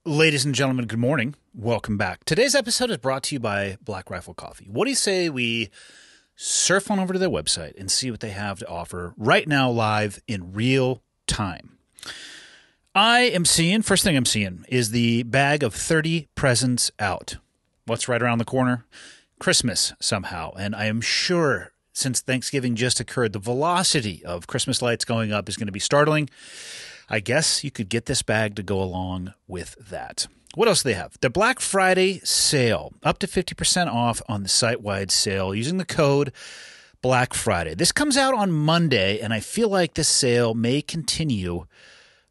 Ladies and gentlemen, good morning. Welcome back. Today's episode is brought to you by Black Rifle Coffee. What do you say we surf on over to their website and see what they have to offer right now live in real time? First thing I'm seeing is the bag of 30 presents out. What's right around the corner? Christmas somehow. And I am sure since Thanksgiving just occurred, the velocity of Christmas lights going up is going to be startling. I guess you could get this bag to go along with that. What else do they have? The Black Friday sale, up to 50% off on the site-wide sale using the code Black Friday. This comes out on Monday, and I feel like this sale may continue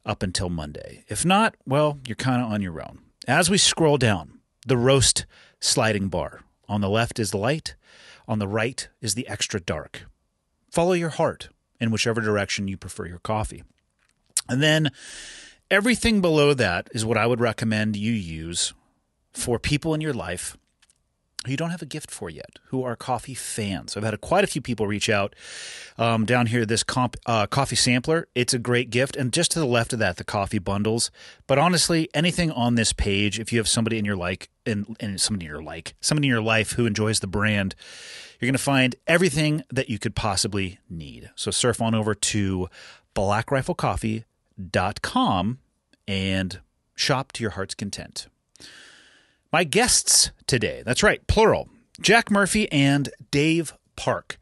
up until Monday. If not, well, you're kind of on your own. As we scroll down, the roast sliding bar. On the left is the light. On the right is the extra dark. Follow your heart in whichever direction you prefer your coffee. And then everything below that is what I would recommend you use for people in your life who you don't have a gift for yet, who are coffee fans. I've had quite a few people reach out down here, this coffee sampler. It's a great gift. And just to the left of that, the coffee bundles. But honestly, anything on this page, if you have somebody in your somebody in your life who enjoys the brand, you're going to find everything that you could possibly need. So surf on over to blackriflecoffee.com and shop to your heart's content. My guests today, that's right, plural, Jack Murphy and Dave Park.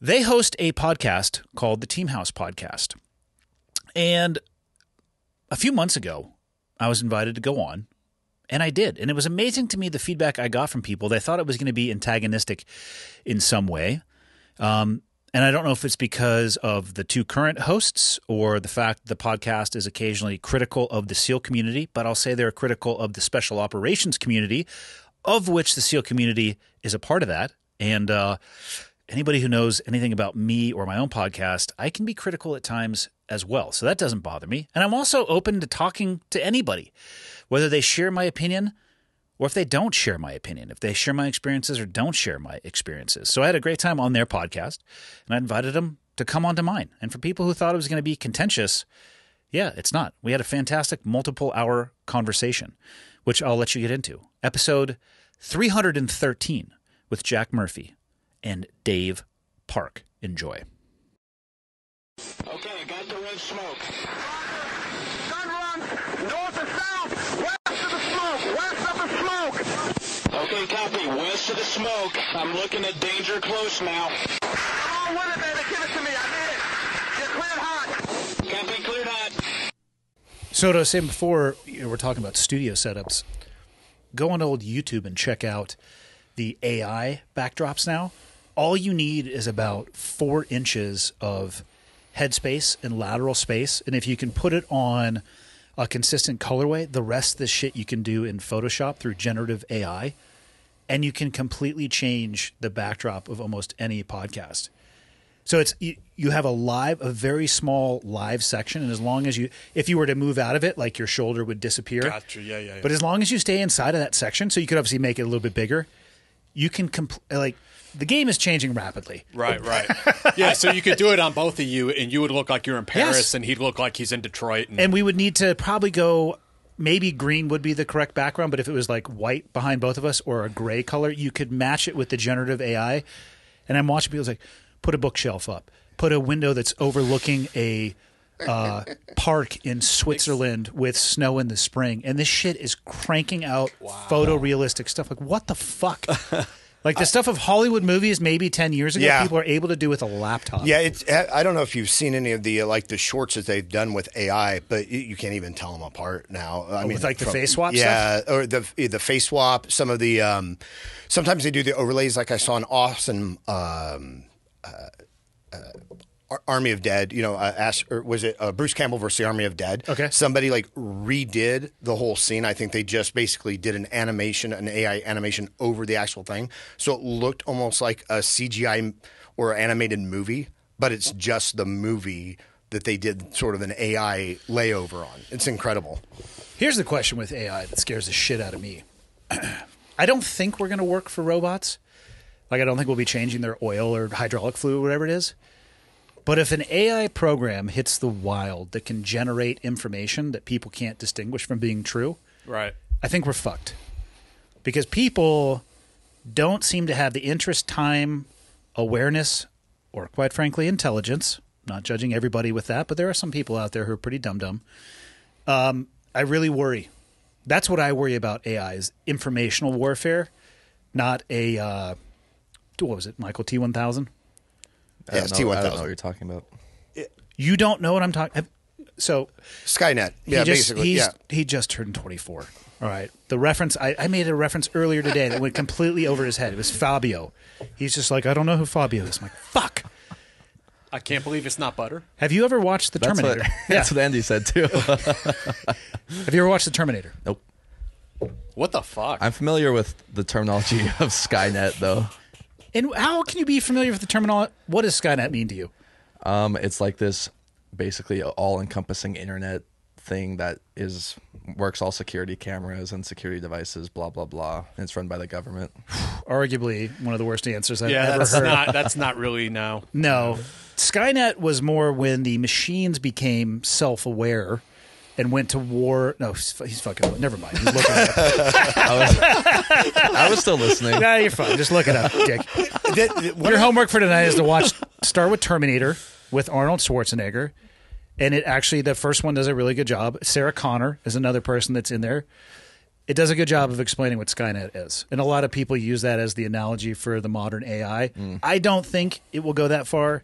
They host a podcast called the Team House Podcast. And a few months ago, I was invited to go on, and I did. And it was amazing to me the feedback I got from people. They thought it was going to be antagonistic in some way. And I don't know if it's because of the two current hosts or the fact the podcast is occasionally critical of the SEAL community, but I'll say they're critical of the special operations community, of which the SEAL community is a part of that. And anybody who knows anything about me or my own podcast, I can be critical at times as well. So that doesn't bother me. And I'm also open to talking to anybody, whether they share my opinion or if they don't share my opinion, if they share my experiences or don't share my experiences. So I had a great time on their podcast, and I invited them to come onto mine. And for people who thought it was going to be contentious, yeah, it's not. We had a fantastic multiple-hour conversation, which I'll let you get into. Episode 313 with Jack Murphy and Dave Park. Enjoy. Okay, got the red smoke. Gun run, north and south, west of the smoke, west of the smoke. Okay, copy, west of the smoke. I'm looking at danger close now. Come on with it, baby, give it to me, I need it. You're cleared hot. Copy, cleared hot. So to say before, we're talking about studio setups, go on old YouTube and check out the AI backdrops now. All you need is about 4 inches of headspace and lateral space. And if you can put it on a consistent colorway, the rest of the shit you can do in Photoshop through generative AI, and you can completely change the backdrop of almost any podcast. So it's you have a very small live section, and as long as if you were to move out of it, like your shoulder would disappear. Gotcha. Yeah. But as long as you stay inside of that section, so you could obviously make it a little bit bigger, you can the game is changing rapidly. Right. Yeah, so you could do it on both of you, and you would look like you're in Paris, Yes. and he'd look like he's in Detroit. And we would need to probably go, maybe green would be the correct background, but if it was like white behind both of us or a gray color, you could match it with the generative AI. And I'm watching people like, put a bookshelf up, put a window that's overlooking a park in Switzerland with snow in the spring. And this shit is cranking out photorealistic stuff. Like, what the fuck? Like the stuff of Hollywood movies maybe 10 years ago, Yeah. people are able to do with a laptop. Yeah, I don't know if you've seen any of the the shorts that they've done with AI, but you can't even tell them apart now. I mean, with like the face swap yeah, stuff? or the face swap. Some of the sometimes they do the overlays. Like I saw an awesome Army of Dead. Or was it Bruce Campbell versus the Army of Dead? Okay. Somebody like redid the whole scene. I think they just basically did an AI animation over the actual thing, so it looked almost like a CGI or animated movie, but it's just the movie that they did sort of an AI layover on. It's incredible. Here's the question with AI that scares the shit out of me. I don't think we're going to work for robots. Like, I don't think we'll be changing their oil or hydraulic fluid, whatever it is. But if an AI program hits the wild that can generate information that people can't distinguish from being true, Right. I think we're fucked. Because people don't seem to have the interest, time, awareness, or quite frankly, intelligence. Not judging everybody with that, but there are some people out there who are pretty dumb. I really worry. That's what I worry about AI is informational warfare, not a, what was it, Michael T-1000? Yeah, it's I don't know T-1000. what you're talking about. You don't know what I'm talking. So Skynet. Yeah, basically. he just turned 24. All right. The reference I made a reference earlier today that went completely over his head. It was Fabio. He's just like, I don't know who Fabio is. I'm like, fuck. I can't believe it's not butter. Have you ever watched The Terminator? That's what Andy said too. Have you ever watched The Terminator? Nope. What the fuck? I'm familiar with the terminology of Skynet, though. And how can you be familiar with the terminology? What does Skynet mean to you? It's like this basically all-encompassing internet thing that works all security cameras and security devices, blah blah blah. And it's run by the government. Arguably one of the worst answers I've yeah, ever that's heard. that's not really no. No. Skynet was more when the machines became self-aware and went to war. No, he's fucking. Never mind. He's looking it up. I was still listening. Nah, you're fine. Just look it up, Dick. Your homework for tonight is to start with Terminator with Arnold Schwarzenegger. And it actually, the first one does a really good job. Sarah Connor is another person that's in there. It does a good job of explaining what Skynet is. And a lot of people use that as the analogy for the modern AI. I don't think it will go that far,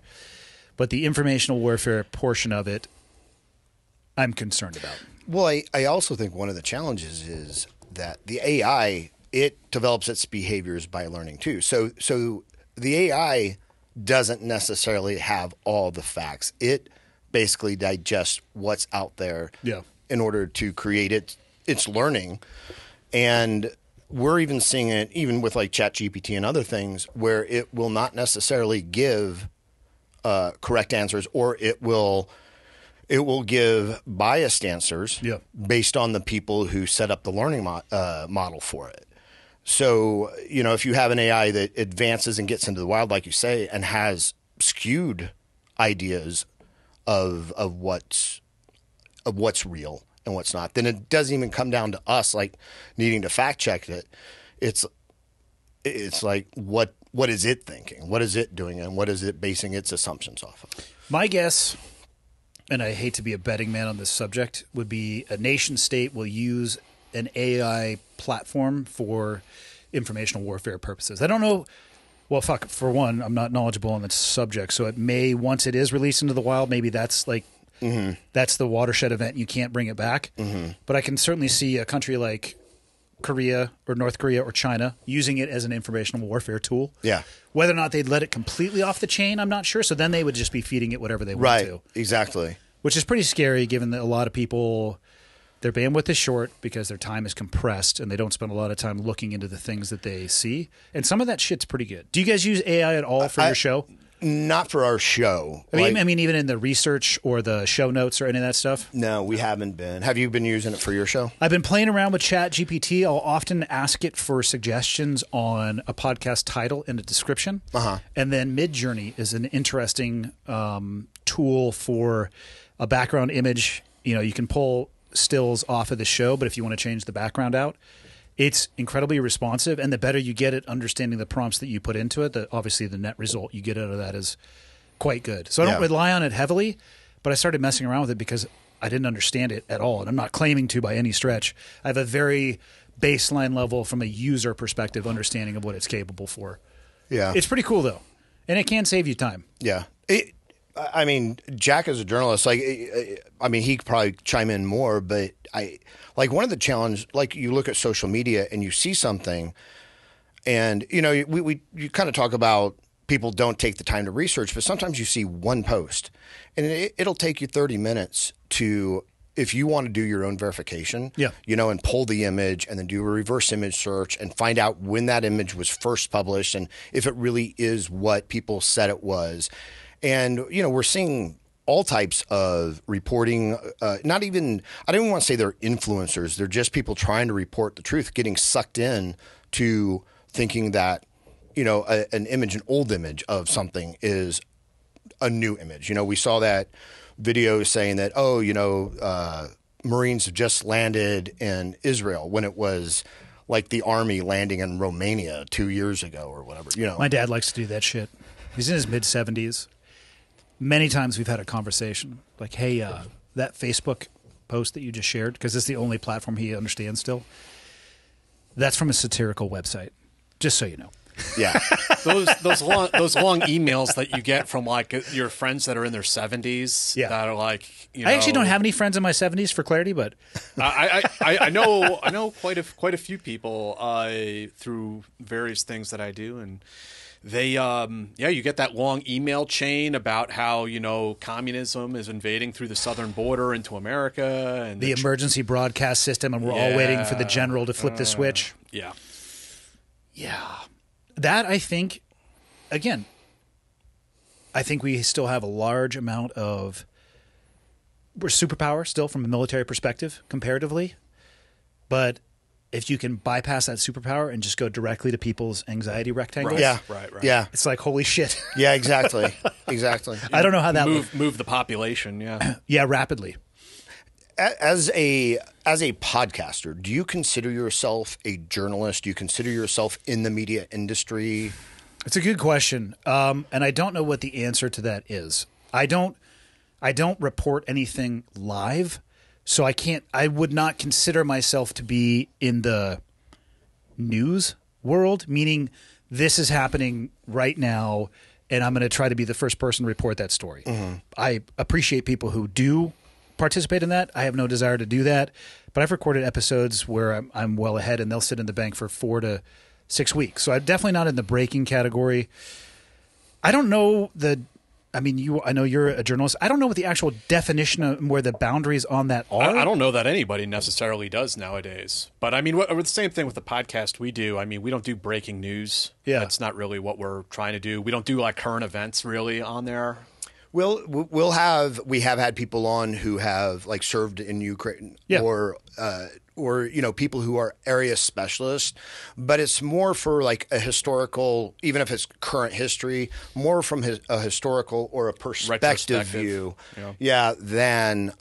but the informational warfare portion of it, I'm concerned about. Well, I also think one of the challenges is that the AI, it develops its behaviors by learning too. So the AI doesn't necessarily have all the facts. It basically digests what's out there in order to create its learning. And we're even seeing it even with like ChatGPT and other things where it will not necessarily give correct answers, or it will give biased answers based on the people who set up the learning model for it. So, if you have an AI that advances and gets into the wild, like you say, and has skewed ideas of what's real and what's not, then it doesn't even come down to us like needing to fact check it. It's like what is it thinking? What is it doing? And what is it basing its assumptions off of? My guess, and I hate to be a betting man on this subject, would be a nation state will use an AI platform for informational warfare purposes. I don't know. Well, fuck, for one, I'm not knowledgeable on the subject, so it may, once it is released into the wild, maybe that's like that's the watershed event. You can't bring it back. But I can certainly see a country like Korea or North Korea or China using it as an informational warfare tool. Yeah. Whether or not they'd let it completely off the chain, I'm not sure. So then they would just be feeding it whatever they want to. Right, exactly. Which is pretty scary given that a lot of people, their bandwidth is short because their time is compressed and they don't spend a lot of time looking into the things that they see. And some of that shit's pretty good. Do you guys use AI at all for your show? Not for our show. I mean, even in the research or the show notes or any of that stuff? No, we haven't been. Have you been using it for your show? I've been playing around with ChatGPT. I'll often ask it for suggestions on a podcast title and a description. And then Midjourney is an interesting tool for a background image. You can pull stills off of the show, but if you want to change the background out, it's incredibly responsive. And the better you get at understanding the prompts that you put into it, obviously the net result you get out of that is quite good. So I don't rely on it heavily, but I started messing around with it because I didn't understand it at all. And I'm not claiming to by any stretch. I have a very baseline level from a user perspective understanding of what it's capable for. Yeah. It's pretty cool though. And it can save you time. Yeah. I mean, Jack is a journalist. He could probably chime in more, but one of the challenge, like you look at social media and you see something, and you kind of talk about people don't take the time to research, but sometimes you see one post, and it'll take you 30 minutes to, if you want to do your own verification, and pull the image and then do a reverse image search and find out when that image was first published and if it really is what people said it was. And, we're seeing all types of reporting, I don't even want to say they're influencers. They're just people trying to report the truth, getting sucked in to thinking that, an old image of something is a new image. We saw that video saying that, Marines have just landed in Israel when it was like the army landing in Romania 2 years ago or whatever. My dad likes to do that shit. He's in his mid-70s. Many times we've had a conversation like, hey, that Facebook post that you just shared, because it's the only platform he understands still, that's from a satirical website, just so you know. Yeah. those long emails that you get from like your friends that are in their 70s that are like, I actually don't have any friends in my 70s, for clarity, but I know quite a few people through various things that I do, and they you get that long email chain about how communism is invading through the southern border into America, and the emergency broadcast system, and we're all waiting for the general to flip the switch. Yeah. That, I think, again, I think we still have a large amount of we're superpower still from a military perspective comparatively, but if you can bypass that superpower and just go directly to people's anxiety rectangles, Right. Yeah, it's like, holy shit. Yeah, exactly. I don't know how that move the population. Yeah, rapidly. As a podcaster, do you consider yourself a journalist? Do you consider yourself in the media industry? It's a good question, and I don't know what the answer to that is. I don't report anything live, so I would not consider myself to be in the news world, meaning this is happening right now, and I'm going to try to be the first person to report that story. Mm-hmm. I appreciate people who do participate in that. I have no desire to do that, but I've recorded episodes where I'm well ahead, and they'll sit in the bank for 4 to 6 weeks. So I'm definitely not in the breaking category. I don't know I know you're a journalist. I don't know what the actual definition of where the boundaries on that are. I don't know that anybody necessarily does nowadays. But I mean, the same thing with the podcast we do. I mean, we don't do breaking news. Yeah. That's not really what we're trying to do. We don't do like current events really on there. We have had people on who have like served in Ukraine or people who are area specialists, but it's more for like a historical, even if it's current history, more from a historical or a perspective view, than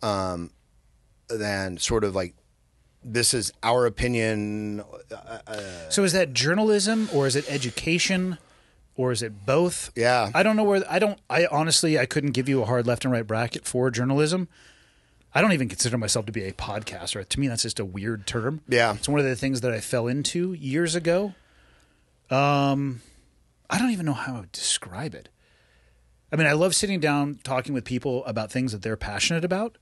sort of like, this is our opinion. So is that journalism, or is it education? Or is it both? Yeah. I don't know where I honestly couldn't give you a hard left and right bracket for journalism. I don't even consider myself to be a podcaster. To me, that's just a weird term. Yeah. It's one of the things that I fell into years ago. I don't even know how I would describe it. I mean, I love sitting down talking with people about things that they're passionate about.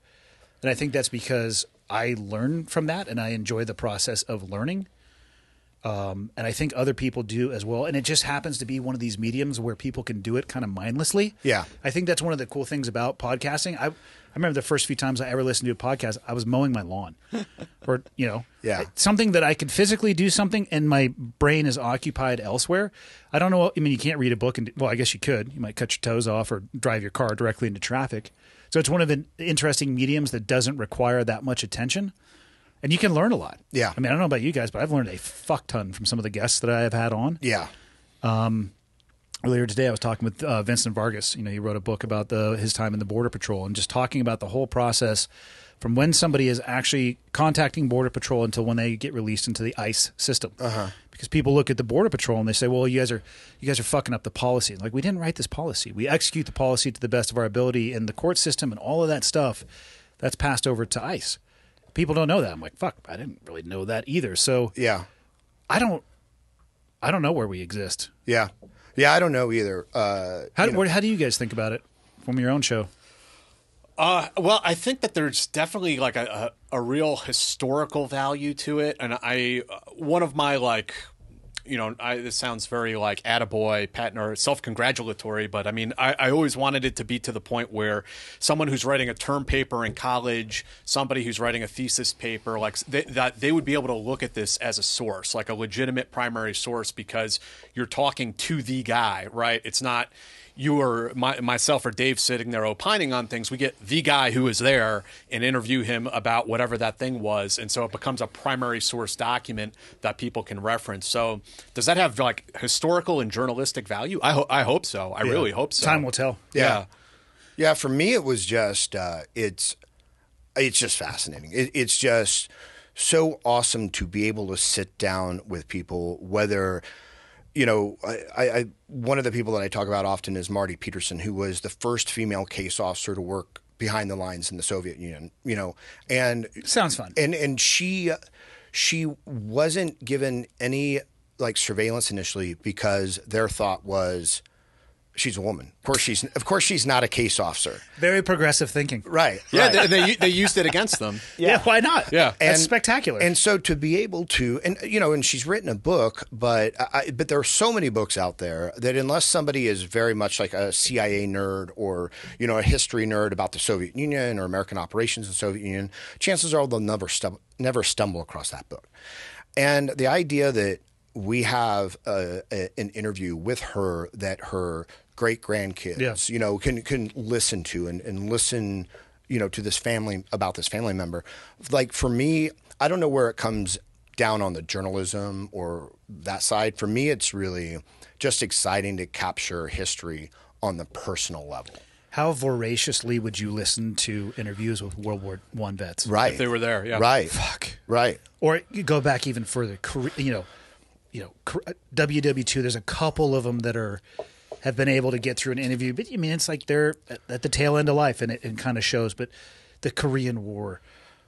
And I think that's because I learn from that and I enjoy the process of learning. And I think other people do as well. And it just happens to be one of these mediums where people can do it kind of mindlessly. Yeah. I think that's one of the cool things about podcasting. I remember the first few times I ever listened to a podcast, I was mowing my lawn or, something that I could physically do something and my brain is occupied elsewhere. I don't know. I mean, you can't read a book I guess you could. You might cut your toes off or drive your car directly into traffic. So it's one of the interesting mediums that doesn't require that much attention. And you can learn a lot. Yeah. I mean, I don't know about you guys, but I've learned a fuck ton from some of the guests that I have had on. Yeah. Earlier today, I was talking with Vincent Vargas. He wrote a book about his time in the Border Patrol and just talking about the whole process from when somebody is actually contacting Border Patrol until when they get released into the ICE system. Uh-huh. Because people look at the Border Patrol and they say, well, you guys are fucking up the policy. Like, we didn't write this policy. We execute the policy to the best of our ability, and the court system and all of that stuff, that's passed over to ICE. People don't know that. I'm like, fuck, I didn't really know that either. So yeah, I don't know where we exist. Yeah, I don't know either. How do you guys think about it from your own show? Well, I think that there's definitely like a real historical value to it, and one of my like. This sounds very like attaboy, patent or self-congratulatory, but I mean, I always wanted it to be to the point where someone who's writing a term paper in college, somebody who's writing a thesis paper, like that they would be able to look at this as a source, like a legitimate primary source, because you're talking to the guy, right? It's not, you or myself or Dave sitting there opining on things, we get the guy who was there and interview him about whatever that thing was. And so it becomes a primary source document that people can reference. So does that have like historical and journalistic value? I hope so. I really hope so. Time will tell. Yeah. Yeah, for me, it was just it's just fascinating. It's just so awesome to be able to sit down with people. Whether I one of the people that I talk about often is Marty Peterson, who was the first female case officer to work behind the lines in the Soviet Union. And Sounds fun. And she wasn't given any like surveillance initially because their thought was, she's a woman. Of course she's not a case officer. Very progressive thinking. Right. Yeah, right. they used it against them. Yeah, why not? Yeah. That's spectacular. And so to be able to, and she's written a book, but there are so many books out there that unless somebody is very much like a CIA nerd or a history nerd about the Soviet Union or American operations in the Soviet Union, chances are they'll never stumble across that book. And the idea that we have an interview with her that her great grandkids, can listen to and listen, to this family, about this family member. Like for me, I don't know where it comes down on the journalism or that side. For me, it's really just exciting to capture history on the personal level. How voraciously would you listen to interviews with World War I vets? Right. If they were there, yeah. Right. Fuck. Right. Or you go back even further. WW2. There's a couple of them that have been able to get through an interview, but I mean, it's like they're at the tail end of life, and it kind of shows. But the Korean War,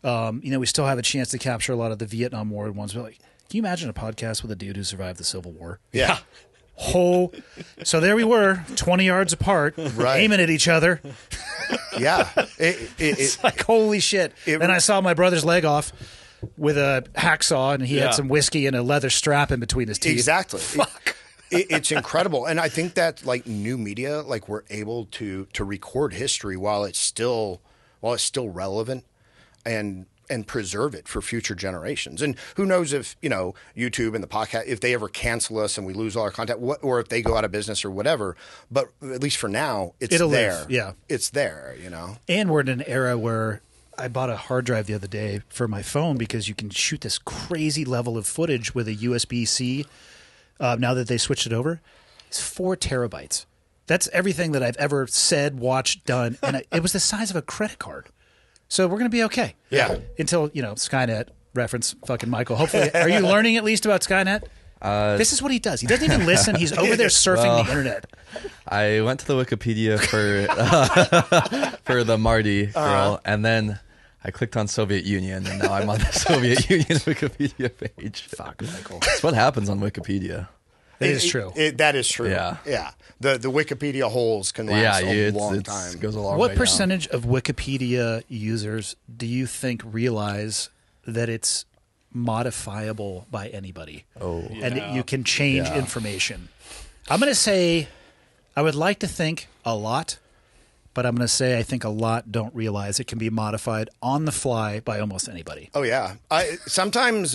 we still have a chance to capture a lot of the Vietnam War ones. But like, can you imagine a podcast with a dude who survived the Civil War? Yeah. So there we were, 20 yards apart, aiming at each other. Yeah. It's like, holy shit. Then I saw my brother's leg off with a hacksaw, and he had some whiskey and a leather strap in between his teeth. Exactly. Fuck. It's incredible. And I think that like new media, like we're able to record history while it's still relevant and preserve it for future generations. And who knows if, YouTube and the podcast, if they ever cancel us and we lose all our content, or if they go out of business or whatever. But at least for now, it'll there. Live. Yeah. It's there, And we're in an era where I bought a hard drive the other day for my phone because you can shoot this crazy level of footage with a USB-C. Now that they switched it over, it's 4 terabytes. That's everything that I've ever said, watched, done. And it was the size of a credit card. So we're going to be okay. Yeah. Until, Skynet reference fucking Michael. Hopefully. Are you learning at least about Skynet? This is what he does. He doesn't even listen. He's over there surfing the internet. I went to the Wikipedia for the Marty girl, and then I clicked on Soviet Union, and now I'm on the Soviet Union Wikipedia page. Fuck, Michael. That's what happens on Wikipedia. That is true. That is true. Yeah. Yeah. The Wikipedia holes can last a long it time. goes a long way What down. percentage of Wikipedia users do you think realize that it's modifiable by anybody? And that you can change information? I'm going to say, I would like to think a lot, but I'm going to say I think a lot don't realize it can be modified on the fly by almost anybody. Oh yeah, sometimes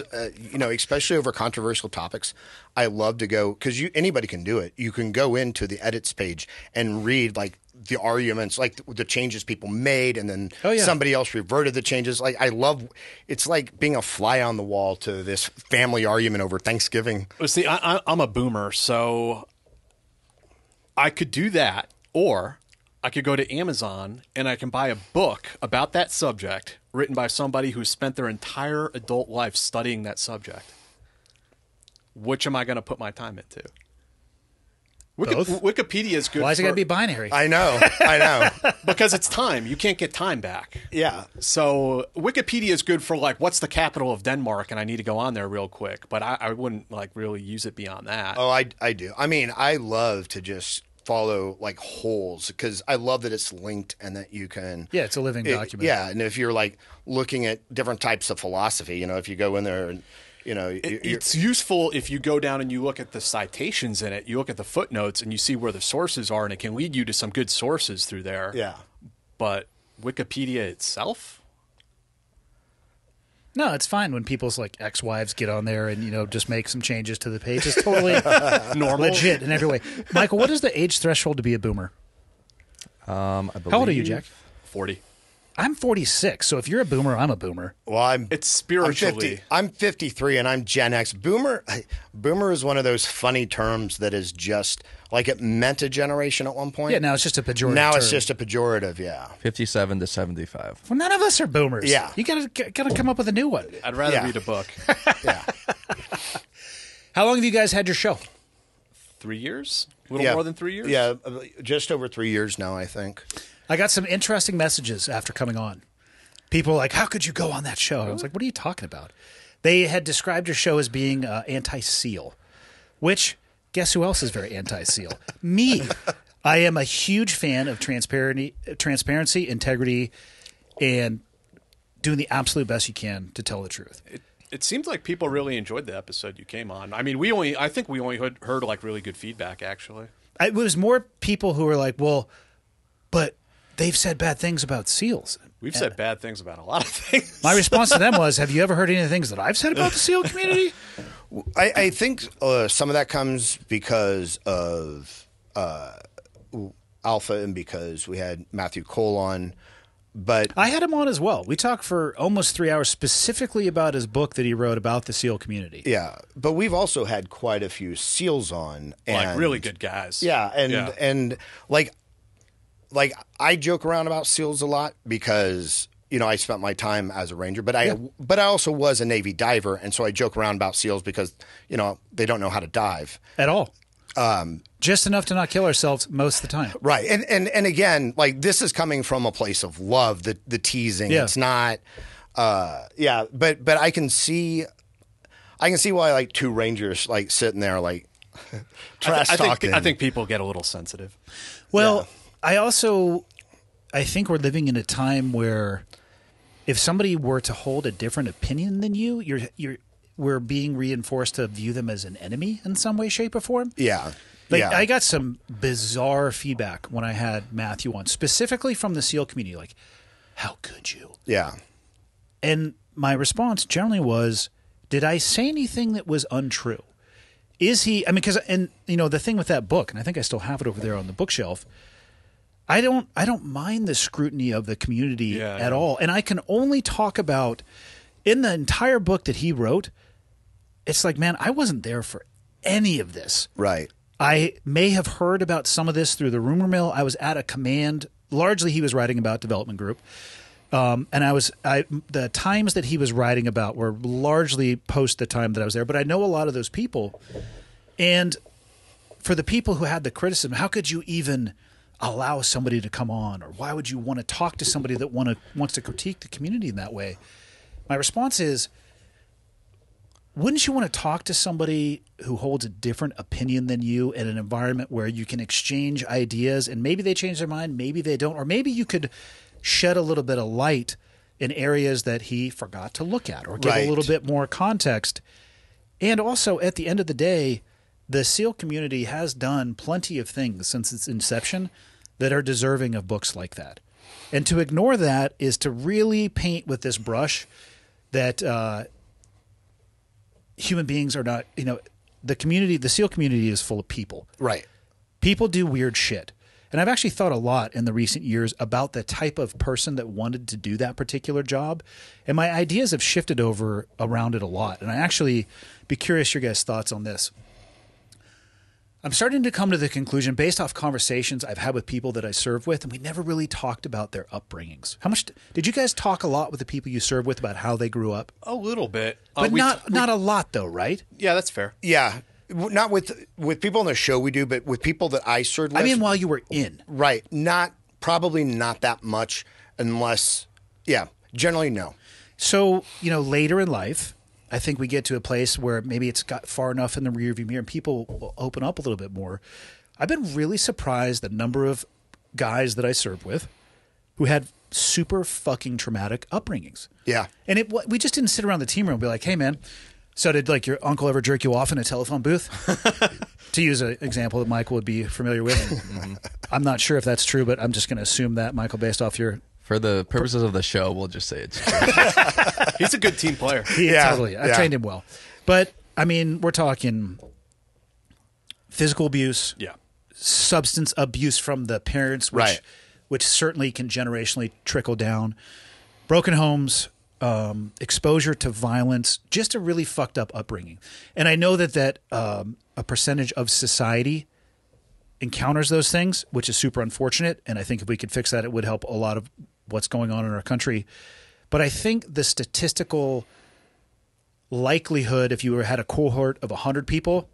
especially over controversial topics, I love to go because anybody can do it. You can go into the edits page and read like the arguments, like the changes people made, and then somebody else reverted the changes. Like I love, it's like being a fly on the wall to this family argument over Thanksgiving. Well, see, I'm a boomer, so I could do that, or I could go to Amazon and I can buy a book about that subject written by somebody who spent their entire adult life studying that subject. Which am I going to put my time into? Both? Wikipedia is good. Why is it going to be binary? I know. Because it's time. You can't get time back. Yeah. So Wikipedia is good for like, what's the capital of Denmark? And I need to go on there real quick. But I wouldn't like really use it beyond that. Oh, I do. I mean, I love to just follow like holes because I love that it's linked and that you can. Yeah, it's a living document. Yeah, and if you're like looking at different types of philosophy, if you go in there and. It's useful if you go down and you look at the citations in it, you look at the footnotes and you see where the sources are, and it can lead you to some good sources through there. Yeah. But Wikipedia itself? No, it's fine when people's like ex-wives get on there and just make some changes to the page. It's totally Normal. legit in every way. Michael, what is the age threshold to be a boomer? I believe, How old are you, Jack? 40. I'm 46, so if you're a boomer, I'm a boomer. Well, It's spiritually. I'm 53 and I'm Gen X. Boomer is one of those funny terms that is just like it meant a generation at one point. Yeah, now it's just a pejorative Now it's term. just a pejorative, yeah. 57 to 75. Well, none of us are boomers. Yeah. You gotta come up with a new one. I'd rather Yeah. read a book. Yeah. How long have you guys had your show? 3 years? A little more than 3 years? Yeah, just over 3 years now, I think. I got some interesting messages after coming on. People were like, how could you go on that show? I was like, what are you talking about? They had described your show as being anti-SEAL, which, guess who else is very anti-SEAL? Me. I am a huge fan of transparency, integrity, and doing the absolute best you can to tell the truth. It seems like people really enjoyed the episode you came on. I mean, I think we only heard like really good feedback, actually. It was more people who were like, well, but they've said bad things about SEALs. We've said bad things about a lot of things. My response to them was, have you ever heard any of the things that I've said about the SEAL community? I think some of that comes because of Alpha and because we had Matthew Cole on. But I had him on as well. We talked for almost 3 hours specifically about his book that he wrote about the SEAL community. yeah, but we've also had quite a few SEALs on. And, Like really good guys. Yeah, and like I joke around about SEALs a lot because I spent my time as a Ranger, but I also was a Navy diver, and so I joke around about SEALs because they don't know how to dive. At all. Just enough to not kill ourselves most of the time. Right. And again, like this is coming from a place of love, the teasing. Yeah. It's not but I can see why like two Rangers like sitting there like trash talking. I think people get a little sensitive. Well, I think we're living in a time where if somebody were to hold a different opinion than you, we're being reinforced to view them as an enemy in some way, shape, or form. Yeah. Like yeah. I got some bizarre feedback when I had Matthew on, specifically from the SEAL community, like, how could you? Yeah. And my response generally was, did I say anything that was untrue? Is he, I mean, because, and the thing with that book, and I think I still have it over there on the bookshelf, I don't mind the scrutiny of the community at all. And I can only talk about, in the entire book that he wrote, it's like, man, I wasn't there for any of this. Right. I may have heard about some of this through the rumor mill. I was at a command. Largely, he was writing about Development Group. And the times that he was writing about were largely post the time that I was there. But I know a lot of those people. And for the people who had the criticism, how could you even allow somebody to come on? Or why would you want to talk to somebody that wants to critique the community in that way? My response is, wouldn't you want to talk to somebody who holds a different opinion than you in an environment where you can exchange ideas and maybe they change their mind, maybe they don't, or maybe you could shed a little bit of light in areas that he forgot to look at or give a little bit more context. And also, at the end of the day, the SEAL community has done plenty of things since its inception that are deserving of books like that. And to ignore that is to really paint with this brush that human beings are not, the community, the SEAL community is full of people. Right. People do weird shit. And I've actually thought a lot in the recent years about the type of person that wanted to do that particular job. And my ideas have shifted around it a lot. And I actually be curious your guys' thoughts on this. I'm starting to come to the conclusion based off conversations I've had with people that I serve with, and we never really talked about their upbringings. How much did you guys talk a lot with the people you serve with about how they grew up? A little bit. But not a lot though, right? Yeah, that's fair. Yeah. Not with people on the show we do, but with people that I served with. I mean, while you were in. Right. Probably not that much unless, generally no. So, later in life, I think we get to a place where maybe it's got far enough in the rearview mirror and people will open up a little bit more. I've been really surprised the number of guys that I served with who had super fucking traumatic upbringings. Yeah. And we just didn't sit around the team room and be like, hey, man, so did like your uncle ever jerk you off in a telephone booth? To use an example that Michael would be familiar with. I'm not sure if that's true, but I'm just going to assume that, Michael, based off your For the purposes of the show, we'll just say it's true. He's a good team player. Yeah, Totally. I've yeah. trained him well. But, I mean, we're talking physical abuse, Yeah. substance abuse from the parents, Right. which certainly can generationally trickle down, broken homes, exposure to violence, just a really fucked up upbringing. And I know that a percentage of society encounters those things, which is super unfortunate. And I think if we could fix that, it would help a lot of what's going on in our country. But I think the statistical likelihood, if you had a cohort of 100 people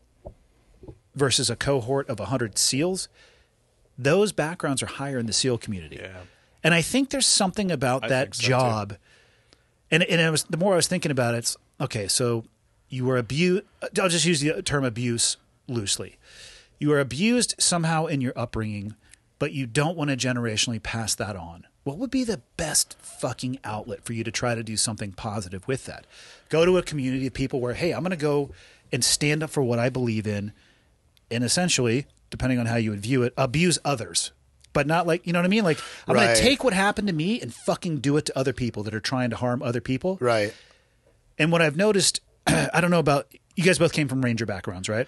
versus a cohort of 100 SEALs, those backgrounds are higher in the SEAL community. Yeah. And I think there's something about that think so, too. job. And it was, the more I was thinking about it, it's okay. So you were abused. I'll just use the term abuse loosely. You were abused somehow in your upbringing, but you don't want to generationally pass that on. What would be the best fucking outlet for you to try to do something positive with that? Go to a community of people where, hey, I'm going to go and stand up for what I believe in, and essentially, depending on how you would view it, abuse others. But not like, you know what I mean? Like, I'm going Right. to take what happened to me and fucking do it to other people that are trying to harm other people. Right. And what I've noticed, I don't know about, you guys both came from Ranger backgrounds, right?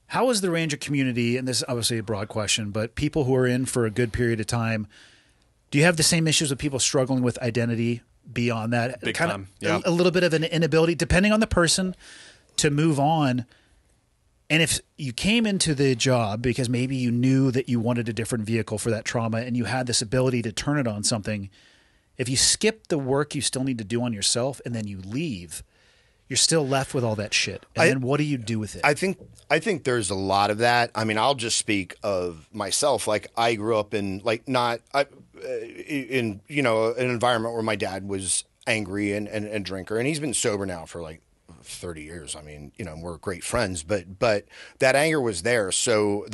How is the Ranger community, and this is obviously a broad question, but people who are in for a good period of time, do you have the same issues with people struggling with identity beyond that? Big Kind time, of yeah. a little bit of an inability, depending on the person, to move on. And if you came into the job because maybe you knew that you wanted a different vehicle for that trauma and you had this ability to turn it on something, if you skip the work you still need to do on yourself and then you leave, you're still left with all that shit. And then what do you do with it? I think there's a lot of that. I mean, I'll just speak of myself. Like, I grew up in in an environment where my dad was angry and a drinker, and he's been sober now for like 30 years. I mean, we're great friends, but that anger was there. So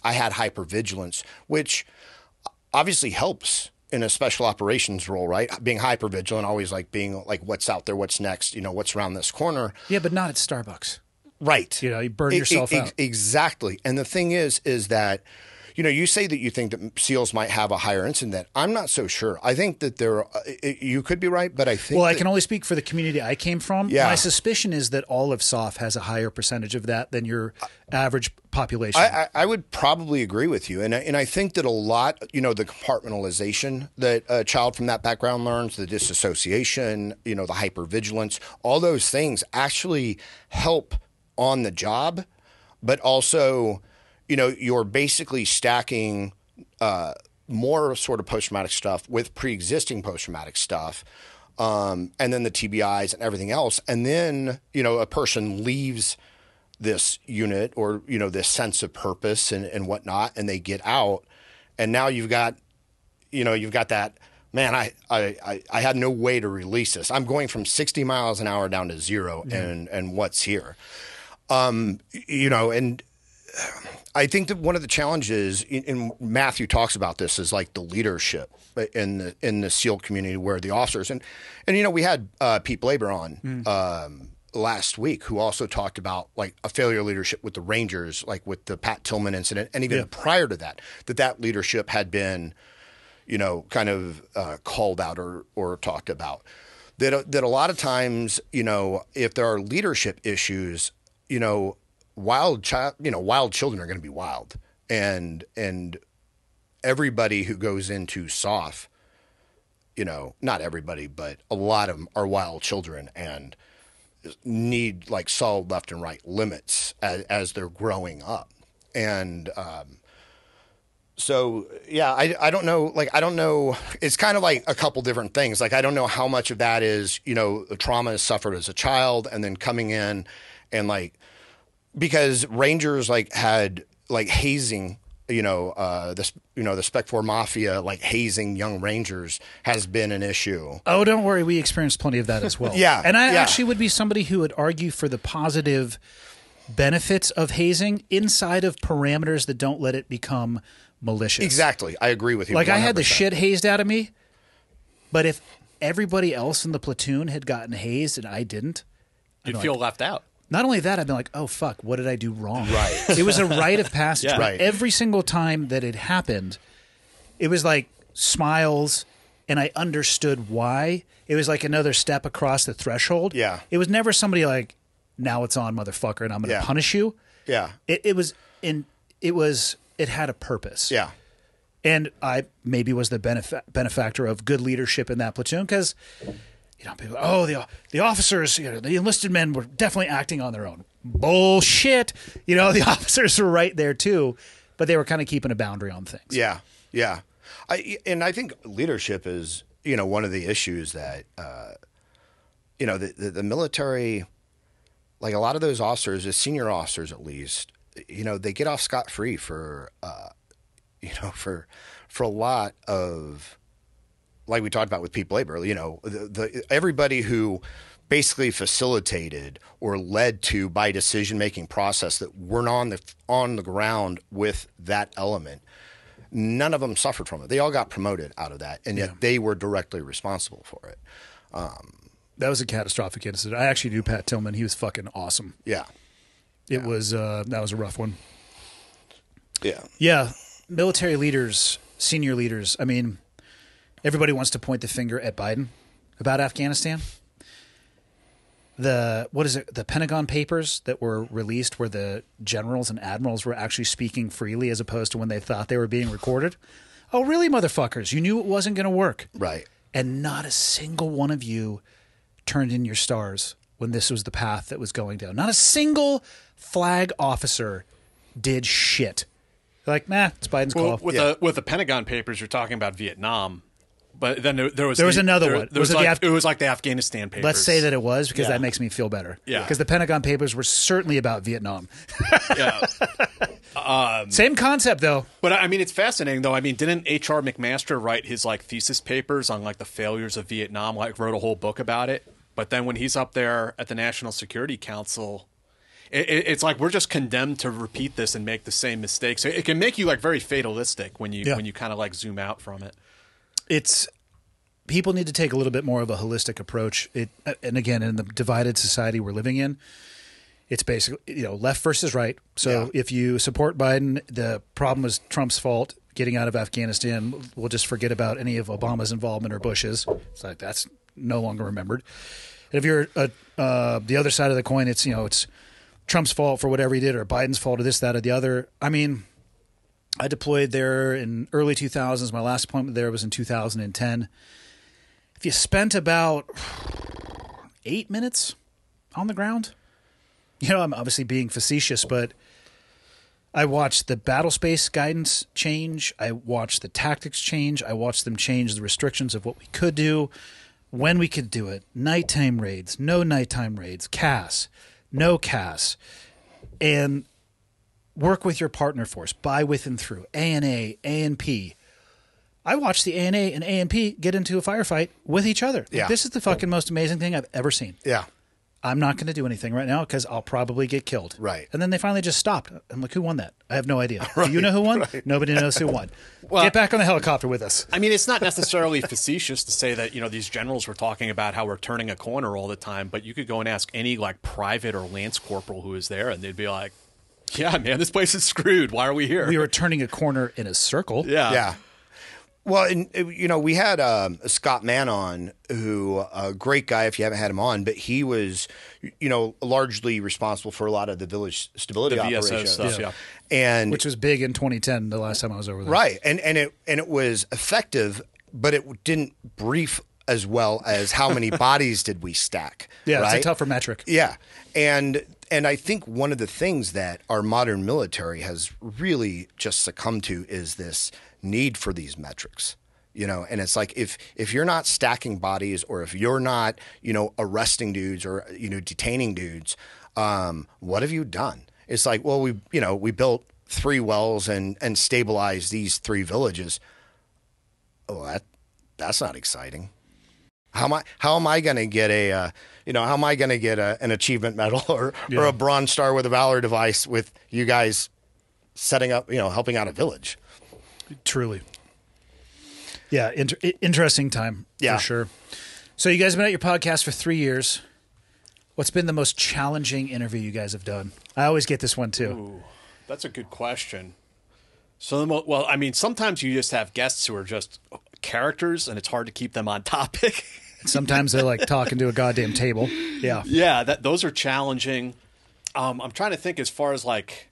I had hypervigilance, which obviously helps in a special operations role, right? Being hypervigilant, always like being like, what's out there, what's next, what's around this corner. Yeah, but not at Starbucks. Right. You burn yourself out. Exactly. And the thing is that, you say that you think that SEALs might have a higher incident. I'm not so sure. I think that you could be right, but I think. Well, I can only speak for the community I came from. Yeah. My suspicion is that all of SOF has a higher percentage of that than your average population. I would probably agree with you. And I think that a lot, the compartmentalization that a child from that background learns, the disassociation, the hypervigilance, all those things actually help on the job, but also, you're basically stacking more sort of post-traumatic stuff with pre-existing post-traumatic stuff, and then the TBIs and everything else. And then, a person leaves this unit or, this sense of purpose and whatnot, and they get out. And now you've got that, man, I had no way to release this. I'm going from 60 miles an hour down to zero, and what's here? And I think that one of the challenges, and Matthew talks about this, is like the leadership in the SEAL community, where the officers and we had Pete Blaber on last week, who also talked about like a failure leadership with the Rangers, like with the Pat Tillman incident, and even prior to that leadership had been, kind of called out or talked about. That a lot of times, if there are leadership issues, wild children are going to be wild, and everybody who goes into SOF, not everybody, but a lot of them are wild children and need like solid left and right limits as they're growing up. And so, yeah, I don't know. Like, I don't know. It's kind of like a couple different things. Like, I don't know how much of that is, the trauma is suffered as a child and then coming in and like, because Rangers like had like hazing, the Spec 4 Mafia, like hazing young Rangers has been an issue. Oh, don't worry. We experienced plenty of that as well. Yeah. And I actually would be somebody who would argue for the positive benefits of hazing inside of parameters that don't let it become malicious. Exactly. I agree with you. Like 100%. I had the shit hazed out of me, but if everybody else in the platoon had gotten hazed and I didn't, You'd feel left out. not only that, I've been like, oh, fuck, what did I do wrong? Right. It was a rite of passage. Yeah. Right. Every single time that it happened, it was like smiles, and I understood why. It was like another step across the threshold. Yeah. It was never somebody like, now it's on, motherfucker, and I'm going to punish you. Yeah. It had a purpose. Yeah. And I maybe was the benefactor of good leadership in that platoon because, people, the officers, the enlisted men were definitely acting on their own. Bullshit. The officers were right there too, but they were kind of keeping a boundary on things. Yeah. Yeah. I think leadership is, one of the issues that, the military, like a lot of those officers, the senior officers at least, they get off scot-free for a lot of, like we talked about with Pete Labor, everybody who basically facilitated or led to by decision-making process that weren't on the ground with that element, none of them suffered from it. They all got promoted out of that, and yet they were directly responsible for it. That was a catastrophic incident. I actually knew Pat Tillman. He was fucking awesome. Yeah. It was that was a rough one. Yeah. Yeah. Military leaders, senior leaders. I mean, everybody wants to point the finger at Biden about Afghanistan. The Pentagon Papers that were released where the generals and admirals were actually speaking freely as opposed to when they thought they were being recorded. Oh, really, motherfuckers? You knew it wasn't going to work. Right. And not a single one of you turned in your stars when this was the path that was going down. Not a single flag officer did shit. They're like, it's Biden's call. With the Pentagon Papers, you're talking about Vietnam, but then there was another one. It was like the Afghanistan Papers. Let's say that it was because that makes me feel better. Yeah, because the Pentagon Papers were certainly about Vietnam. Yeah. Same concept though. But I mean, it's fascinating though. I mean, didn't H.R. McMaster write his thesis papers on the failures of Vietnam? Wrote a whole book about it. But then when he's up there at the National Security Council, it's like we're just condemned to repeat this and make the same mistakes. It can make you very fatalistic when you kind of zoom out from it. It's people need to take a little bit more of a holistic approach. And again, in the divided society we're living in, it's basically left versus right. So if you support Biden, the problem is Trump's fault. Getting out of Afghanistan, we'll just forget about any of Obama's involvement or Bush's. It's like that's no longer remembered. And if you're the other side of the coin, it's it's Trump's fault for whatever he did, or Biden's fault, or this, that, or the other. I mean, I deployed there in early 2000s. My last deployment there was in 2010. If you spent about 8 minutes on the ground, I'm obviously being facetious, but I watched the battle space guidance change. I watched the tactics change. I watched them change the restrictions of what we could do, when we could do it, nighttime raids, no nighttime raids, CAS, no CAS, and work with your partner force, by, with, and through, ANA, ANP. I watched the ANA and ANP get into a firefight with each other. Yeah. This is the fucking most amazing thing I've ever seen. Yeah. I'm not going to do anything right now because I'll probably get killed. Right. And then they finally just stopped. I'm like, who won that? I have no idea. Right. Do you know who won? Right. Nobody knows who won. Well, get back on the helicopter with us. I mean, it's not necessarily facetious to say that, these generals were talking about how we're turning a corner all the time, but you could go and ask any private or lance corporal who is there and they'd be like, yeah, man, this place is screwed. Why are we here? We were turning a corner in a circle. Yeah. Yeah. Well, and, we had Scott Mann on, who a great guy if you haven't had him on, but he was, largely responsible for a lot of the village stability operations stuff, yeah. And which was big in 2010, the last time I was over there. Right, and it was effective, but it didn't brief as well as how many bodies did we stack. Yeah, right? It's a tougher metric. Yeah, and I think one of the things that our modern military has really just succumbed to is this need for these metrics, and it's like if you're not stacking bodies, or if you're not arresting dudes or detaining dudes, what have you done? It's like, well, we built 3 wells and stabilized these 3 villages. Oh, that's not exciting. How am I going to get an achievement medal or a Bronze Star with a Valor device with you guys setting up, helping out a village? Truly. Yeah, interesting time for sure. So you guys have been at your podcast for 3 years. What's been the most challenging interview you guys have done? I always get this one too. Ooh, that's a good question. So, well, I mean, sometimes you just have guests who are just characters, and it's hard to keep them on topic. Sometimes they're like talking to a goddamn table. Yeah. Yeah, those are challenging. I'm trying to think as far as like,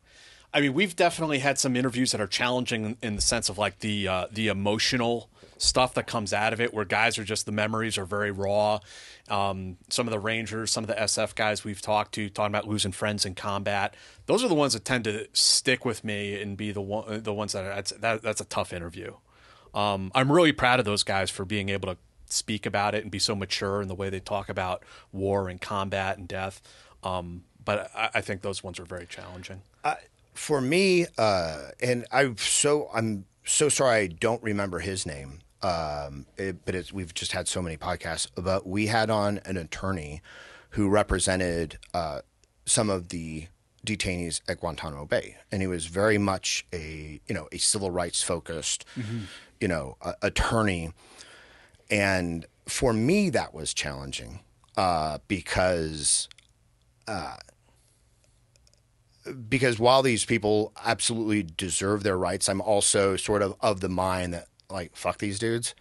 I mean, we've definitely had some interviews that are challenging in the sense of like the emotional stuff that comes out of it, where guys are just, the memories are very raw. Some of the Rangers, some of the SF guys we've talking about losing friends in combat. Those are the ones that tend to stick with me and be the ones that's a tough interview. I'm really proud of those guys for being able to speak about it and be so mature in the way they talk about war and combat and death. But I think those ones are very challenging. For me, and I'm so sorry I don't remember his name. We've just had so many podcasts. But we had on an attorney who represented some of the detainees at Guantanamo Bay, and he was very much a civil rights focused, attorney. And for me, that was challenging because while these people absolutely deserve their rights, I'm also sort of the mind that, like, fuck these dudes,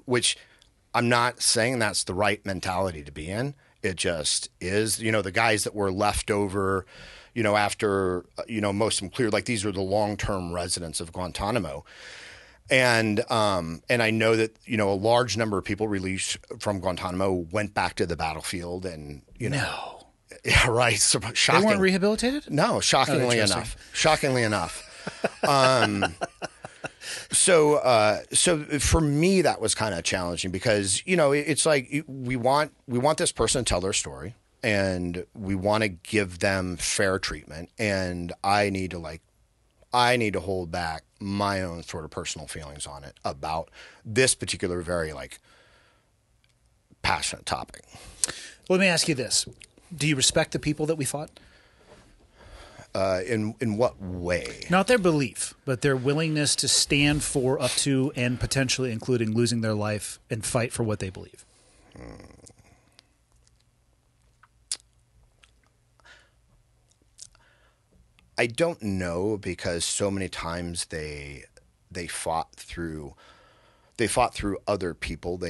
which I'm not saying that's the right mentality to be in. It just is, the guys that were left over, after, most of them cleared, like, these are the long-term residents of Guantanamo. And I know that, a large number of people released from Guantanamo went back to the battlefield and, No. Yeah, right. So, shocking. They weren't rehabilitated? No, shockingly enough. So for me, that was kind of challenging because, it's like we want this person to tell their story and we want to give them fair treatment. And I need to hold back my own sort of personal feelings on it about this particular very, like, passionate topic. Let me ask you this. Do you respect the people that we fought? In what way? Not their belief, but their willingness to stand for, up to, and potentially including losing their life and fight for what they believe. I don't know, because so many times they fought through other people.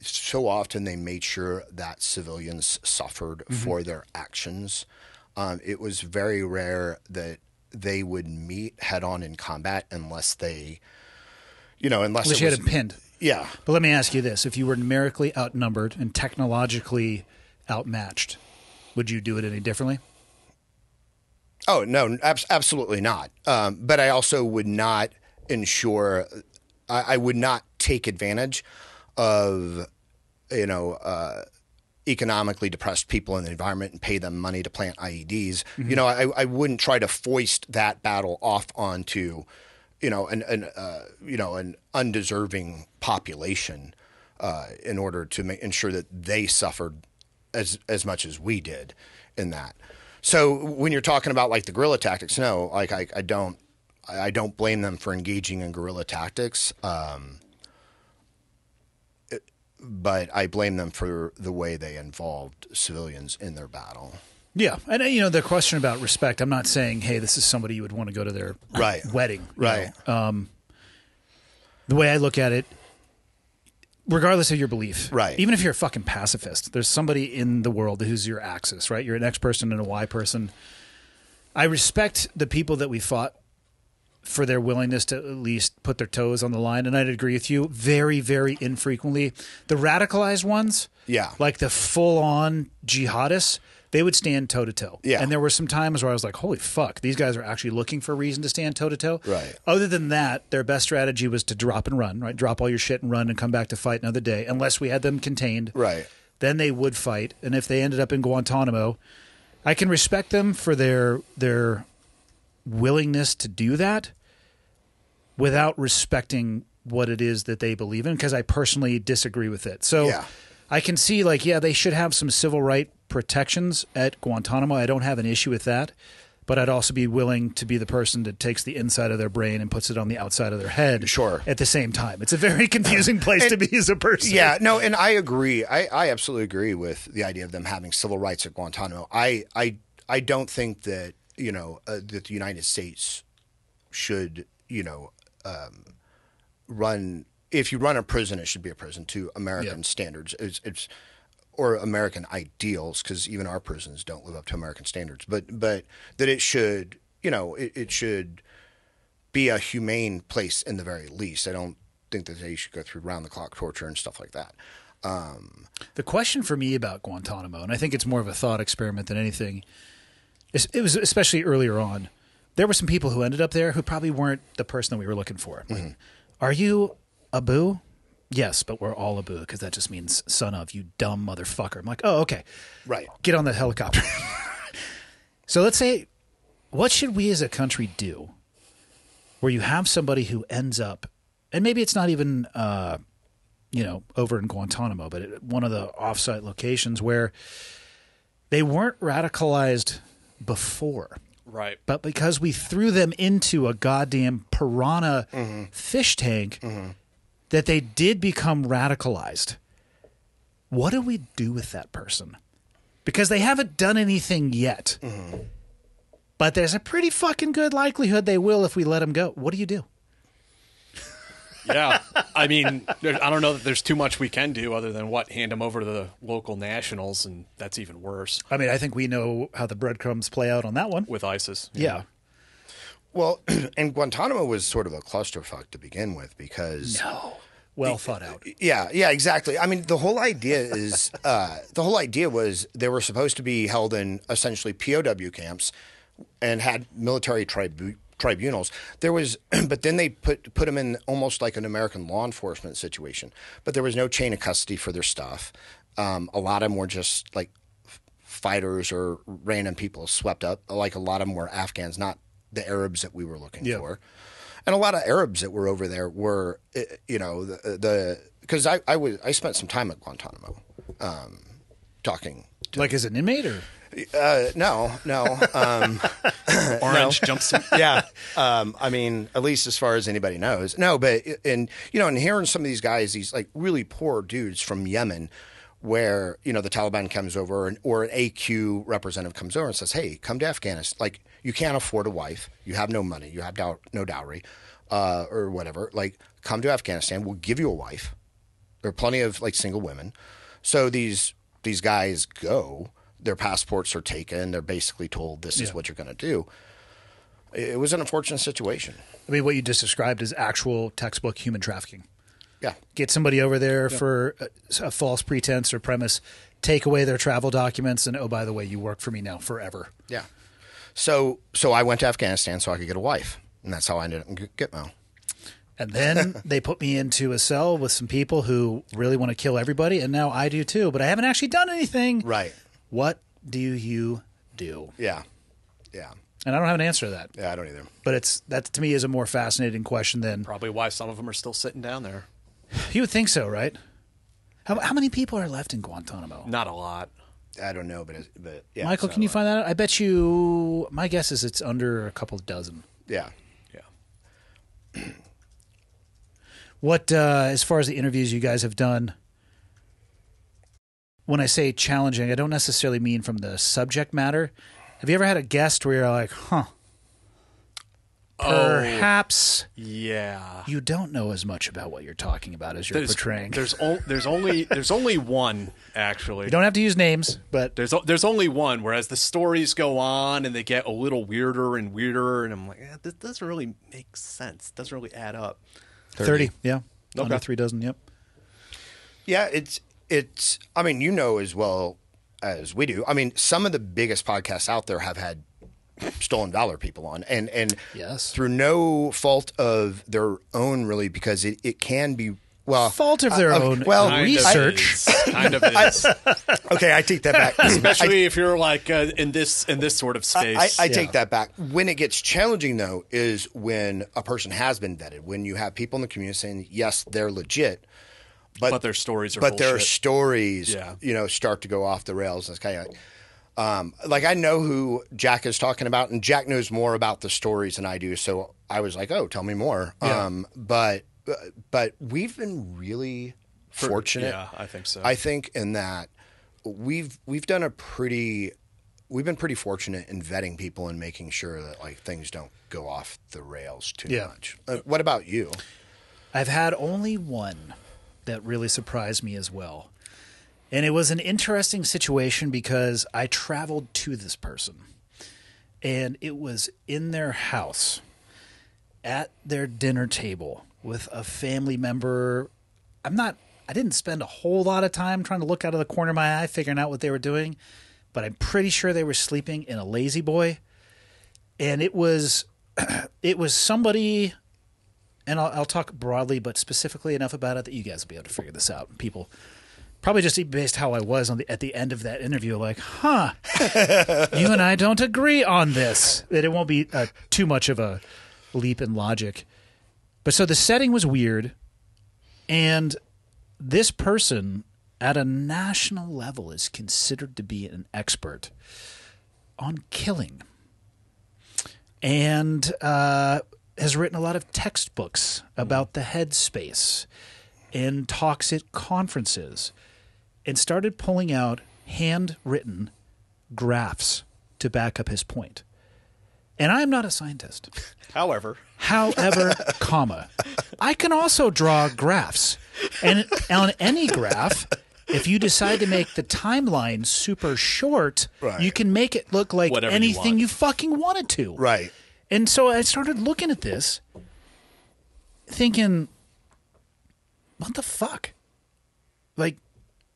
So often they made sure that civilians suffered for their actions. It was very rare that they would meet head on in combat unless they, unless you had it pinned. Yeah. But let me ask you this. If you were numerically outnumbered and technologically outmatched, would you do it any differently? Oh, no, absolutely not. But I also would not ensure – I would not take advantage of, economically depressed people in the environment and pay them money to plant IEDs. I wouldn't try to foist that battle off onto, an undeserving population in order to ensure that they suffered as much as we did in that. So when you're talking about, like, the guerrilla tactics, no, like, I don't blame them for engaging in guerrilla tactics. But I blame them for the way they involved civilians in their battle. Yeah. And, the question about respect, I'm not saying, hey, this is somebody you would want to go to their wedding. Right. The way I look at it, regardless of your belief, right? Even if you're a fucking pacifist, there's somebody in the world who's your axis, right? You're an X person and a Y person. I respect the people that we fought for their willingness to at least put their toes on the line, and I'd agree with you very, very infrequently. The radicalized ones, like the full-on jihadists, they would stand toe-to-toe. Yeah. And there were some times where I was like, holy fuck, these guys are actually looking for a reason to stand toe-to-toe. Right. Other than that, their best strategy was to drop and run, right? Drop all your shit and run and come back to fight another day, unless we had them contained. Right. Then they would fight, and if they ended up in Guantanamo, I can respect them for their willingness to do that without respecting what it is that they believe in, because I personally disagree with it. So I can see, like, they should have some civil right protections at Guantanamo. I don't have an issue with that, but I'd also be willing to be the person that takes the inside of their brain and puts it on the outside of their head at the same time. It's a very confusing place to be as a person. Yeah, no, and I agree. I absolutely agree with the idea of them having civil rights at Guantanamo. I don't think that, that the United States should, run. If you run a prison, it should be a prison to American standards. It's or American ideals, because even our prisons don't live up to American standards. But that it should, it should be a humane place in the very least. I don't think that they should go through round the clock torture and stuff like that. The question for me about Guantanamo, and I think it's more of a thought experiment than anything, it was especially earlier on. There were some people who ended up there who probably weren't the person that we were looking for. Like, are you Abu? Yes, but we're all Abu because that just means son of, you dumb motherfucker. I'm like, oh, okay. Right. Get on the helicopter. So let's say, what should we as a country do where you have somebody who ends up, and maybe it's not even, over in Guantanamo, but at one of the offsite locations where they weren't radicalized before. Right. But because we threw them into a goddamn piranha fish tank, that they did become radicalized. What do we do with that person? Because they haven't done anything yet. But there's a pretty fucking good likelihood they will if we let them go. What do you do? Yeah. I mean, I don't know that there's too much we can do other than hand them over to the local nationals, and that's even worse I mean, I think we know how the breadcrumbs play out on that one. with ISIS. Yeah. Well, and Guantanamo was sort of a clusterfuck to begin with because Well thought out. Yeah, exactly. I mean, the whole idea is was they were supposed to be held in essentially POW camps and had military tribunals. There was, but then they put them in almost like an American law enforcement situation. But there was no chain of custody for their stuff. A lot of them were just like fighters or random people swept up. Like a lot of them were Afghans, not the Arabs that we were looking for. And a lot of Arabs that were over there were, because I spent some time at Guantanamo, talking. Like as an inmate or? No. Orange jumpsuit. Yeah. I mean, at least as far as anybody knows. No, but and hearing some of these guys, these like really poor dudes from Yemen, where the Taliban comes over or an AQ representative comes over and says, "Hey, come to Afghanistan. Like, you can't afford a wife, you have no money, you have no dowry, or whatever. Like, come to Afghanistan. We'll give you a wife. There are plenty of like single women. So these guys go." Their passports are taken. They're basically told this is what you're going to do. It was an unfortunate situation. I mean, what you just described is actual textbook human trafficking. Yeah. Get somebody over there for a false pretense or premise, take away their travel documents, and, oh, by the way, you work for me now forever. Yeah. So I went to Afghanistan so I could get a wife, and that's how I ended up in Gitmo. And then they put me into a cell with some people who really want to kill everybody, and now I do too, but I haven't actually done anything. Right. What do you do? Yeah. And I don't have an answer to that. Yeah, I don't either. But that to me is a more fascinating question than Probably why some of them are still sitting down there. you would think so, right? How many people are left in Guantanamo? Not a lot. I don't know, but yeah. Michael, can you find that out? I bet you. My guess is it's under a couple dozen. Yeah. Yeah. What, as far as the interviews you guys have done, when I say challenging, I don't necessarily mean from the subject matter. Have you ever had a guest where you're like, perhaps Yeah. you don't know as much about what you're talking about as you're portraying? There's only one actually. You don't have to use names, but There's only one. Whereas the stories go on and they get a little weirder and weirder, and I'm like, this doesn't really make sense. Doesn't really add up. 30. Yeah. Okay. Under 3 dozen. Yep. Yeah, it's. I mean, as well as we do. I mean, some of the biggest podcasts out there have had stolen valor people on, and Yes. through no fault of their own, really, because it can be Fault of their own well, research. Kind of is. Okay, I take that back. Especially if you're like in this sort of space. I take that back. When it gets challenging, though, is when a person has been vetted. When you have people in the community saying, yes, they're legit, but their stories are but their bullshit. stories, Yeah. start to go off the rails. It's kind of like I know who Jack is talking about, and Jack knows more about the stories than I do. So I was like, oh, tell me more. Yeah. But we've been really fortunate. Yeah, I think so. I think in that we've done a pretty we've been pretty fortunate in vetting people and making sure that like things don't go off the rails too Yeah. much. What about you? I've had only one that really surprised me as well. And it was an interesting situation because I traveled to this person. And it was in their house at their dinner table with a family member. I didn't spend a whole lot of time trying to look out of the corner of my eye figuring out what they were doing, but I'm pretty sure they were sleeping in a lazy boy. And it was somebody, and I'll talk broadly, but specifically enough about it that you guys will be able to figure this out. People probably just based how I was at the end of that interview, like, huh, you and I don't agree on this. That it won't be too much of a leap in logic. But so the setting was weird, and this person at a national level is considered to be an expert on killing, and has written a lot of textbooks about the headspace and talks at conferences, and started pulling out handwritten graphs to back up his point. And I'm not a scientist. However, comma, I can also draw graphs. And on any graph, if you decide to make the timeline super short, you can make it look like Whatever you anything want. you fucking wanted to. Right. And so I started looking at this, thinking, what the fuck? Like,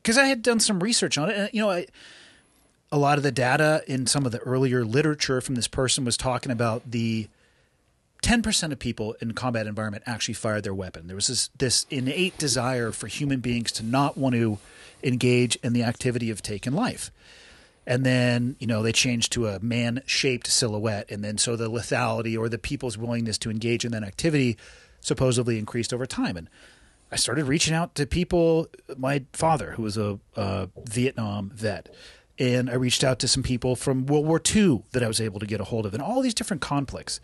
because I had done some research on it, and a lot of the data in some of the earlier literature from this person was talking about the 10% of people in combat environment actually fired their weapon. There was this innate desire for human beings to not want to engage in the activity of taking life. And then, they changed to a man-shaped silhouette. And then so the lethality or the people's willingness to engage in that activity supposedly increased over time. And I started reaching out to people, my father, who was a Vietnam vet. And I reached out to some people from World War II that I was able to get a hold of, and all these different conflicts.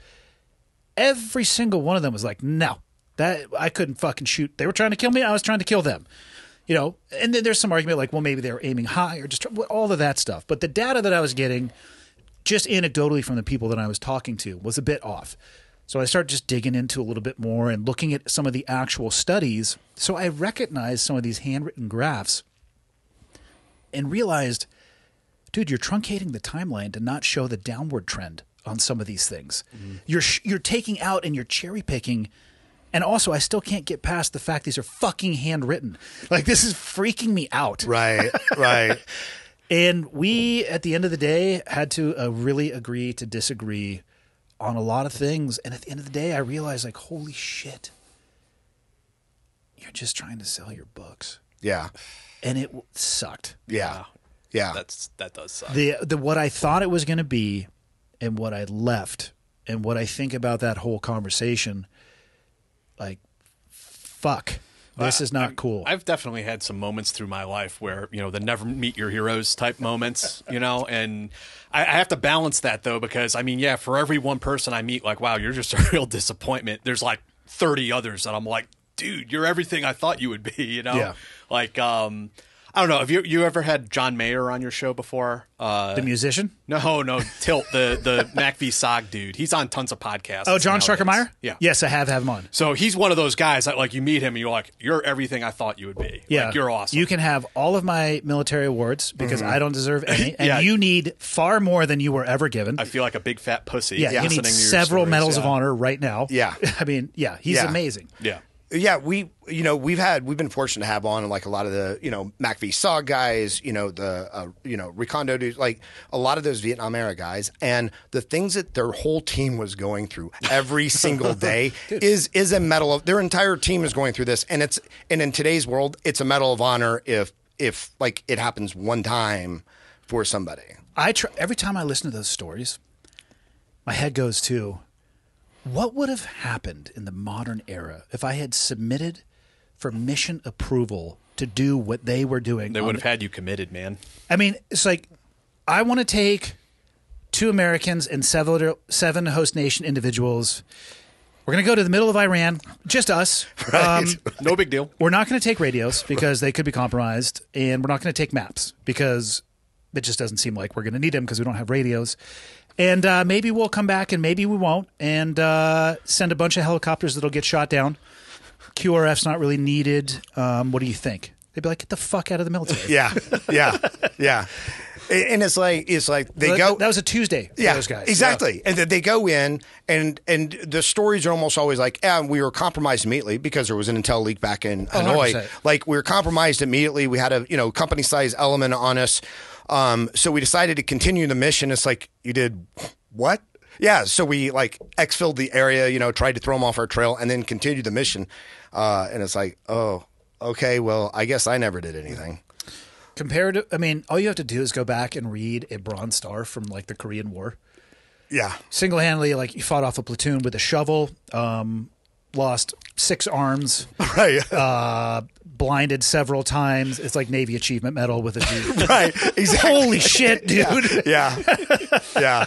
Every single one of them was like, no, that I couldn't fucking shoot. They were trying to kill me. I was trying to kill them. And then there's some argument like, well, maybe they were aiming high or just all of that stuff. But the data that I was getting, just anecdotally from the people that I was talking to, was a bit off. So I started just digging into a little bit more and looking at some of the actual studies. So I recognized some of these handwritten graphs and realized, dude, you're truncating the timeline to not show the downward trend on some of these things. Mm-hmm. You're taking out and you're cherry picking. And also, I still can't get past the fact these are fucking handwritten. Like, this is freaking me out. Right. And we, at the end of the day, had to really agree to disagree on a lot of things. And at the end of the day, I realized, like, holy shit, you're just trying to sell your books. Yeah. And it sucked. Yeah. that does suck. The what I thought it was going to be and what I left and what I think about that whole conversation, like, fuck, this is not cool. I've definitely had some moments through my life where, the never meet your heroes type moments, and I have to balance that though, because for every one person I meet, like, wow, you're just a real disappointment. There's like 30 others that I'm like, dude, you're everything I thought you would be, Yeah. Like, I don't know. Have you ever had John Mayer on your show before? The musician? No, Tilt, the Mac v. Sog dude. He's on tons of podcasts. Oh, John nowadays. Struckermeyer? Yeah. Yes, I have him on. So he's one of those guys that, like, you meet him and you're like, you're everything I thought you would be. Yeah. Like, you're awesome. You can have all of my military awards because I don't deserve any. And Yeah. you need far more than you were ever given. I feel like a big fat pussy. You listening need to your several stories. medals of Yeah. honor right now. Yeah. He's Yeah. amazing. Yeah. Yeah, we've been fortunate to have on like a lot of the Mac v. Saw guys, the Recondo dudes, like a lot of those Vietnam era guys, and the things that their whole team was going through every single day is a medal of their entire team is going through this, and in today's world, it's a medal of honor if like it happens one time for somebody. Every time I listen to those stories, my head goes to, what would have happened in the modern era if I had submitted for mission approval to do what they were doing? They would have had you committed, man. It's like, I want to take 2 Americans and 7 host nation individuals. We're going to go to the middle of Iran, just us. Right. No big deal. We're not going to take radios because they could be compromised, and we're not going to take maps because it just doesn't seem like we're going to need them because we don't have radios. And maybe we'll come back and maybe we won't, and send a bunch of helicopters that'll get shot down. QRF's not really needed. What do you think? They'd be like, get the fuck out of the military. Yeah. And it's like they go. That was a Tuesday for those guys. Exactly. And then they go in, and the stories are almost always like, we were compromised immediately because there was an intel leak back in Hanoi. 100%. Like, we were compromised immediately. We had a company size element on us. So we decided to continue the mission. It's like, you did what? Yeah. So we like exfilled the area, tried to throw them off our trail, and then continued the mission. And it's like, oh, okay, well, I guess I never did anything. Compared to, I mean, all you have to do is go back and read a Bronze Star from like the Korean War. Yeah. Single-handedly, like you fought off a platoon with a shovel, lost 6 arms, Right. blinded several times. It's like Navy Achievement Medal with a dude. Right. Exactly. Holy shit, dude. Yeah. Yeah.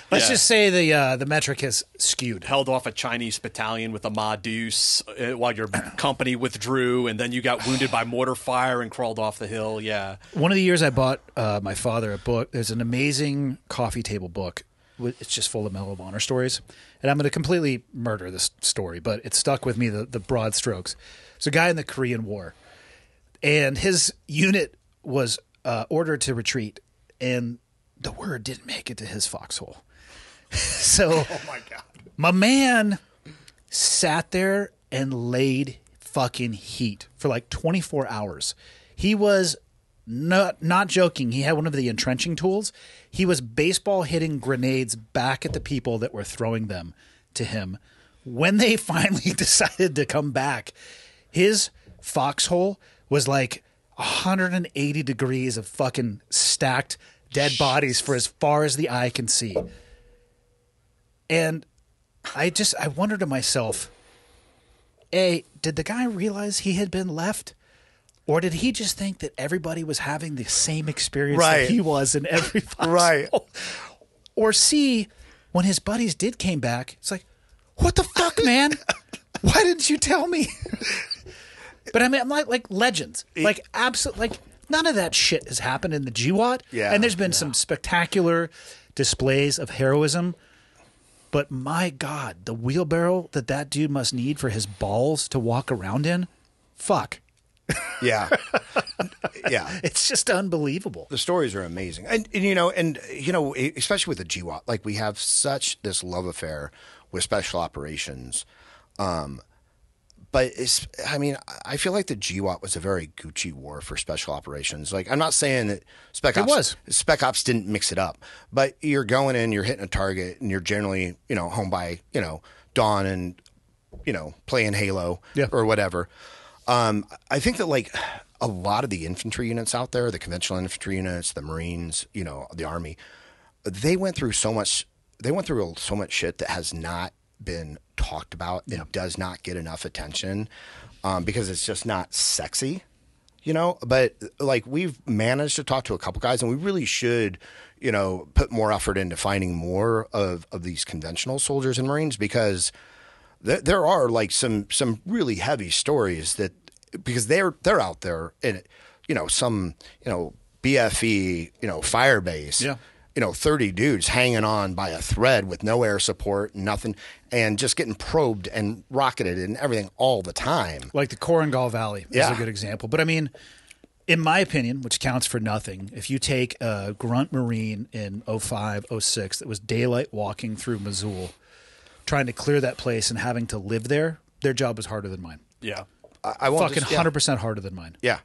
Let's just say the metric has skewed. Held off a Chinese battalion with a Ma Deuce while your company withdrew, and then you got wounded by mortar fire and crawled off the hill. Yeah. One of the years I bought my father a book. There's an amazing coffee table book. It's just full of Medal of Honor stories. And I'm going to completely murder this story, but it stuck with me, the broad strokes. It's a guy in the Korean War, and his unit was ordered to retreat, and the word didn't make it to his foxhole. So Oh my God. my man sat there and laid fucking heat for like 24 hours. He was not joking. He had one of the entrenching tools. He was baseball hitting grenades back at the people that were throwing them to him. When they finally decided to come back, his foxhole was like 180 degrees of fucking stacked dead bodies for as far as the eye can see. And I wondered to myself, A, did the guy realize he had been left? Or did he just think that everybody was having the same experience Right. that he was in every foxhole? Right. Or C, when his buddies did came back, it's like, what the fuck, man? Why didn't you tell me? But I mean, I'm like legends. Like, absolutely, like, none of that shit has happened in the GWAT. Yeah. And there's been some spectacular displays of heroism. But my God, the wheelbarrow that dude must need for his balls to walk around in, fuck. Yeah. Yeah. It's just unbelievable. The stories are amazing. And especially with the GWAT, like, we have such this love affair with special operations. But I feel like the GWAT was a very Gucci war for special operations. Like, I'm not saying that Spec Ops didn't mix it up, but you're going in, you're hitting a target, and you're generally, home by, dawn and, playing Halo or whatever. I think that, like, a lot of the infantry units out there, the conventional infantry units, the Marines, the Army, they went through so much shit that has not been talked about and does not get enough attention because it's just not sexy, but like, we've managed to talk to a couple guys, and we really should, put more effort into finding more of these conventional soldiers and Marines, because there are like some really heavy stories that, because they're out there in, some, BFE, firebase, 30 dudes hanging on by a thread with no air support and nothing, and just getting probed and rocketed and everything all the time. Like the Korengal Valley is Yeah. a good example. But I mean, in my opinion, which counts for nothing, if you take a grunt Marine in 05, 06 that was daylight walking through Mosul, trying to clear that place and having to live there, their job was harder than mine. Yeah. I won't Fucking 100% harder than mine. Yeah.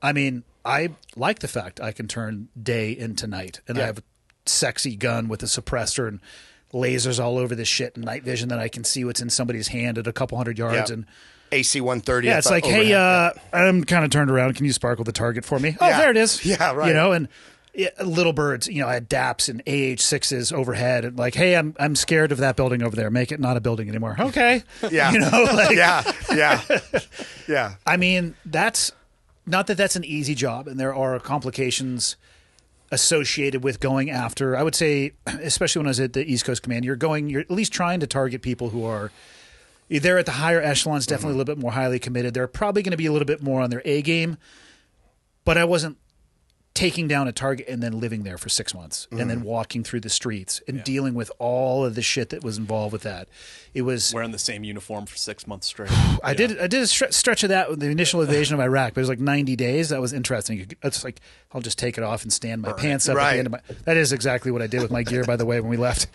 I mean, I like the fact I can turn day into night, and I have a sexy gun with a suppressor and lasers all over this shit and night vision that I can see what's in somebody's hand at a couple hundred yards. Yeah. And AC 130. yeah, it's like, hey, I'm kind of turned around. Can you sparkle the target for me? Oh, Yeah. there it is. Yeah, right. And little birds, I had DAPs and AH-6s overhead, and like, hey, I'm scared of that building over there. Make it not a building anymore. Okay. Yeah. Yeah. I mean, that's not that that's an easy job, and there are complications associated with going after, I would say, especially when I was at the East Coast Command, you're at least trying to target people who are, they're at the higher echelons, definitely a little bit more highly committed. They're probably going to be a little bit more on their A game, but I wasn't taking down a target and then living there for 6 months and then walking through the streets and dealing with all of the shit that was involved with that. It was Wearing the same uniform for 6 months straight. I did a stretch of that with the initial invasion of Iraq, but it was like 90 days. That was interesting. It's like I'll just take it off and stand my pants up at the end of my. That is exactly what I did with my gear, by the way, when we left.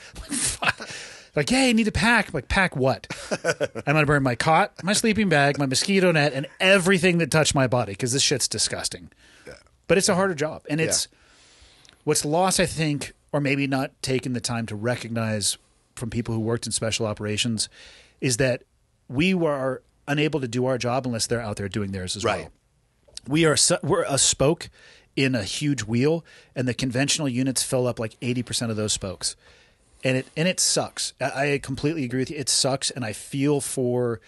Like, hey, I need to pack. I'm like, pack what? I'm gonna burn my cot, my sleeping bag, my mosquito net, and everything that touched my body because this shit's disgusting. Yeah. But it's a harder job, and it's what's lost, I think, or maybe not taken the time to recognize from people who worked in special operations, is that we were unable to do our job unless they're out there doing theirs as well. We're a spoke in a huge wheel, and the conventional units fill up like 80% of those spokes. And it sucks. I completely agree with you. It sucks, and I feel for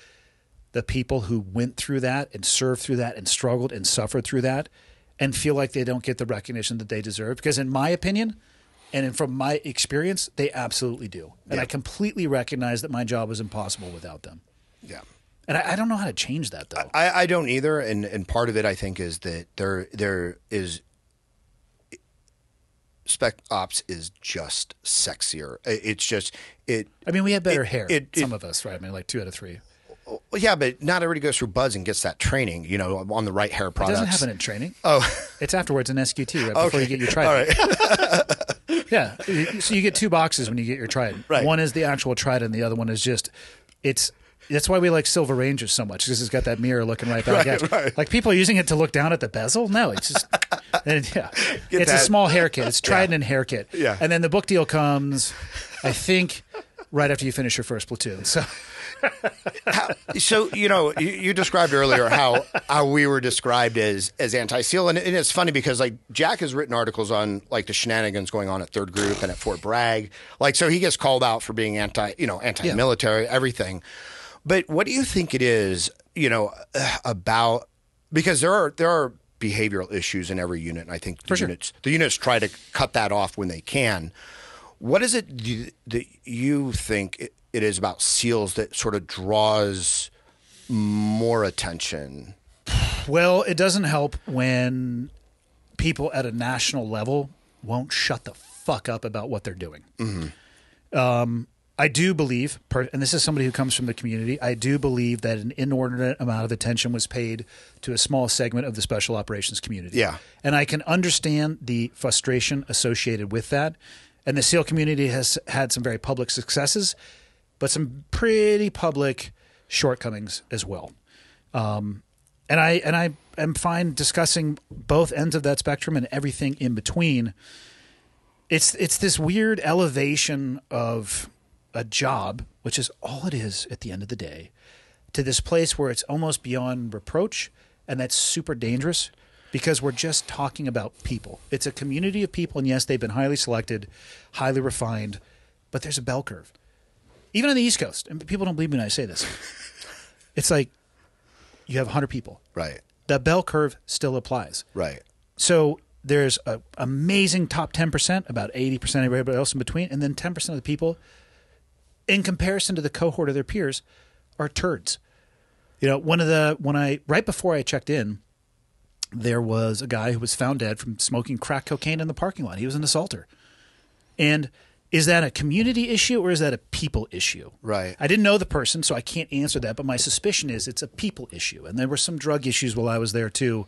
the people who went through that and served through that and struggled and suffered through that and feel like they don't get the recognition that they deserve. Because in my opinion, and from my experience, they absolutely do. And I completely recognize that my job was impossible without them. Yeah. And I don't know how to change that, though. I don't either. And part of it, I think, is that there is – Spec Ops is just sexier. It's just it. I mean, we have better hair. Some of us, right? I mean, like 2 out of 3. Well, yeah, but not everybody goes through BUD/S and gets that training. You know, on the right hair products. It doesn't happen in training. Oh, it's afterwards in SQT right before you get your trident. All right. Yeah, so you get 2 boxes when you get your trident. Right. One is the actual trident, and the other one is just it's. That's why we like Silver Rangers so much, because it's got that mirror looking right back at you. Right. Like people are using it to look down at the bezel. No, it's just it's that. a small hair kit. It's trident and hair kit. Yeah. And then the book deal comes, I think, right after you finish your first platoon. So. So, you know, you described earlier how we were described as anti-SEAL. And it's funny because, like, Jack has written articles on, like, the shenanigans going on at 3rd Group and at Fort Bragg. Like, so he gets called out for being anti-military, everything. But what do you think it is, you know, about – because there are behavioral issues in every unit, and I think the units try to cut that off when they can. What is it that you think it is about SEALs that sort of draws more attention? Well, it doesn't help when people at a national level won't shut the fuck up about what they're doing. Mm-hmm. I do believe, and this is somebody who comes from the community, I do believe that an inordinate amount of attention was paid to a small segment of the special operations community. Yeah. And I can understand the frustration associated with that. And the SEAL community has had some very public successes, but some pretty public shortcomings as well. And I am fine discussing both ends of that spectrum and everything in between. It's this weird elevation of a job, which is all it is at the end of the day, to this place where it's almost beyond reproach, and that's super dangerous because we're just talking about people. It's a community of people, and yes, they've been highly selected, highly refined, but there's a bell curve. Even on the East Coast, and people don't believe me when I say this, it's like you have 100 people. Right. The bell curve still applies. Right. So there's an amazing top 10%, about 80% of everybody else in between, and then 10% of the people, in comparison to the cohort of their peers, are turds. You know, right before I checked in, there was a guy who was found dead from smoking crack cocaine in the parking lot. He was an assaulter. And is that a community issue or is that a people issue? Right. I didn't know the person, so I can't answer that, but my suspicion is it's a people issue. And there were some drug issues while I was there too,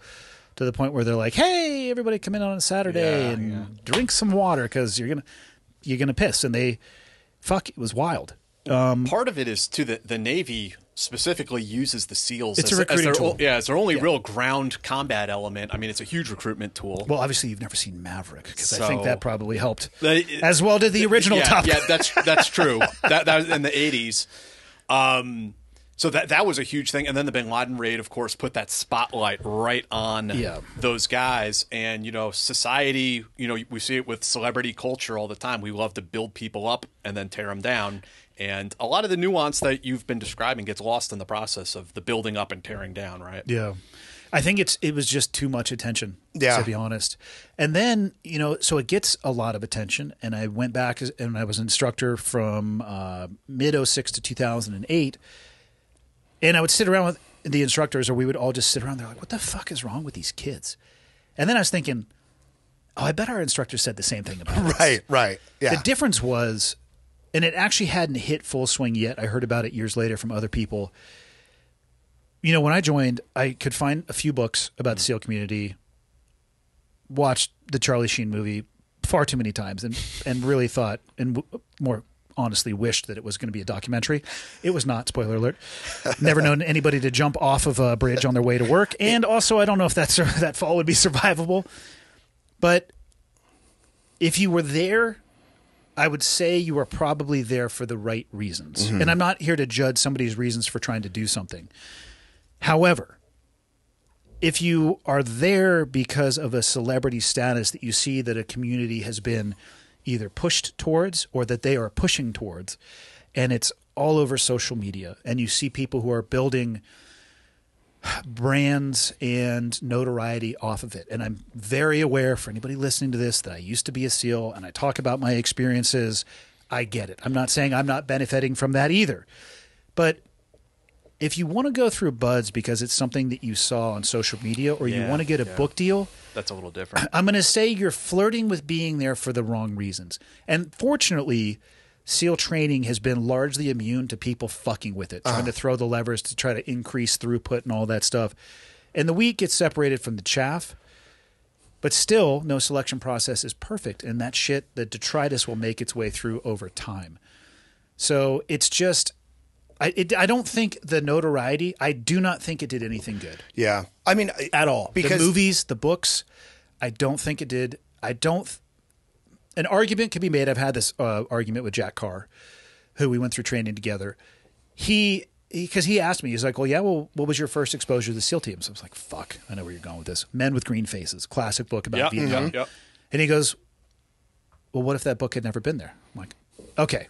to the point where they're like, hey, everybody come in on a Saturday and drink some water because you're gonna piss. And it was wild. Part of it is too that the Navy specifically uses the SEALs it's a recruiting tool. It's their only real ground combat element. I mean, it's a huge recruitment tool. Well, obviously, you've never seen Maverick because So- I think that probably helped, as well did the original Top Gun. Yeah, that's true. That was in the 80s. So that was a huge thing. And then the Bin Laden raid, of course, put that spotlight right on those guys. And, you know, society, you know, we see it with celebrity culture all the time. We love to build people up and then tear them down. And a lot of the nuance that you've been describing gets lost in the process of the building up and tearing down, right? Yeah. I think it was just too much attention, Yeah. to be honest. And then, you know, so it gets a lot of attention. And I went back and I was an instructor from mid-06 to 2008. And I would sit around with the instructors, or we would all just sit around there like, what the fuck is wrong with these kids? And then I was thinking, Oh, I bet our instructor said the same thing about it. Right, right. Yeah. The difference was, and it actually hadn't hit full swing yet. I heard about it years later from other people. You know, when I joined, I could find a few books about the SEAL community, watched the Charlie Sheen movie far too many times, and really thought, and more honestly wished that it was going to be a documentary. It was not, spoiler alert. Never known anybody to jump off of a bridge on their way to work. And also, I don't know if that fall would be survivable. But if you were there, I would say you were probably there for the right reasons. Mm-hmm. And I'm not here to judge somebody's reasons for trying to do something. However, if you are there because of a celebrity status that you see that a community has been either pushed towards or that they are pushing towards, and it's all over social media, and you see people who are building brands and notoriety off of it. And I'm very aware, for anybody listening to this, that I used to be a SEAL and I talk about my experiences. I get it. I'm not saying I'm not benefiting from that either. But if you want to go through buds because it's something that you saw on social media, or you want to get a book deal, That's a little different. I'm going to say you're flirting with being there for the wrong reasons. And fortunately, SEAL training has been largely immune to people fucking with it, trying to throw the levers to try to increase throughput and all that stuff. And the wheat gets separated from the chaff. But still, no selection process is perfect. And that shit, the detritus will make its way through over time. So it's just... I don't think the notoriety, I do not think it did anything good. Yeah. I mean, At all. Because the movies, the books, I don't think it did. An argument can be made. I've had this argument with Jack Carr, who we went through training together. Because he asked me, he's like, well, what was your first exposure to the SEAL teams? I was like, fuck, I know where you're going with this. Men with Green Faces, classic book about Vietnam. Yep. And he goes, well, what if that book had never been there? I'm like, okay.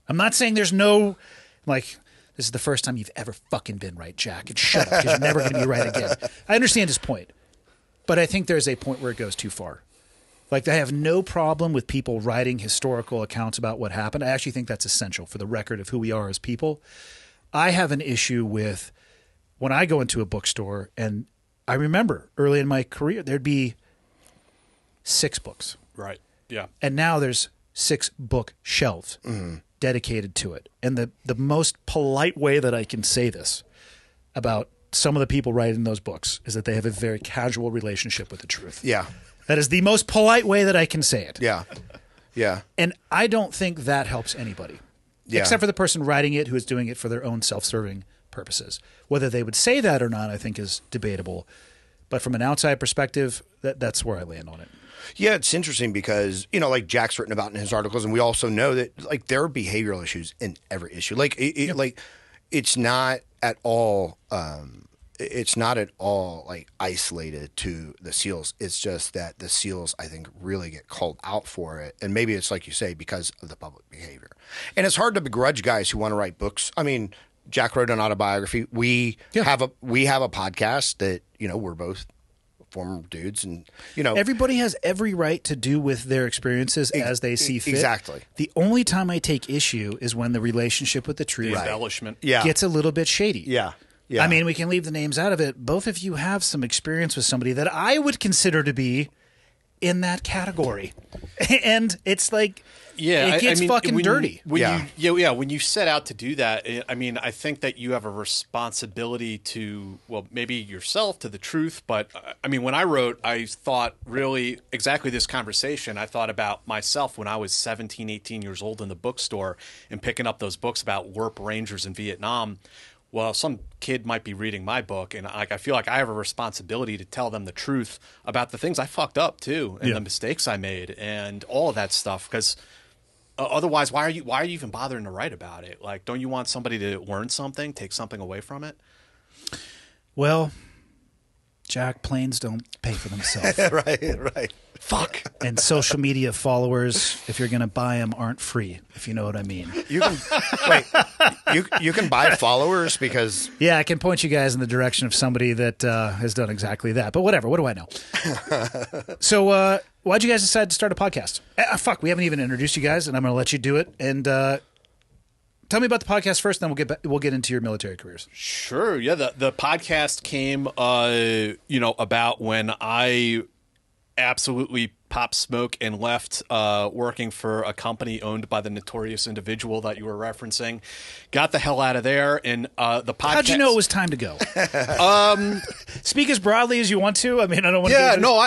I'm not saying there's no, like, this is the first time you've ever fucking been right, Jack. And shut up, because you're never going to be right again. I understand his point. But I think there's a point where it goes too far. Like, I have no problem with people writing historical accounts about what happened. I actually think that's essential for the record of who we are as people. I have an issue with when I go into a bookstore, and I remember early in my career, there'd be 6 books. Right. Yeah. And now there's 6 book shelves dedicated to it. And the most polite way that I can say this about some of the people writing those books is that they have a very casual relationship with the truth. yeah. That is the most polite way that I can say it. Yeah. Yeah. And I don't think that helps anybody. Yeah. Except for the person writing it who is doing it for their own self-serving purposes. Whether they would say that or not, I think, is debatable. But from an outside perspective, that's where I land on it. Yeah, it's interesting because, you know, like Jack's written about in his articles, and we also know that, like, there are behavioral issues in every issue. Like, like, it's not at all like isolated to the SEALs. It's just that the SEALs, I think, really get called out for it. And maybe it's like you say, because of the public behavior. And it's hard to begrudge guys who want to write books. I mean, Jack wrote an autobiography. We have a podcast that, you know, we're both former dudes, and, you know, Everybody has every right to do with their experiences as they see fit. Exactly. The only time I take issue is when the relationship with the truth The embellishment. gets a little bit shady. Yeah. Yeah. I mean, we can leave the names out of it. Both of you have some experience with somebody that I would consider to be in that category. And it's like, it gets fucking dirty. When you set out to do that, I mean, I think that you have a responsibility to, well, maybe yourself, to the truth. But I mean, when I wrote, I thought really exactly this conversation. I thought about myself when I was 17, 18 years old in the bookstore and picking up those books about Warp Rangers in Vietnam. Well, some kid might be reading my book, and I feel like I have a responsibility to tell them the truth about the things I fucked up too, and the mistakes I made, and all of that stuff. Because otherwise, why are you even bothering to write about it? Like, don't you want somebody to learn something, take something away from it? Well, Jack, planes don't pay for themselves. right. Fuck. And social media followers, if you're going to buy them, aren't free, if you know what I mean. You can wait. You can buy followers because Yeah, I can point you guys in the direction of somebody that has done exactly that. But whatever. What do I know? So why'd you guys decide to start a podcast? Fuck, we haven't even introduced you guys, and I'm going to let you do it. And tell me about the podcast first, then we'll get into your military careers. Sure. Yeah. The podcast came, about when I absolutely Pop Smoke and left working for a company owned by the notorious individual that you were referencing. Got the hell out of there. And the podcast. How'd you know it was time to go? Speak as broadly as you want to. I mean, I don't want to. Yeah, no,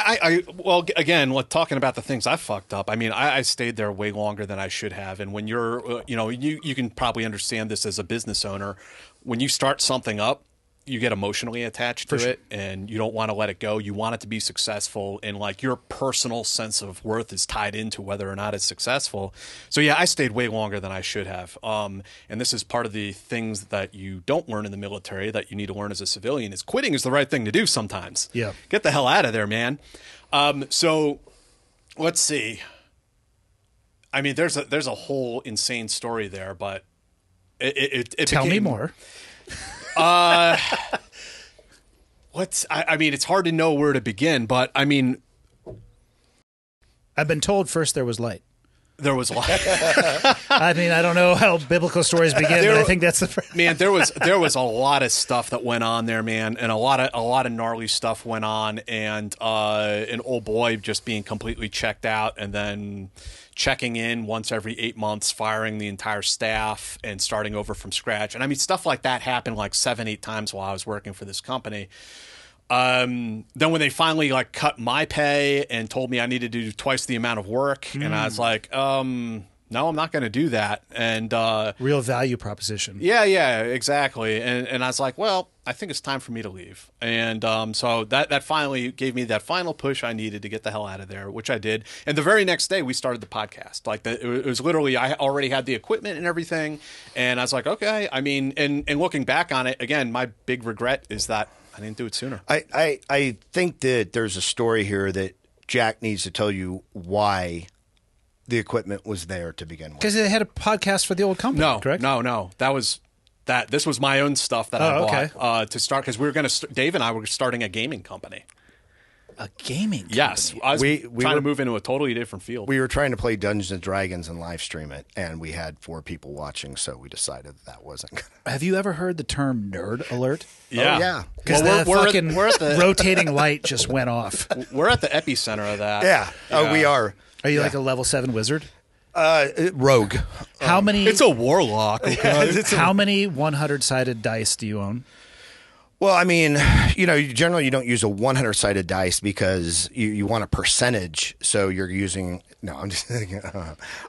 well, again, talking about the things I fucked up. I mean, I stayed there way longer than I should have. And when you're, you can probably understand this as a business owner. When you start something up, you get emotionally attached to it, and you don't want to let it go. You want it to be successful, and like your personal sense of worth is tied into whether or not it's successful. So yeah, I stayed way longer than I should have. And this is part of the things that you don't learn in the military that you need to learn as a civilian. Is quitting is the right thing to do sometimes. Yeah, get the hell out of there, man. So let's see. I mean, there's a whole insane story there, but it tell me more. I mean, it's hard to know where to begin, but I mean, I've been told first there was light. There was light. I mean, I don't know how biblical stories begin, but I think that's the first. Man, there was a lot of stuff that went on there, man, and a lot of gnarly stuff went on, and an old boy just being completely checked out, and then checking in once every 8 months, firing the entire staff, and starting over from scratch. And I mean, stuff like that happened like 7-8 times while I was working for this company. Then when they finally like cut my pay and told me I needed to do twice the amount of work, and I was like, no, I'm not going to do that. And real value proposition. Yeah, exactly. And I was like, well, I think it's time for me to leave. And so that finally gave me that final push I needed to get the hell out of there, which I did. And the very next day, we started the podcast. Like it was literally, I already had the equipment and everything. And I was like, okay. I mean, and looking back on it, again, my big regret is that I didn't do it sooner. I think that there's a story here that Jack needs to tell you why the equipment was there to begin with. Because they had a podcast for the old company, correct? No. This was my own stuff that I bought to start, because we were going to. Dave and I were starting a gaming company. A gaming company? Yes, I was trying to move into a totally different field. We were trying to play Dungeons and Dragons and live stream it, and we had 4 people watching, so we decided that wasn't going to. Have you ever heard the term nerd alert? Yeah. Oh, yeah. Because we're at the rotating light just went off. We're at the epicenter of that. Yeah. Oh, we are. Are you like a level 7 wizard? Rogue. How many? It's a warlock. Okay? How many 100-sided dice do you own? Well, I mean, generally you don't use a 100-sided dice because you want a percentage. So you're using. No, I'm just thinking.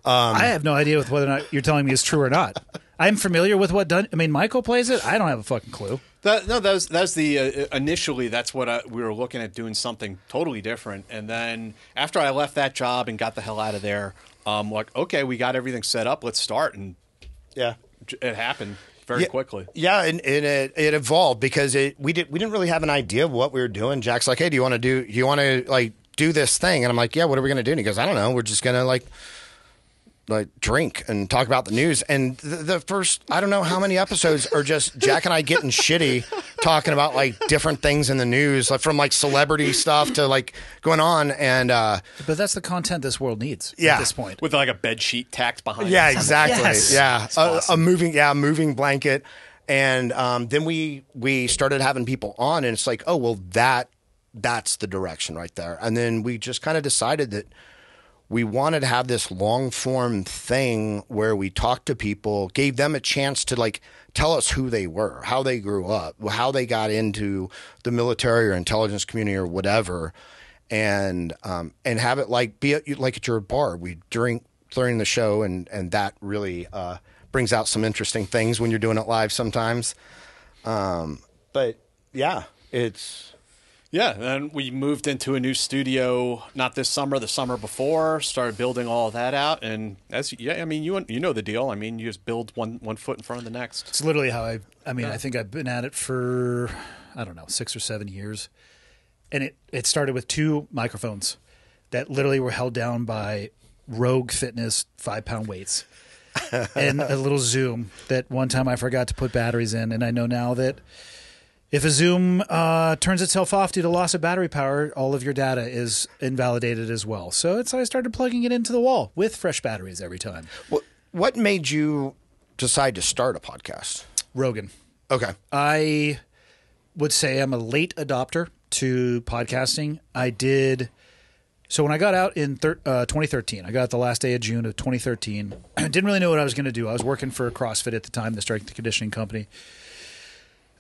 I have no idea with whether or not you're telling me is true or not. I'm familiar with what Michael plays it. I don't have a fucking clue. That was the initially. That's what we were looking at, doing something totally different. And then after I left that job and got the hell out of there, like, okay, we got everything set up. Let's start. And yeah, it happened very quickly. Yeah, and it evolved because we didn't really have an idea of what we were doing. Jack's like, hey, do you want to like do this thing? And I'm like, yeah, what are we going to do? And he goes, I don't know. We're just going to like drink and talk about the news. And the first, I don't know how many episodes are just Jack and I getting shitty, talking about like different things in the news, like from like celebrity stuff to like going on. And but that's the content this world needs at this point. With like a bed sheet tacked behind. Yeah, exactly. Yes. Yeah, awesome. a moving blanket. And then we started having people on, and it's like, oh well, that's the direction right there. And then we just kind of decided that we wanted to have this long form thing where we talked to people, gave them a chance to like tell us who they were, how they grew up, how they got into the military or intelligence community or whatever, and have it like be like at your bar. We drink during the show, and that really brings out some interesting things when you're doing it live sometimes. But yeah, it's. Yeah, and we moved into a new studio not this summer, the summer before. Started building all of that out, and I mean, you know the deal. I mean, you just build one foot in front of the next. It's literally how I think I've been at it for 6 or 7 years, and it started with 2 microphones that literally were held down by Rogue Fitness 5-pound weights, and a little Zoom that one time I forgot to put batteries in, and I know now that if a Zoom turns itself off due to loss of battery power, all of your data is invalidated as well. So I started plugging it into the wall with fresh batteries every time. What made you decide to start a podcast? Rogan. Okay. I would say I'm a late adopter to podcasting. I did So when I got out in 2013, I got out the last day of June of 2013. I didn't really know what I was going to do. I was working for CrossFit at the time, the strength and conditioning company.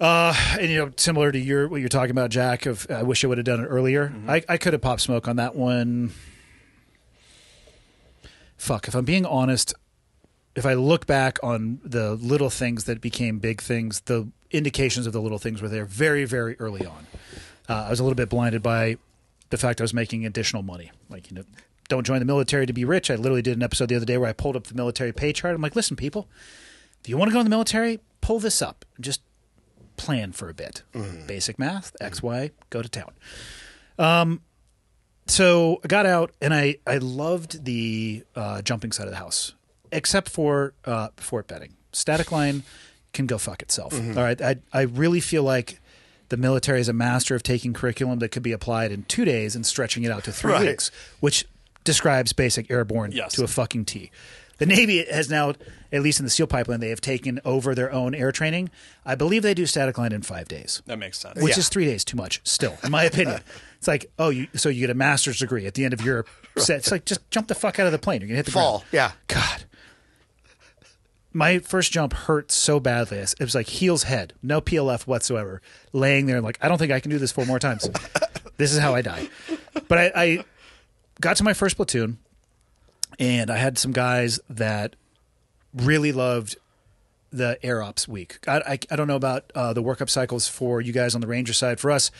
And similar to what you're talking about, Jack. I wish I would have done it earlier. I could have popped smoke on that one. Fuck, if I'm being honest, if I look back on the little things that became big things, the indications of the little things were there very, very early on. I was a little bit blinded by the fact I was making additional money. Like, don't join the military to be rich. I literally did an episode the other day where I pulled up the military pay chart. I'm like, listen, people, if you want to go in the military, pull this up. Just plan for a bit. Basic math, X, Y, go to town. So I got out, and I loved the jumping side of the house, except for fort bedding. Static line can go fuck itself. All right, I really feel like the military is a master of taking curriculum that could be applied in 2 days and stretching it out to 3 weeks, which describes basic airborne to a fucking T. The Navy has now, at least in the SEAL pipeline, they have taken over their own air training. I believe they do static line in 5 days. That makes sense. Which is 3 days too much, still, in my opinion. It's like, so you get a master's degree at the end of your set. It's like, just jump the fuck out of the plane. You're going to hit the Fall, ground. yeah. God. My first jump hurt so badly. It was like heels head, no PLF whatsoever, laying there like, I don't think I can do this 4 more times. This is how I die. But I got to my first platoon, and I had some guys that really loved the Air Ops week. I don't know about the workup cycles for you guys on the Ranger side. For us,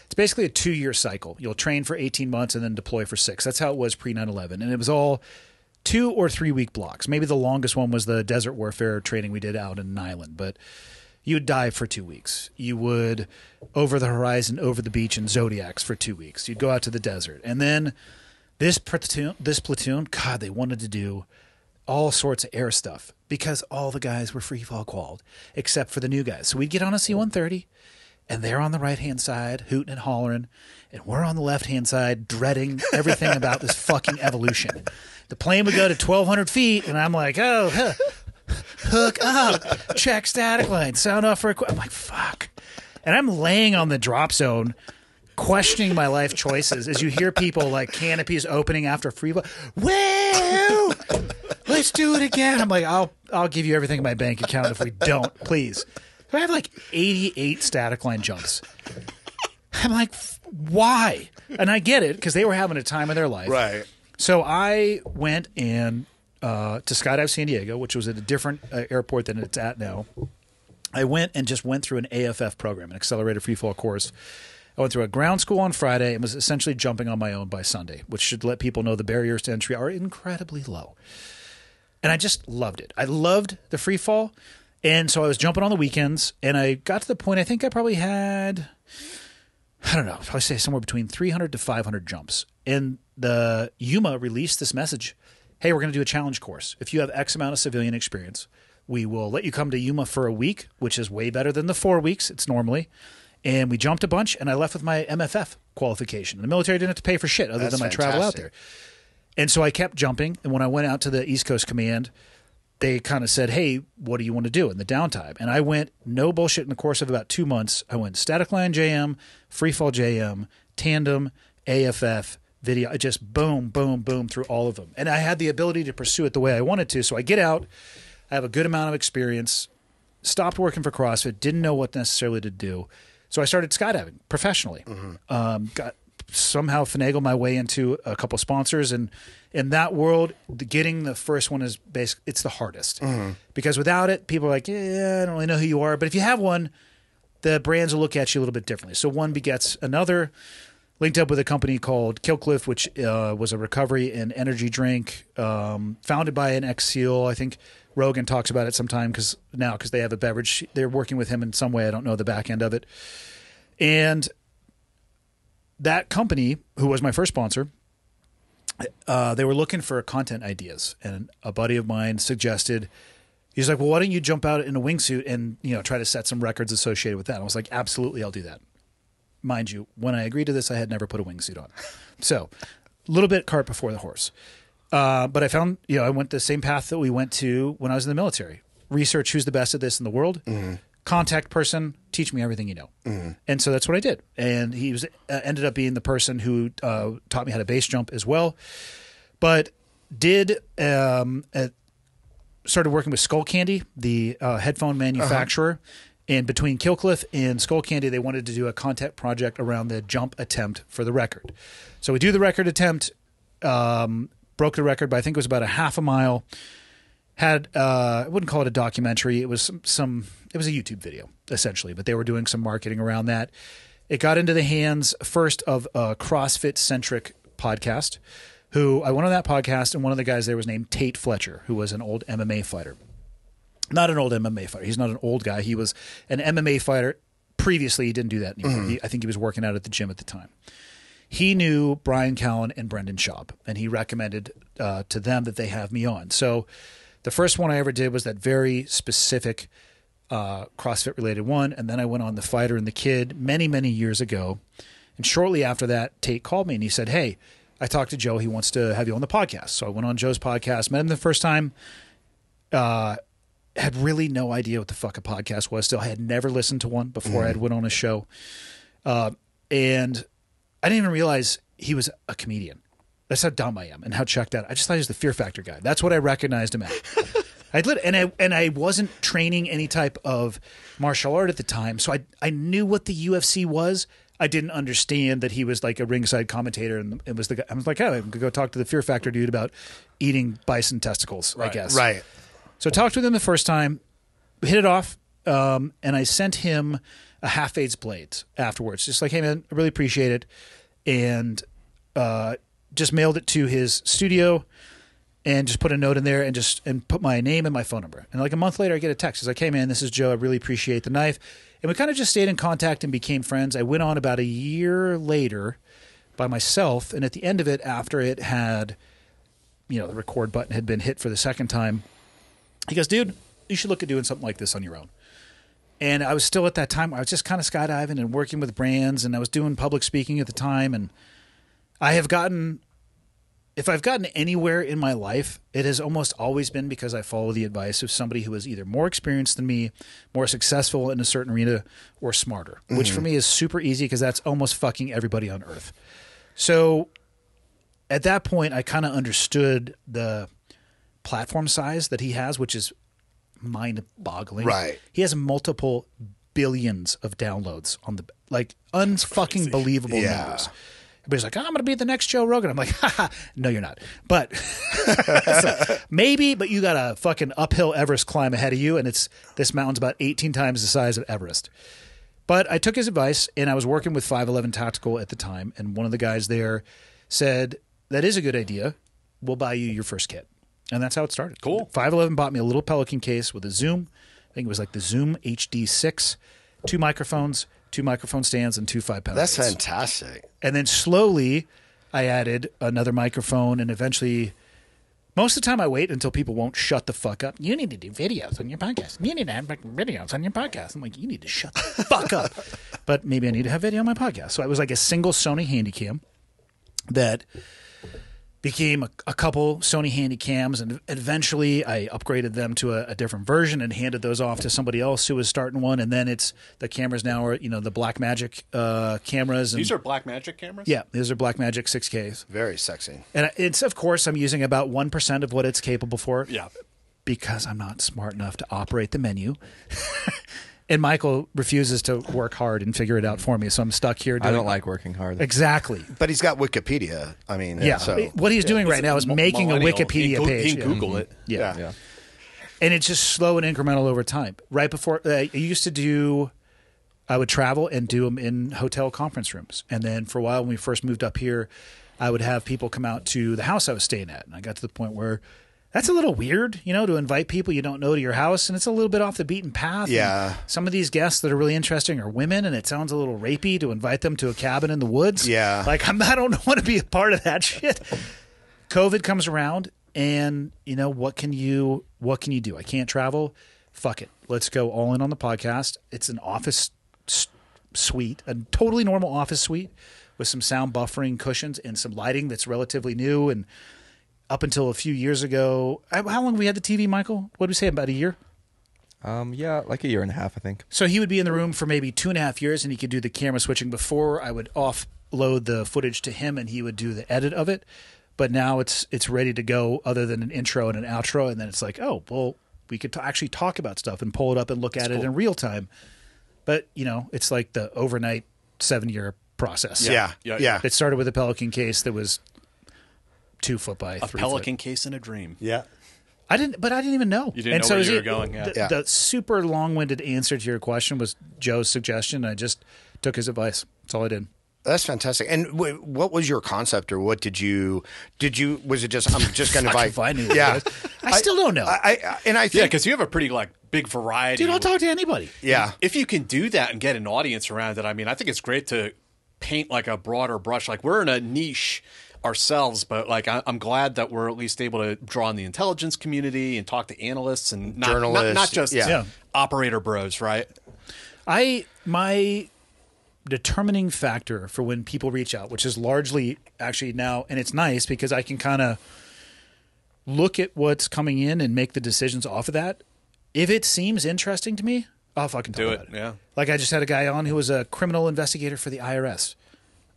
it's basically a 2-year cycle. You'll train for 18 months and then deploy for 6. That's how it was pre 9/11. And it was all 2 or 3 week blocks. Maybe the longest one was the desert warfare training we did out in an island. But you would dive for 2 weeks. You would over the horizon, over the beach in Zodiacs for 2 weeks. You'd go out to the desert. And then this platoon, God, they wanted to do all sorts of air stuff because all the guys were free fall qualled, except for the new guys. So we'd get on a C-130, and they're on the right-hand side, hooting and hollering, and we're on the left-hand side, dreading everything about this fucking evolution. The plane would go to 1,200 feet, and I'm like, hook up, check static line, sound off for I'm like, fuck. And I'm laying on the drop zone, questioning my life choices as you hear people like canopies opening after free fall. Woo! Let's do it again. I'm like, I'll give you everything in my bank account if we don't, please. So I had like 88 static line jumps. I'm like, why? And I get it because they were having a time of their life. Right. So I went to Skydive San Diego, which was at a different airport than it's at now. I went and just went through an AFF program, an accelerated free fall course. I went through a ground school on Friday and was essentially jumping on my own by Sunday, which should let people know the barriers to entry are incredibly low. And I just loved it. I loved the free fall. And so I was jumping on the weekends, and I got to the point, I think I probably had, I don't know, probably say somewhere between 300 to 500 jumps. And the Yuma released this message, hey, we're going to do a challenge course. If you have X amount of civilian experience, we will let you come to Yuma for a week, which is way better than the 4 weeks it's normally. And we jumped a bunch, and I left with my MFF qualification. The military didn't have to pay for shit other than my travel out there. And so I kept jumping, and when I went out to the East Coast Command, they kind of said, hey, what do you want to do in the downtime? And I went, no bullshit, in the course of about 2 months, I went static line JM, free fall JM, tandem, AFF, video. I just boom, boom, boom through all of them. And I had the ability to pursue it the way I wanted to. So I get out, I have a good amount of experience, stopped working for CrossFit, didn't know what necessarily to do. So I started skydiving professionally. Got somehow finagled my way into a couple sponsors, and in that world, getting the first one is basically it's the hardest because without it, people are like, yeah, I don't really know who you are. But if you have one, the brands will look at you a little bit differently. So one begets another. Linked up with a company called Killcliff, which was a recovery and energy drink founded by an ex-SEAL. I think Rogan talks about it sometime because they have a beverage. They're working with him in some way. I don't know the back end of it. And that company, who was my first sponsor, they were looking for content ideas. And a buddy of mine suggested, he's like, well, why don't you jump out in a wingsuit and try to set some records associated with that? And I was like, absolutely, I'll do that. Mind you, when I agreed to this, I had never put a wingsuit on. So a little bit cart before the horse. But I found, I went the same path that we went to when I was in the military. Research who's the best at this in the world. contact person, teach me everything you know. And so that's what I did. And he was ended up being the person who taught me how to base jump as well. But did started working with Skull Candy, the headphone manufacturer. And between Killcliff and Skull Candy, they wanted to do a content project around the jump attempt for the record. So we do the record attempt, broke the record by I think it was about a half a mile. Had I wouldn't call it a documentary. It was it was a YouTube video essentially, but they were doing some marketing around that. It got into the hands first of a CrossFit centric podcast. Who I went on that podcast, and one of the guys there was named Tate Fletcher, who was an old MMA fighter. Not an old MMA fighter. He's not an old guy. He was an MMA fighter. Previously, he didn't do that anymore. I think he was working out at the gym at the time. He knew Brian Callen and Brendan Schaub, and he recommended to them that they have me on. So the first one I ever did was that very specific CrossFit-related one, and then I went on The Fighter and the Kid many, many years ago. And shortly after that, Tate called me, and he said, hey, I talked to Joe. He wants to have you on the podcast. So I went on Joe's podcast, met him the first time, had really no idea what the fuck a podcast was still. I had never listened to one before I had went on a show. And I didn't even realize he was a comedian. That's how dumb I am and how checked out. I just thought he was the Fear Factor guy. That's what I recognized him as. I wasn't training any type of martial art at the time, so I knew what the UFC was. I didn't understand that he was like a ringside commentator, and it was the guy. I was like, oh, I'm gonna go talk to the Fear Factor dude about eating bison testicles, I guess. Right. So I talked with him the first time, hit it off, and I sent him a half-AIDS blade afterwards. Just like, hey man, I really appreciate it, and just mailed it to his studio. And just put a note in there and put my name and my phone number. And like a month later, I get a text. It's like, hey, man, this is Joe. I really appreciate the knife. And we kind of just stayed in contact and became friends. I went on about a year later by myself. And at the end of it, after it had, the record button had been hit for the second time, he goes, dude, you should look at doing something like this on your own. And I was still at that time, I was just kind of skydiving and working with brands. And I was doing public speaking at the time. And if I've gotten anywhere in my life, it has almost always been because I follow the advice of somebody who is either more experienced than me, more successful in a certain arena, or smarter, which for me is super easy because that's almost fucking everybody on earth. So at that point, I kind of understood the platform size that he has, which is mind-boggling. Right. He has multiple billions of downloads on the unfucking believable numbers. Everybody's like, I'm going to be the next Joe Rogan. I'm like, no, you're not. But so, maybe, but you got a fucking uphill Everest climb ahead of you, and this mountain's about 18 times the size of Everest. But I took his advice, and I was working with 511 Tactical at the time, and one of the guys there said, that is a good idea. We'll buy you your first kit. And that's how it started. Cool. 511 bought me a little Pelican case with a Zoom. I think it was like the Zoom HD6, 2 microphones, 2 microphone stands, and 2 5-pound That's weights. fantastic. And then slowly I added another microphone, and eventually most of the time I wait until people won't shut the fuck up. You need to do videos on your podcast. You need to have videos on your podcast. I'm like, you need to shut the fuck up. But maybe I need to have video on my podcast. So it was like a single Sony Handycam that became a couple Sony Handycams, and eventually I upgraded them to a different version and handed those off to somebody else who was starting one. And then the cameras now are the Blackmagic cameras. These are Blackmagic cameras? Yeah, these are Blackmagic 6Ks. Very sexy. And it's, of course, I'm using about 1% of what it's capable for. Yeah. Because I'm not smart enough to operate the menu. And Michael refuses to work hard and figure it out for me, so I'm stuck here doing I don't like working hard. Exactly. But he's got Wikipedia. I mean, Yeah. So. What he's doing right now is making a Millennial. Wikipedia page. He can Google it. Yeah. Yeah. And it's just slow and incremental over time. Right before I would travel and do them in hotel conference rooms. And then for a while, when we first moved up here, I would have people come out to the house I was staying at. And I got to the point where that's a little weird, to invite people you don't know to your house. And it's a little bit off the beaten path. Yeah. And some of these guests that are really interesting are women, and it sounds a little rapey to invite them to a cabin in the woods. Yeah. Like, I don't want to be a part of that shit. COVID comes around, and, what can you do? I can't travel. Fuck it. Let's go all in on the podcast. It's an office suite, a totally normal office suite with some sound buffering cushions and some lighting that's relatively new. And up until a few years ago, how long have we had the TV, Michael? What did we say, about a year? Yeah, like a year and a half, I think. So he would be in the room for maybe 2.5 years, and he could do the camera switching before. I would offload the footage to him, and he would do the edit of it. But now it's ready to go, other than an intro and an outro, and then it's like, oh, well, we could actually talk about stuff and pull it up and look at it in real time. But, it's like the overnight 7-year process. Yeah. It started with a Pelican case that was 2 foot by 3 A foot. pelican case in a dream. Yeah. I didn't even know. You didn't know where you were going. Yeah. The super long-winded answer to your question was Joe's suggestion. I just took his advice. That's all I did. That's fantastic. And what was your concept, or what did you? Was it just I'm just going to buy? If I knew. Yeah, I still don't know. I think because you have a pretty big variety. Dude, I'll talk to anybody. Yeah, If you can do that and get an audience around it, I mean, I think it's great to paint like a broader brush. Like we're in a niche ourselves, but like I'm glad that we're at least able to draw on the intelligence community and talk to analysts and Journalists, not just yeah. operator bros, right? My determining factor for when people reach out, which is largely actually now, and it's nice because I can kind of look at what's coming in and make the decisions off of that. If it seems interesting to me, I'll fucking talk Do about it. Yeah. Like I just had a guy on who was a criminal investigator for the IRS.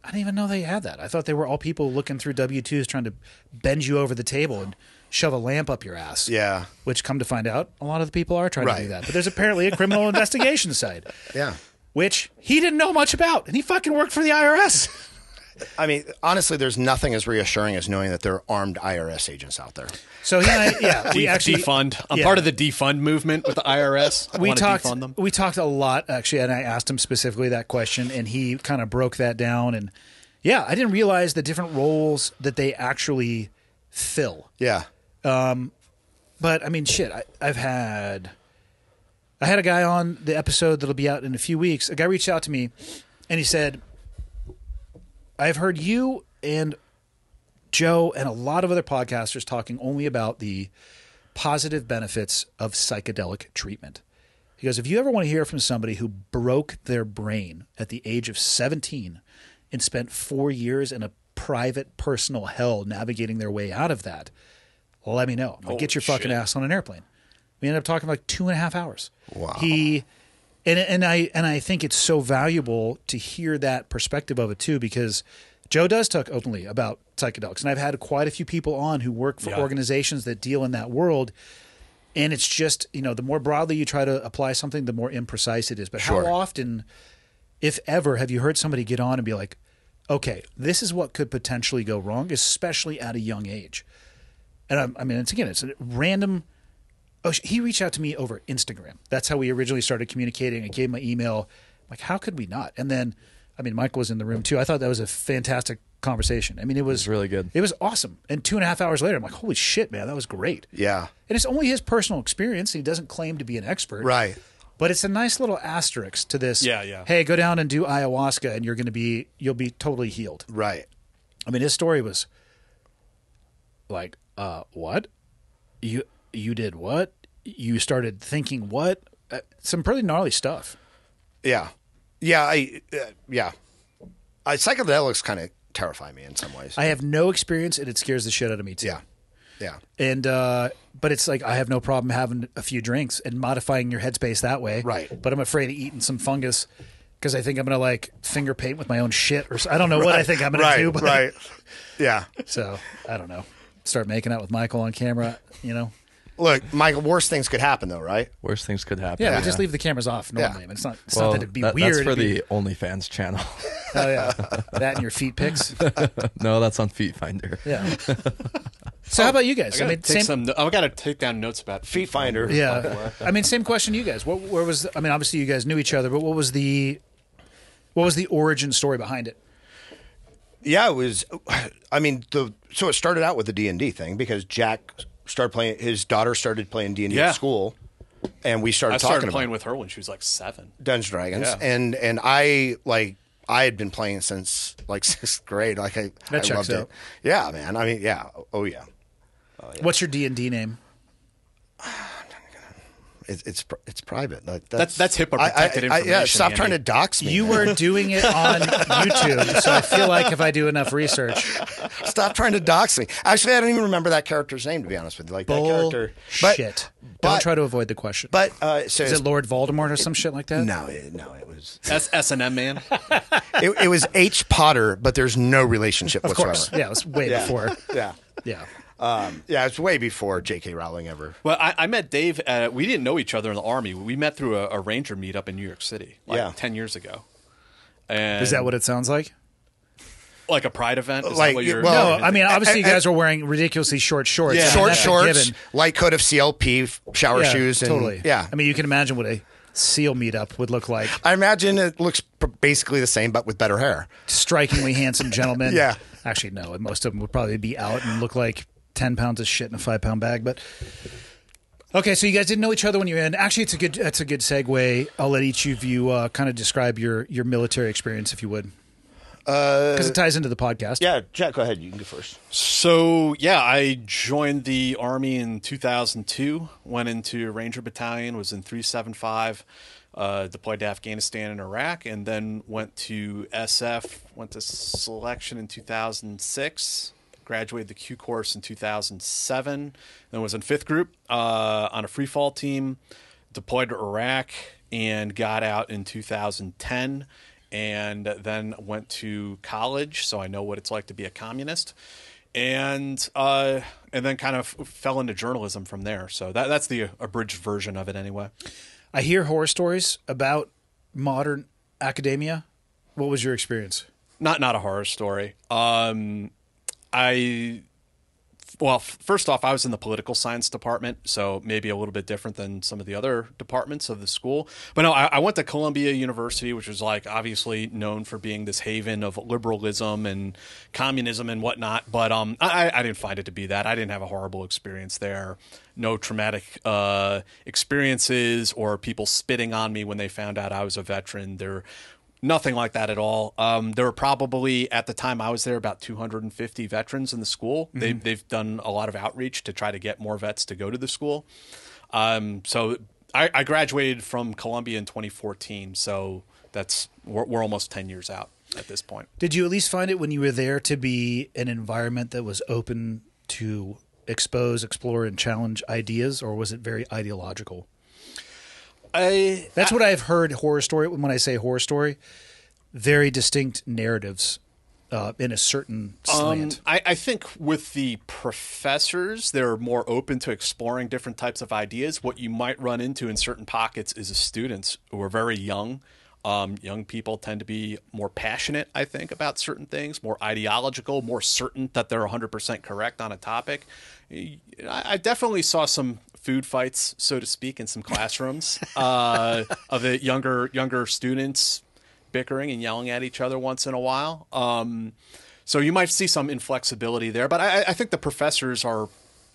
I didn't even know they had that. I thought they were all people looking through W-2s trying to bend you over the table and shove a lamp up your ass. Yeah. Which, come to find out, a lot of the people are trying to Right. do that. But there's apparently a criminal investigation side. Yeah. Which he didn't know much about, and he fucking worked for the IRS. I mean, honestly, there's nothing as reassuring as knowing that there are armed IRS agents out there. So he and I, we actually defund. I'm yeah. part of the defund movement with the IRS. I wanna defund them. We talked a lot actually, and I asked him specifically that question, and he kind of broke that down. And yeah, I didn't realize the different roles that they actually fill. Yeah. But I mean, shit, I had a guy on the episode that'll be out in a few weeks. A guy reached out to me, and he said, I've heard you and Joe and a lot of other podcasters talking only about the positive benefits of psychedelic treatment. He goes, if you ever want to hear from somebody who broke their brain at the age of 17 and spent 4 years in a private personal hell navigating their way out of that, let me know. Like, get your fucking ass on an airplane. We ended up talking like 2.5 hours. Wow. And I think it's so valuable to hear that perspective of it too, because Joe does talk openly about psychedelics, and I've had quite a few people on who work for organizations that deal in that world. And it's just, the more broadly you try to apply something, the more imprecise it is. But Sure. how often, if ever, have you heard somebody get on and be like, okay, this is what could potentially go wrong, especially at a young age? And it's a random. Oh, he reached out to me over Instagram. That's how we originally started communicating. I gave him my email. I'm like, how could we not? And then, Michael was in the room too. I thought that was a fantastic conversation. It was really good. It was awesome. And 2.5 hours later, I'm like, holy shit, man, that was great. Yeah. And it's only his personal experience. He doesn't claim to be an expert. Right. But it's a nice little asterisk to this. Yeah. Hey, go down and do ayahuasca and you'll be totally healed. Right. His story was like, what? You did what? You started thinking what? Some pretty gnarly stuff. Yeah. Yeah. Psychedelics kind of terrify me in some ways. I have no experience, and it scares the shit out of me too. Yeah. Yeah. And but it's like I have no problem having a few drinks and modifying your headspace that way. Right. But I'm afraid of eating some fungus because I think I'm gonna finger paint with my own shit, or I don't know what I think I'm gonna do. But, Right. Yeah. So I don't know. Start making out with Michael on camera. Look, Michael, worse things could happen though, right? Worst things could happen. Yeah, we just leave the cameras off normally. It's not Well, that it'd be weird. That's for It'd be- the OnlyFans channel. Oh yeah, that and your feet pics. No, that's on Feet Finder. Yeah. So how about you guys? I got to take down notes about Feet Finder. Yeah. Same question to you guys. Where was? Obviously you guys knew each other, but what was the origin story behind it? Yeah, it was. So it started out with the D&D thing because Jack started playing. His daughter started playing D&D at school, and we started I talking started playing about with her when she was like 7. Dungeons & Dragons, Yeah. and I had been playing since like 6th grade. Like I That checks loved out. it. Yeah, man. Oh yeah. What's your D&D name? it's private. Like, That's HIPAA protected information. Yeah, stop Andy. trying to dox me. You man. were doing it on YouTube, so I feel like if I do enough research, Stop trying to dox me. Actually, I don't even remember that character's name, to be honest with you. Like that character. bullshit. Don't try to avoid the question. But so Is it Lord Voldemort or some shit like that? No, it was S&M man. it was H. Potter, but there's no relationship Of whatsoever. course. Yeah, it was way before. Yeah. Yeah. Yeah, it's way before J.K. Rowling ever. Well, I met Dave. We didn't know each other in the Army. We met through a Ranger meetup in New York City, 10 years ago. And Is that what it sounds like? like a pride event? Is Like, that what you're well, No, I mean, obviously you guys were wearing ridiculously short shorts. Yeah. I mean, Short that's a shorts, given. light coat of CLP, shower Yeah, shoes, and totally. yeah. I mean, you can imagine what a SEAL meetup would look like. I imagine it looks basically the same, but with better hair. Strikingly handsome gentlemen. Yeah. Actually, no. Most of them would probably be out and look like 10 pounds of shit in a 5-pound bag. But okay, so you guys didn't know each other when you were in. Actually, that's a good segue. I'll let each of you kind of describe your military experience, if you would, because it ties into the podcast. Yeah, Jack, go ahead. You can go first. So, yeah, I joined the Army in 2002, went into Ranger Battalion, was in 375, deployed to Afghanistan and Iraq, and then went to SF, went to selection in 2006, graduated the Q course in 2007, then was in 5th Group on a free fall team, deployed to Iraq, and got out in 2010. And then went to college, so I know what it's like to be a communist, and then kind of fell into journalism from there. So that's the abridged version of it, anyway. I hear horror stories about modern academia. What was your experience? Not a horror story. First off, I was in the political science department, so maybe a little bit different than some of the other departments of the school. But no, I went to Columbia University, which was like obviously known for being this haven of liberalism and communism and whatnot. But I didn't find it to be that. I didn't have a horrible experience there. No traumatic experiences or people spitting on me when they found out I was a veteran. Nothing like that at all. There were probably, at the time I was there, about 250 veterans in the school. Mm-hmm. They've done a lot of outreach to try to get more vets to go to the school. So I graduated from Columbia in 2014. So we're almost 10 years out at this point. Did you at least find it when you were there to be an environment that was open to expose, explore, and challenge ideas, or was it very ideological? That's what I've heard horror story. When I say horror story, very distinct narratives in a certain slant. I think with the professors, they're more open to exploring different types of ideas. What you might run into in certain pockets is the students who are very young. Young people tend to be more passionate, I think, about certain things, more ideological, more certain that they're 100% correct on a topic. I definitely saw some food fights, so to speak, in some classrooms of the younger students bickering and yelling at each other once in a while. So you might see some inflexibility there, but I think the professors are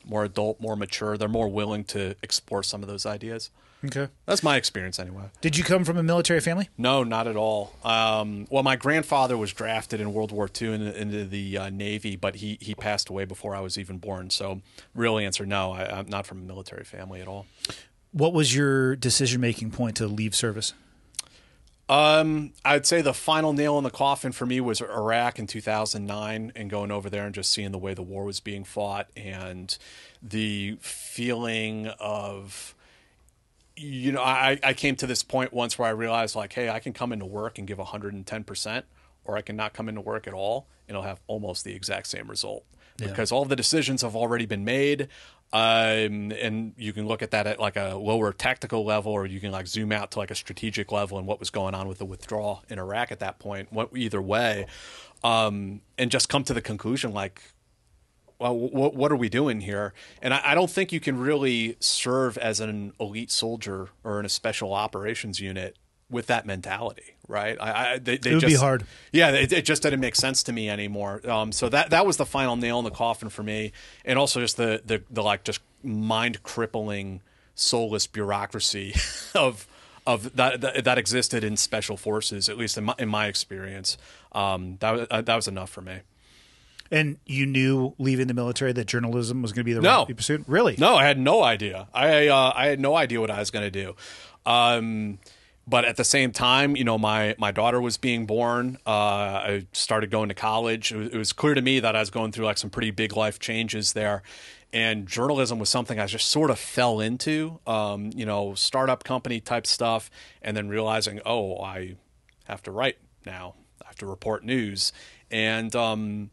more adult, more mature. They're more willing to explore some of those ideas. Okay. That's my experience anyway. Did you come from a military family? No, not at all. Well, my grandfather was drafted in World War II into the Navy, but he passed away before I was even born. So real answer, no, I'm not from a military family at all. What was your decision-making point to leave service? I'd say the final nail in the coffin for me was Iraq in 2009 and going over there and just seeing the way the war was being fought and the feeling of... I came to this point once where I realized, like, hey, I can come into work and give 110%, or I can not come into work at all, and it'll have almost the exact same result. Yeah. Because all the decisions have already been made, and you can look at that at like a lower tactical level, or you can like zoom out to like a strategic level and what was going on with the withdrawal in Iraq at that point. Either way, and just come to the conclusion, like, well, what are we doing here? And I don't think you can really serve as an elite soldier or in a special operations unit with that mentality, right? It would be hard. Yeah, it just didn't make sense to me anymore. So that was the final nail in the coffin for me, and also just the like just mind crippling, soulless bureaucracy of that existed in special forces, at least in my experience. That was enough for me. And you knew leaving the military that journalism was going to be the No. route you pursued? Really? No, I had no idea. I had no idea what I was going to do. But at the same time, you know, my daughter was being born. I started going to college. It was clear to me that I was going through like some pretty big life changes there. And journalism was something I just sort of fell into, you know, startup company type stuff. And then realizing, oh, I have to write now. I have to report news. And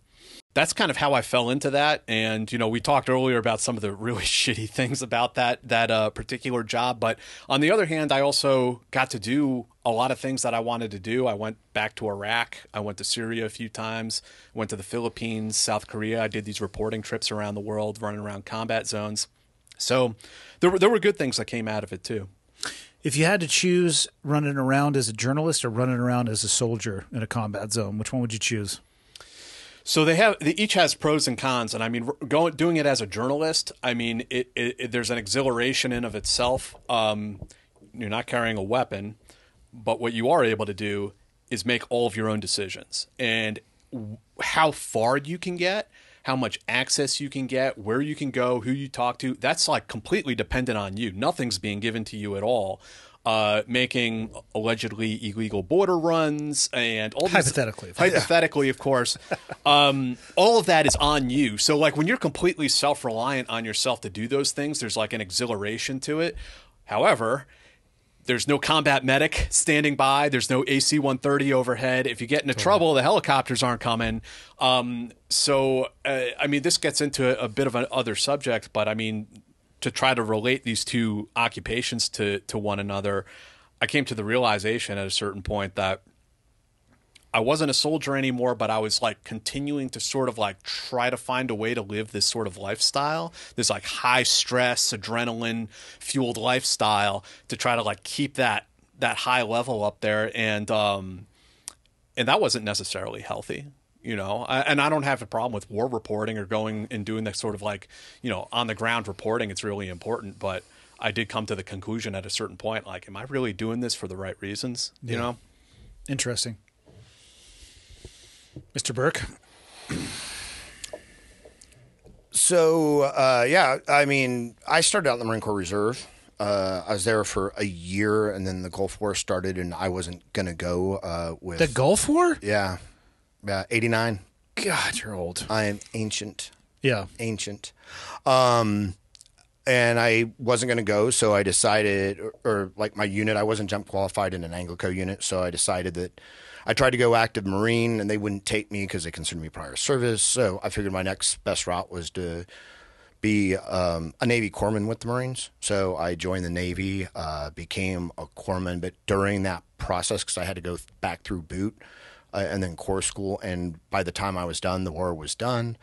that's kind of how I fell into that. And, you know, we talked earlier about some of the really shitty things about that particular job. But on the other hand, I also got to do a lot of things that I wanted to do. I went back to Iraq. I went to Syria a few times, went to the Philippines, South Korea. I did these reporting trips around the world, running around combat zones. So there were good things that came out of it too. If you had to choose running around as a journalist or running around as a soldier in a combat zone, which one would you choose? So they each has pros and cons, and I mean, doing it as a journalist, I mean, there's an exhilaration in of itself. You're not carrying a weapon, but what you are able to do is make all of your own decisions, and how far you can get, how much access you can get, where you can go, who you talk to, that's like completely dependent on you. Nothing's being given to you at all. Making allegedly illegal border runs and all these, hypothetically, of course, all of that is on you. So like when you're completely self-reliant on yourself to do those things, there's like an exhilaration to it. However, there's no combat medic standing by. There's no AC-130 overhead. If you get into trouble, the helicopters aren't coming. So I mean, this gets into a bit of an other subject, but I mean, to try to relate these two occupations to one another, I came to the realization at a certain point that I wasn't a soldier anymore, but I was like continuing to sort of like try to find a way to live this sort of lifestyle, this like high stress, adrenaline fueled lifestyle, to try to like keep that high level up there. And that wasn't necessarily healthy. You know, and I don't have a problem with war reporting or going and doing that sort of like, you know, on the ground reporting. It's really important. But I did come to the conclusion at a certain point, like, am I really doing this for the right reasons? You know? Interesting. Mr. Burke? So, yeah, I mean, I started out in the Marine Corps Reserve. I was there for a year, and then the Gulf War started, and I wasn't going to go with... The Gulf War? Yeah. 89. God, you're old. I am ancient. Yeah. Ancient. And I wasn't going to go, so I decided, or like my unit, I wasn't jump qualified in an Anglico unit, so I decided that I tried to go active Marine, and they wouldn't take me because they considered me prior service. So I figured my next best route was to be a Navy corpsman with the Marines. So I joined the Navy, became a corpsman, but during that process, because I had to go back through boot, and then Corps School, and by the time I was done, the war was done.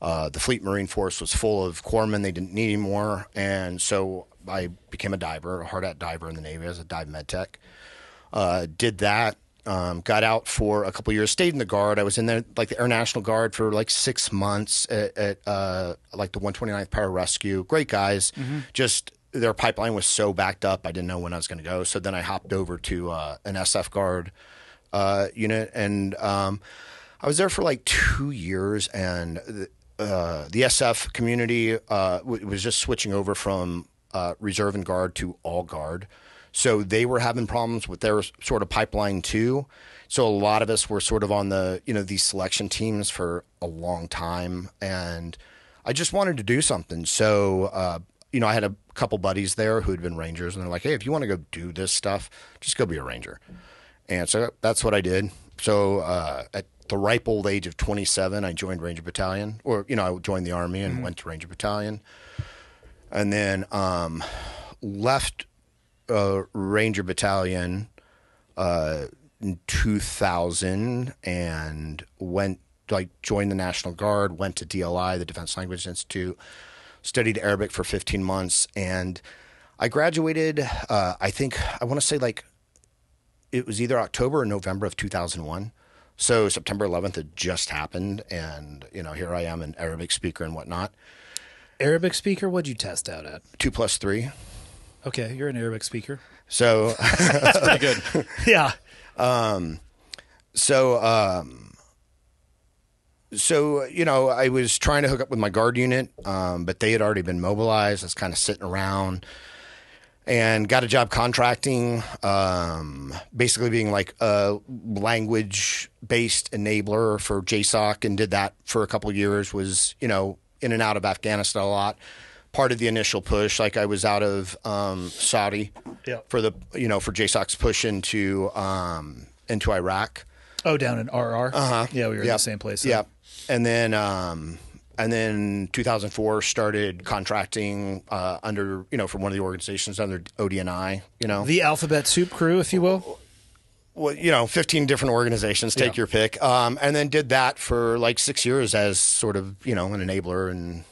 The Fleet Marine Force was full of corpsmen. They didn't need any more, and so I became a diver, a hard hat diver in the Navy as a dive med tech. Did that, got out for a couple of years, stayed in the Guard. I was in there, like the Air National Guard for like 6 months at like the 129th Pararescue. Great guys, just their pipeline was so backed up, I didn't know when I was going to go. So then I hopped over to an SF Guard unit, and I was there for like 2 years, and the SF community was just switching over from reserve and guard to all guard, so they were having problems with their sort of pipeline too. So a lot of us were sort of on the these selection teams for a long time, and I just wanted to do something. So I had a couple buddies there who had been Rangers, and they're like, hey, if you want to go do this stuff, just go be a Ranger. And so that's what I did. So at the ripe old age of 27, I joined Ranger Battalion, or, I joined the Army and went to Ranger Battalion. And then left Ranger Battalion in 2000 and joined the National Guard, went to DLI, the Defense Language Institute, studied Arabic for 15 months. And I graduated, I want to say it was either October or November of 2001. So September 11th had just happened, and here I am, an Arabic speaker and whatnot. Arabic speaker? What'd you test out at? 2+3. Okay, you're an Arabic speaker. So that's pretty good. Yeah. So, I was trying to hook up with my guard unit, but they had already been mobilized. I was kind of sitting around and got a job contracting, basically being like a language-based enabler for JSOC, and did that for a couple of years, was, in and out of Afghanistan a lot. Part of the initial push, like I was out of Saudi for the, for JSOC's push into Iraq. Oh, down in RR? Yeah, we were in the same place. Yeah. And then 2004 started contracting under, for one of the organizations under ODNI, The Alphabet Soup Crew, if you will. Well, 15 different organizations, take your pick. And then did that for like 6 years as sort of, an enabler and,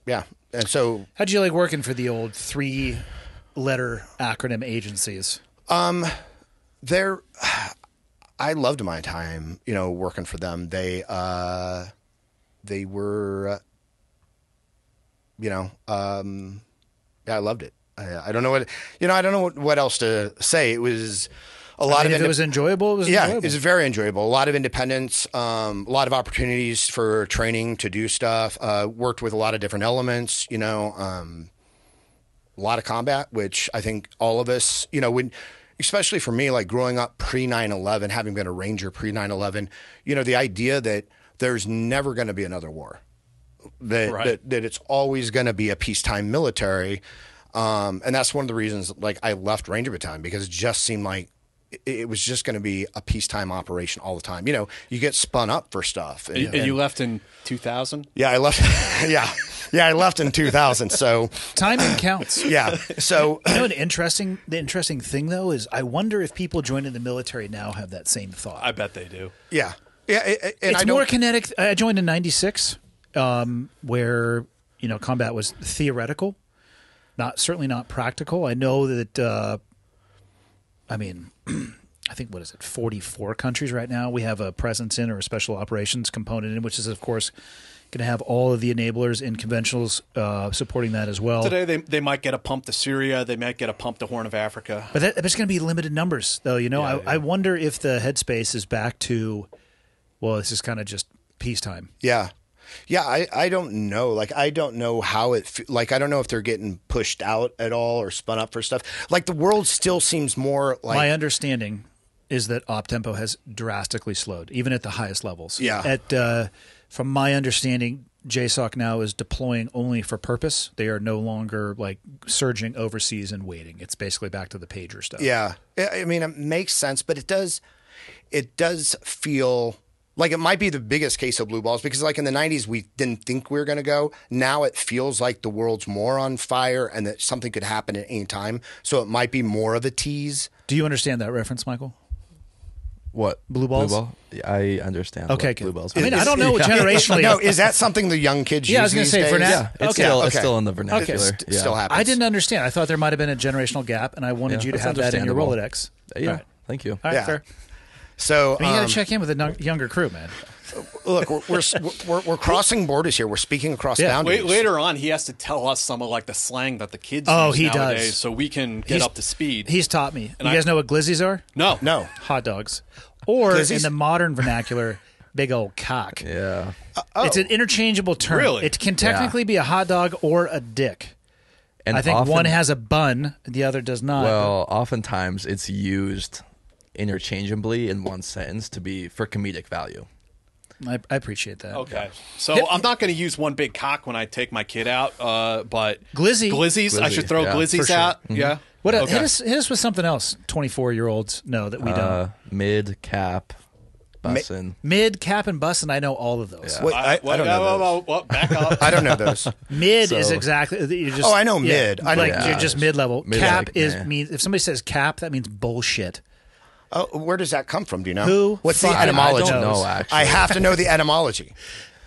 yeah. And so. How'd you like working for the old 3-letter acronym agencies? I loved my time, working for them. They were, yeah, I loved it. I don't know what, I don't know what else to say. It was a lot of if it was enjoyable, it was enjoyable. It was very enjoyable. A lot of independence, a lot of opportunities for training to do stuff. Worked with a lot of different elements, a lot of combat, which I think all of us, especially for me, like growing up pre 9/11, having been a Ranger pre 9/11, the idea that there's never going to be another war, that it's always going to be a peacetime military. And that's one of the reasons, like, I left Ranger Battalion, because it just seemed like it was just going to be a peacetime operation all the time. You get spun up for stuff. And you left in 2000? Yeah, I left. Yeah, I left in 2000. So timing counts. Yeah. So the interesting thing though is I wonder if people joining the military now have that same thought. I bet they do. Yeah. Yeah. And it's more kinetic. I joined in '96, where combat was theoretical, certainly not practical. I know that. I think, 44 countries right now we have a presence in, or a special operations component in, which is, of course, going to have all of the enablers in conventionals supporting that as well. Today they might get a pump to Syria. They might get a pump to Horn of Africa. But it's going to be limited numbers, though. I wonder if the headspace is back to, well, this is kind of just peacetime. Yeah. Yeah, I don't know. Like, I don't know how I don't know if they're getting pushed out at all or spun up for stuff. Like, the world still seems more like... My understanding is that op-tempo has drastically slowed, even at the highest levels. Yeah. From my understanding, JSOC now is deploying only for purpose. They are no longer, like, surging overseas and waiting. It's basically back to the pager stuff. Yeah. I mean, it makes sense, but it does feel... like, it might be the biggest case of blue balls, because, like, in the 90s, we didn't think we were going to go. Now it feels like the world's more on fire and that something could happen at any time. So it might be more of a tease. Do you understand that reference, Michael? What? Blue balls? Blue ball? Yeah, I understand. Okay, what good. blue balls. I mean, I don't know generationally. No, is that something the young kids use? Yeah, I was going to say, for now. Yeah, it's still in the vernacular. It still happens. I didn't understand. I thought there might have been a generational gap, and I wanted you to have that in your Rolodex. Yeah, right. Thank you. All right, fair. So you got to check in with the younger crew, man. Look, we're crossing borders here. We're speaking across boundaries. Later on, he has to tell us some of, like, the slang that the kids use he nowadays, does. so we can get up to speed. He's taught me. You guys know what glizzies are? No. Hot dogs. Or Glizzies? in the modern vernacular, big old cock. Yeah. It's an interchangeable term. Really? It can technically be a hot dog or a dick. And I think often, one has a bun, the other does not. Well, oftentimes it's used interchangeably in one sentence for comedic value. I appreciate that. Okay. So I'm not going to use one big cock when I take my kid out, but glizzies. I should throw glizzies sure. out. Mm-hmm. Yeah. What Okay. hit us with something else 24-year-olds know that we don't. Mid, cap, bussin'. Mid, cap, and bussin', I know all of those. Wait, I don't know those. Back up. I don't know those. Mid is exactly. You're just, I know mid. I know you're just mid-level. Mid, Cap like, means, if somebody says cap, that means bullshit. Oh, where does that come from? Do you know? Who What's the fucking etymology? I don't knows? know, actually. I have to know the etymology.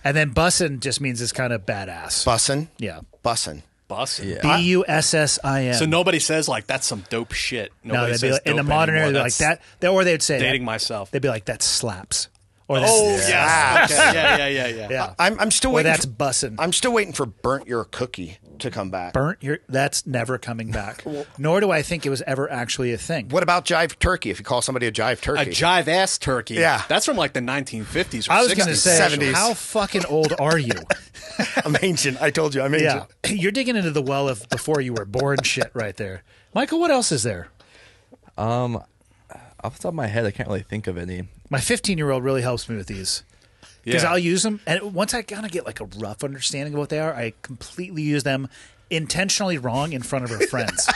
And then bussin' just means it's kind of badass. Bussin'? Yeah. Bussin'. Bussin'. Yeah. Bussin. So nobody says, like, that's some dope shit. No, Nobody they'd be says like, in the dope modern era, anymore. they'd be like that, or they'd say Dating that, myself. They'd be like, that slaps. Or that's, Oh yeah. Okay. Yeah. yeah. I'm still Or waiting. that's bussin'. I'm still waiting for Burnt Your Cookie to come back. That's never coming back. Nor do I think it was ever actually a thing. What about Jive Turkey? If you call somebody a Jive Turkey, A jive ass turkey. Yeah. That's from like the 1950s or 60s. I was going to say, 70s. how fucking old are you? I'm ancient. I told you, I'm ancient. Yeah, you're digging into the well of before you were born shit right there. Michael, what else is there? Off the top of my head, I can't really think of any. My 15-year-old really helps me with these. Because Yeah. I'll use them, and once I kind of get like a rough understanding of what they are, I completely use them intentionally wrong in front of her friends.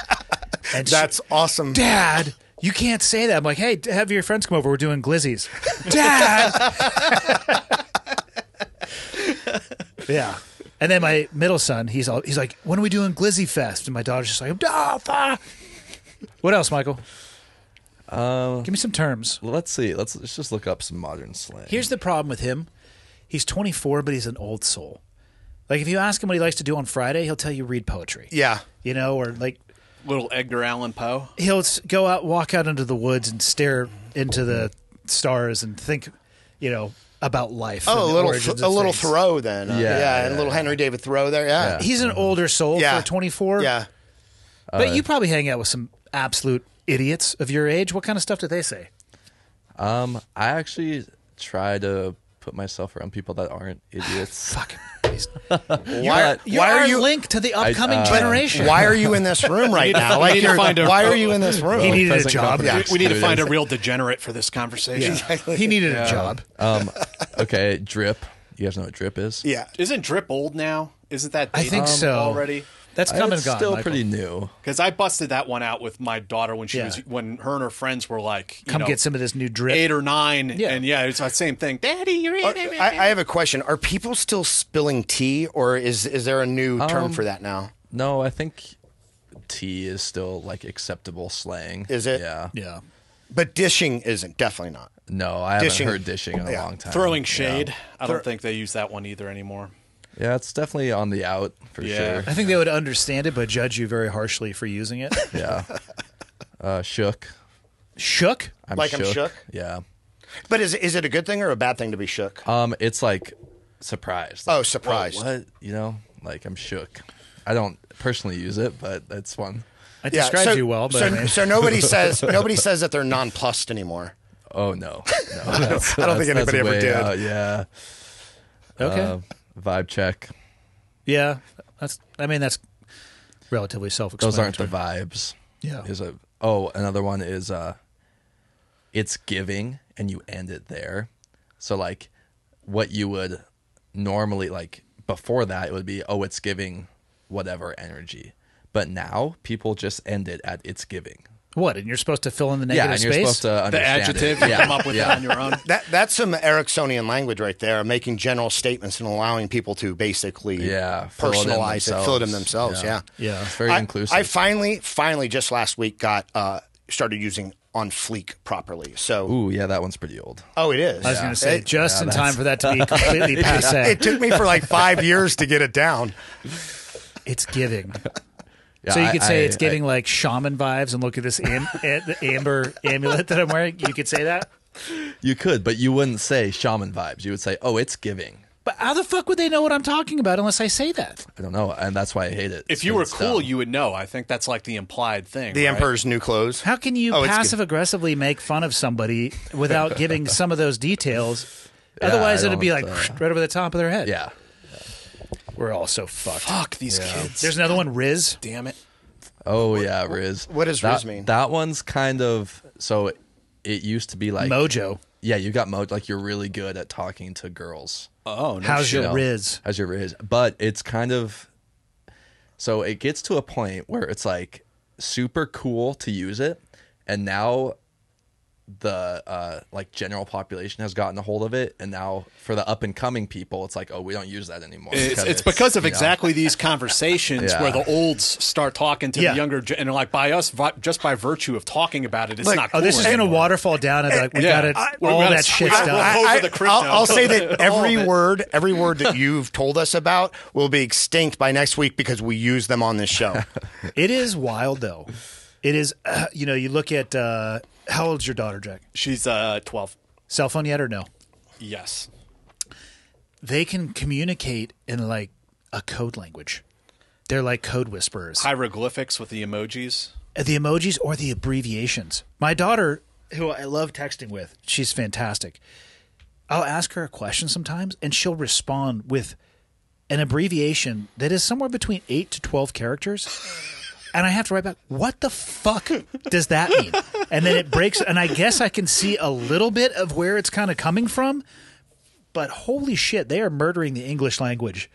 And That's awesome. Dad, you can't say that. I'm like, hey, have your friends come over. We're doing glizzies. Dad! Yeah. And then my middle son, he's like, when are we doing Glizzy Fest? And my daughter's just like, oh, fuck. What else, Michael? Give me some terms. Let's see. Let's just look up some modern slang. Here's the problem with him. He's 24, but he's an old soul. Like, if you ask him what he likes to do on Friday, he'll tell you read poetry. Yeah. You know, or like Little Edgar Allan Poe. he'll go out, walk out into the woods and stare into the stars and think, you know, about life. and Oh, the a little origins of little things. Thoreau then. Yeah, and a yeah. little Henry David Thoreau there. Yeah. He's an older soul Yeah. for 24. Yeah. But you probably hang out with some absolute idiots of your age. What kind of stuff do they say? I actually try to put myself around people that aren't idiots. Fuck. Why You're are our you link to the upcoming generation. Why are you in this room right now? Like, need to find a- why are you in this room? He needed a Present job. company. Yeah. We need to Experience. find a real degenerate for this conversation. He needed a job. Okay, drip. You guys know what drip is? Yeah. Isn't drip old now? Isn't that I think dated so. already? That's come and It's gone. still Michael. pretty new. Because I busted that one out with my daughter when Yeah. when her and her friends were like, Come get some of this new drip. 8 or 9, Yeah. and yeah, it's the same thing. Daddy, you're in. I have a question. Are people still spilling tea, or is there a new term for that now? No, I think tea is still like acceptable slang. Is it? Yeah. Yeah. But dishing isn't. Definitely not. No, I haven't Dishing. heard dishing in a Yeah. long time. Throwing shade. Yeah. I don't think they use that one either anymore. Yeah, it's definitely on the out for Yeah. sure. I think they would understand it, but judge you very harshly for using it. Yeah. Shook. Shook? I'm shook? Yeah. But is it a good thing or a bad thing to be shook? It's like surprised. Oh, Like, surprised. whoa, what? You know, like I'm shook. I don't personally use it, but it's fun. I described you well, but so, I mean, so nobody says that they're nonplussed anymore. Oh no, no. That's, I don't think that's anybody ever way did. out, yeah. okay. Vibe check. Yeah. That's relatively Those self-explanatory. aren't the vibes. Yeah. Another one is it's giving and you end it there. So like what you would normally like before that it would be, oh, it's giving whatever energy. But now people just end it at it's giving. What? And you're supposed to fill in the Yeah, negative and you're space? supposed to The understand adjective, it. you Yeah, come up with it yeah. on your own. That's some Ericksonian language right there, making general statements and allowing people to basically fill it in personalize it, fill it in themselves. Yeah. Yeah. It's very inclusive. I finally just last week got started using on fleek properly. So Ooh, yeah, that one's pretty old. oh, it is. I was going to say, It- just in time for that to be completely passe. it took me for like 5 years to get it down. It's giving. Yeah, So you could say it's I- giving like shaman vibes, and look at this the amber amulet that I'm wearing. You could say that. You could, but you wouldn't say shaman vibes. You would say, oh, it's giving. But how the fuck would they know what I'm talking about unless I say that? I don't know, and that's why I hate it. If you were It's cool, dumb. you would know. I think that's like the implied thing. The right? Emperor's New Clothes. How can you Oh, it's passive aggressively make fun of somebody without giving some of those details? Yeah, Otherwise, I it'd be like don't, right over the top of their head. Yeah. We're all so fucked. Fuck these kids. There's another one, Riz. Damn it. Oh yeah, Riz. What does that, Riz mean? That one's kind of so. It used to be like Mojo. Yeah, you got mojo. Like you're really good at talking to girls. Oh, no How's shit. your Riz? How's your Riz? But it's kind of so it gets to a point where it's like super cool to use it, and now the like general population has gotten a hold of it, and now for the up and coming people, it's like, oh, we don't use that anymore. It's because of you know, exactly these conversations Yeah. where the olds start talking to Yeah. the younger, and they're like, by us, just by virtue of talking about it, it's Like, not cool. Oh, this is going to anymore. waterfall down and be like, we Yeah. got it. We All gotta that shit's switch done. over the crypto. I'll say that All every of it. word that you've told us about will be extinct by next week because we use them on this show. It is wild, though. It is, you look at, how old's your daughter, Jack? She's 12. Cell phone yet or no? Yes. They can communicate in like a code language. They're like code whisperers. Hieroglyphics with the emojis. The emojis or the abbreviations. My daughter, who I love texting with, she's fantastic. I'll ask her a question sometimes, and she'll respond with an abbreviation that is somewhere between 8 to 12 characters. And I have to write back, what the fuck does that mean? And then it breaks, and I guess I can see a little bit of where it's kind of coming from. But holy shit, they are murdering the English language.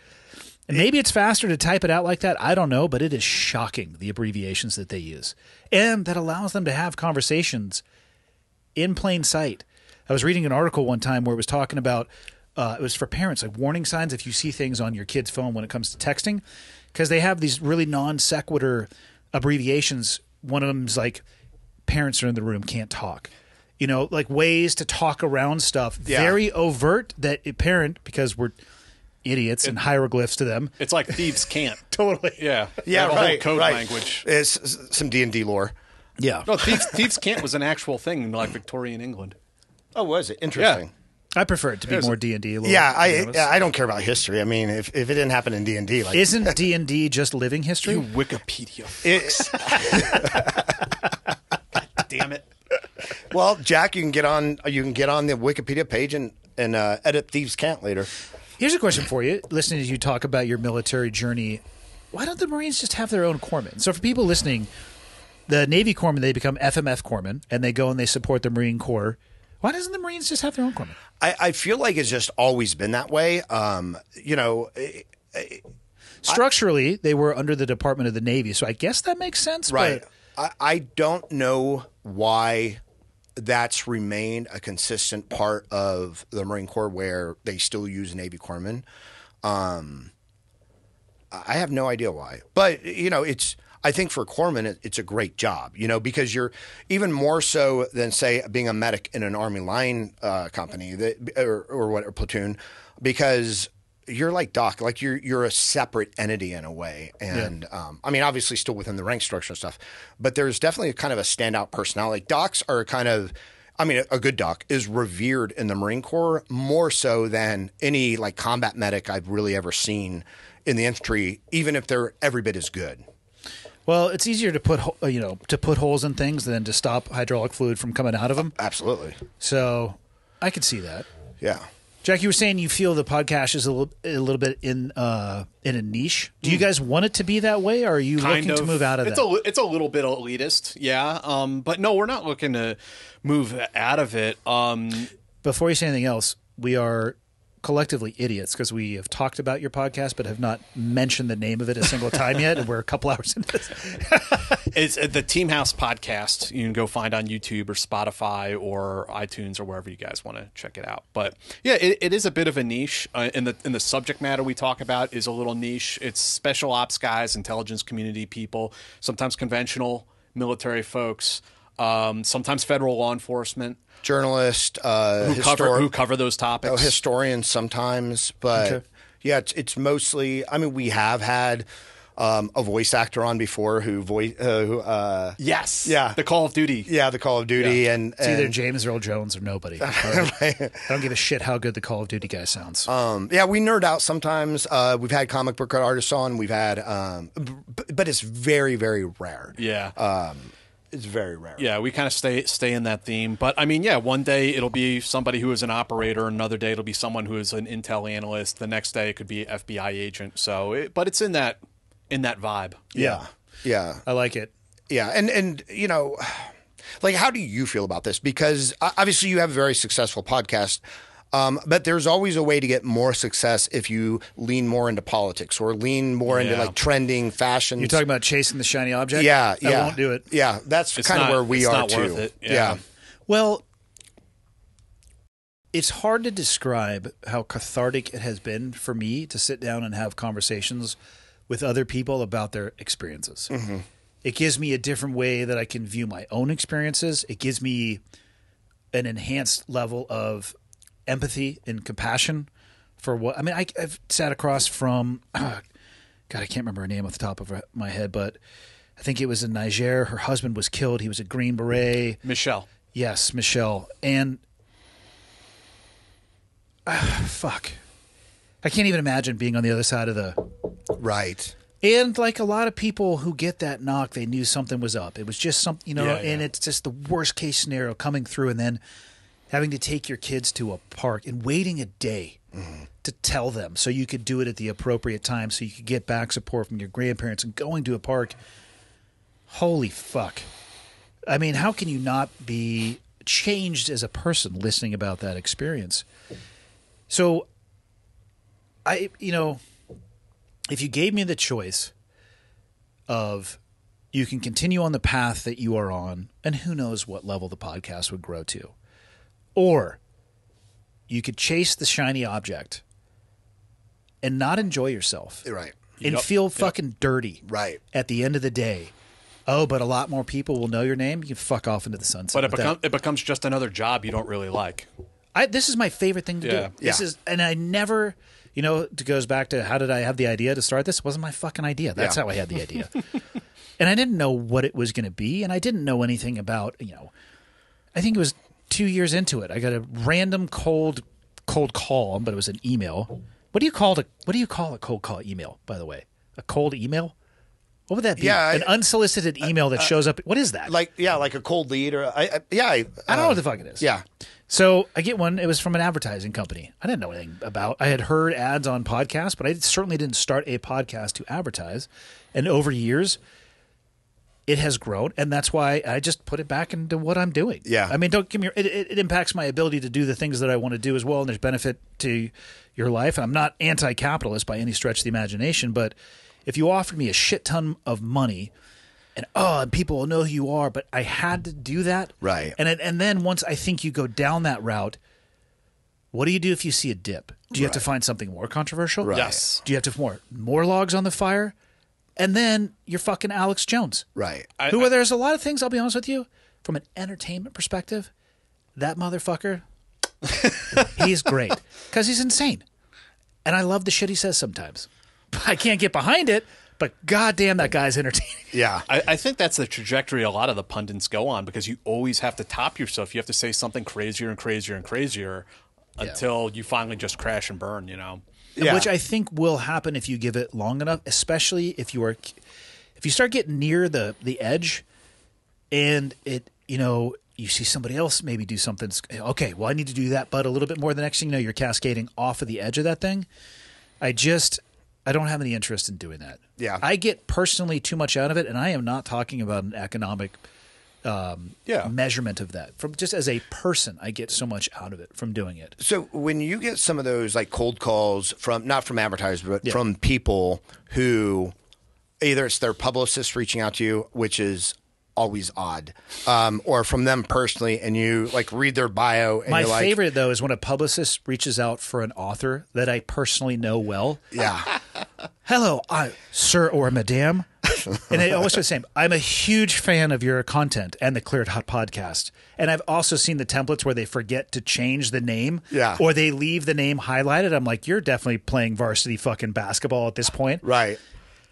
And maybe it's faster to type it out like that. I don't know, but it is shocking, the abbreviations that they use. And that allows them to have conversations in plain sight. I was reading an article one time where it was talking about, it was for parents, like warning signs if you see things on your kid's phone when it comes to texting, because they have these really non sequitur abbreviations. One of them is like, parents are in the room, can't talk. You know, like ways to talk around stuff. Yeah. Very overt that a parent, because we're idiots and hieroglyphs to them. It's like thieves can't. Totally. Yeah. Yeah, They have a right. whole code right. language. It's some D&D lore. Yeah. No, thieves can't was an actual thing in like Victorian England. Oh, was it? Interesting. I prefer it to be more D&D. Yeah, I don't care about history. I mean, if it didn't happen in D&D, like Isn't D&D just living history? You Wikipedia. Damn it. well, Jack, you can get on the Wikipedia page and edit Thieves Can't later. Here's a question for you. Listening to you talk about your military journey, why don't the Marines just have their own corpsmen? So for people listening, the Navy corpsmen, they become FMF corpsmen, and they go and they support the Marine Corps. Why doesn't the Marines just have their own corpsmen? I feel like it's just always been that way. Structurally, they were under the Department of the Navy, so I guess that makes sense. Right. But I don't know why that's remained a consistent part of the Marine Corps where they still use Navy corpsmen. I have no idea why. But, I think for corpsmen, it's a great job, because you're even more so than, say, being a medic in an Army line company or platoon, because you're like Doc, like you're a separate entity in a way. And obviously still within the rank structure and stuff, but there's definitely kind of a standout personality. Like docs are kind of, a good doc is revered in the Marine Corps more so than any like combat medic I've really ever seen in the infantry, even if they're every bit as good. well, it's easier to put holes in things than to stop hydraulic fluid from coming out of them. Absolutely. So I could see that. Yeah. Jack, you were saying you feel the podcast is a little bit in a niche. Do you guys want it to be that way, or are you looking to move out of that? It's a little bit elitist, yeah. But no, we're not looking to move out of it. Before you say anything else, we are collectively idiots because we have talked about your podcast but have not mentioned the name of it a single time yet, and we're a couple hours into this. It's the Team House podcast. You can go find on YouTube or Spotify or iTunes or wherever you guys want to check it out. But yeah, it is a bit of a niche. In the subject matter we talk about is a little niche. It's special ops guys, intelligence community people, sometimes conventional military folks, sometimes federal law enforcement. Journalist, who cover those topics. Historians sometimes, but yeah, it's mostly. We have had a voice actor on before Yes, yeah, the Call of Duty, the Call of Duty, and It's either James Earl Jones or nobody. I don't give a shit how good the Call of Duty guy sounds. we nerd out sometimes. We've had comic book artists on. We've had, but it's very, very rare. yeah. It's very rare. Yeah, we kind of stay in that theme. But one day it'll be somebody who is an operator. Another day it'll be someone who is an intel analyst. The next day it could be an FBI agent. But it's in that vibe. Yeah. I like it. Yeah, and like, how do you feel about this? Because obviously you have a very successful podcast, but there's always a way to get more success if you lean more into politics or lean more into like trending fashions. You're talking about chasing the shiny object? Yeah, I won't do it. Yeah, that's kind of where we are not too. Worth it. Yeah. Well, it's hard to describe how cathartic it has been for me to sit down and have conversations with other people about their experiences. Mm-hmm. It gives me a different way that I can view my own experiences. It gives me an enhanced level of empathy and compassion for what I've sat across from God, I can't remember her name off the top of my head, but I think it was in Niger. Her husband was killed. He was a Green Beret. Michelle. Yes, Michelle. And fuck. I can't even imagine being on the other side of the. Right. And like a lot of people who get that knock, they knew something was up. It was just something, Yeah, and yeah. it's just the worst case scenario coming through, and then having to take your kids to a park and waiting a day to tell them so you could do it at the appropriate time so you could get back support from your grandparents and going to a park. Holy fuck. I mean, how can you not be changed as a person listening about that experience? So if you gave me the choice of you can continue on the path that you are on, and who knows what level the podcast would grow to, or you could chase the shiny object and not enjoy yourself Right. and Yep. feel fucking dirty Right. at the end of the day. Oh, but a lot more people will know your name. You can fuck off into the sunset. But with that. it becomes just another job you don't really like. This is my favorite thing to Yeah. do. This is, and I never, it goes back to how did I have the idea to start this? It wasn't my fucking idea. That's Yeah. how I had the idea. And I didn't know what it was going to be, and I didn't know anything about, I think it was 2 years into it. I got a random cold call, but it was an email. What do you call a cold call email, by the way? A cold email? What would that be? Yeah, An unsolicited email that shows up. What is that? Like a cold lead or I I don't know what the fuck it is. Yeah. So I get one. It was from an advertising company. I didn't know anything about. I had heard ads on podcasts, but I certainly didn't start a podcast to advertise. And over years, it has grown, and that's why I just put it back into what I'm doing. Yeah. I mean, don't give me. It impacts my ability to do the things that I want to do as well, and there's benefit to your life. And I'm not anti-capitalist by any stretch of the imagination, but if you offered me a shit ton of money, and people will know who you are, but I had to do that, Right. And then once I think you go down that route, what do you do if you see a dip? Do you have to find something more controversial? Right. Yes. Do you have to more logs on the fire? And then you're fucking Alex Jones. Right. There's a lot of things, I'll be honest with you, from an entertainment perspective, that motherfucker, he's great. Because he's insane. And I love the shit he says sometimes. I can't get behind it, but goddamn, that guy's entertaining. Yeah. I think that's the trajectory a lot of the pundits go on because you always have to top yourself. You have to say something crazier and crazier and crazier until you finally just crash and burn, Yeah. Which I think will happen if you give it long enough, especially if you start getting near the edge and you see somebody else maybe do something. Okay, well, I need to do that, but a little bit more. The next thing you know, you're cascading off of the edge of that thing. I don't have any interest in doing that. Yeah. I get personally too much out of it, and I am not talking about an economic measurement of that. From just as a person, I get so much out of it from doing it. So when you get some of those like cold calls from not from advertisers, but from people who either it's their publicist reaching out to you, which is always odd, or from them personally, and you like read their bio. And My you're like, favorite though is when a publicist reaches out for an author that I personally know well. Yeah. Hello, sir or madame. And I always say the same. I'm a huge fan of your content and the Cleared Hot podcast. And I've also seen the templates where they forget to change the name. Yeah. Or they leave the name highlighted. I'm like, you're definitely playing varsity fucking basketball at this point. Right.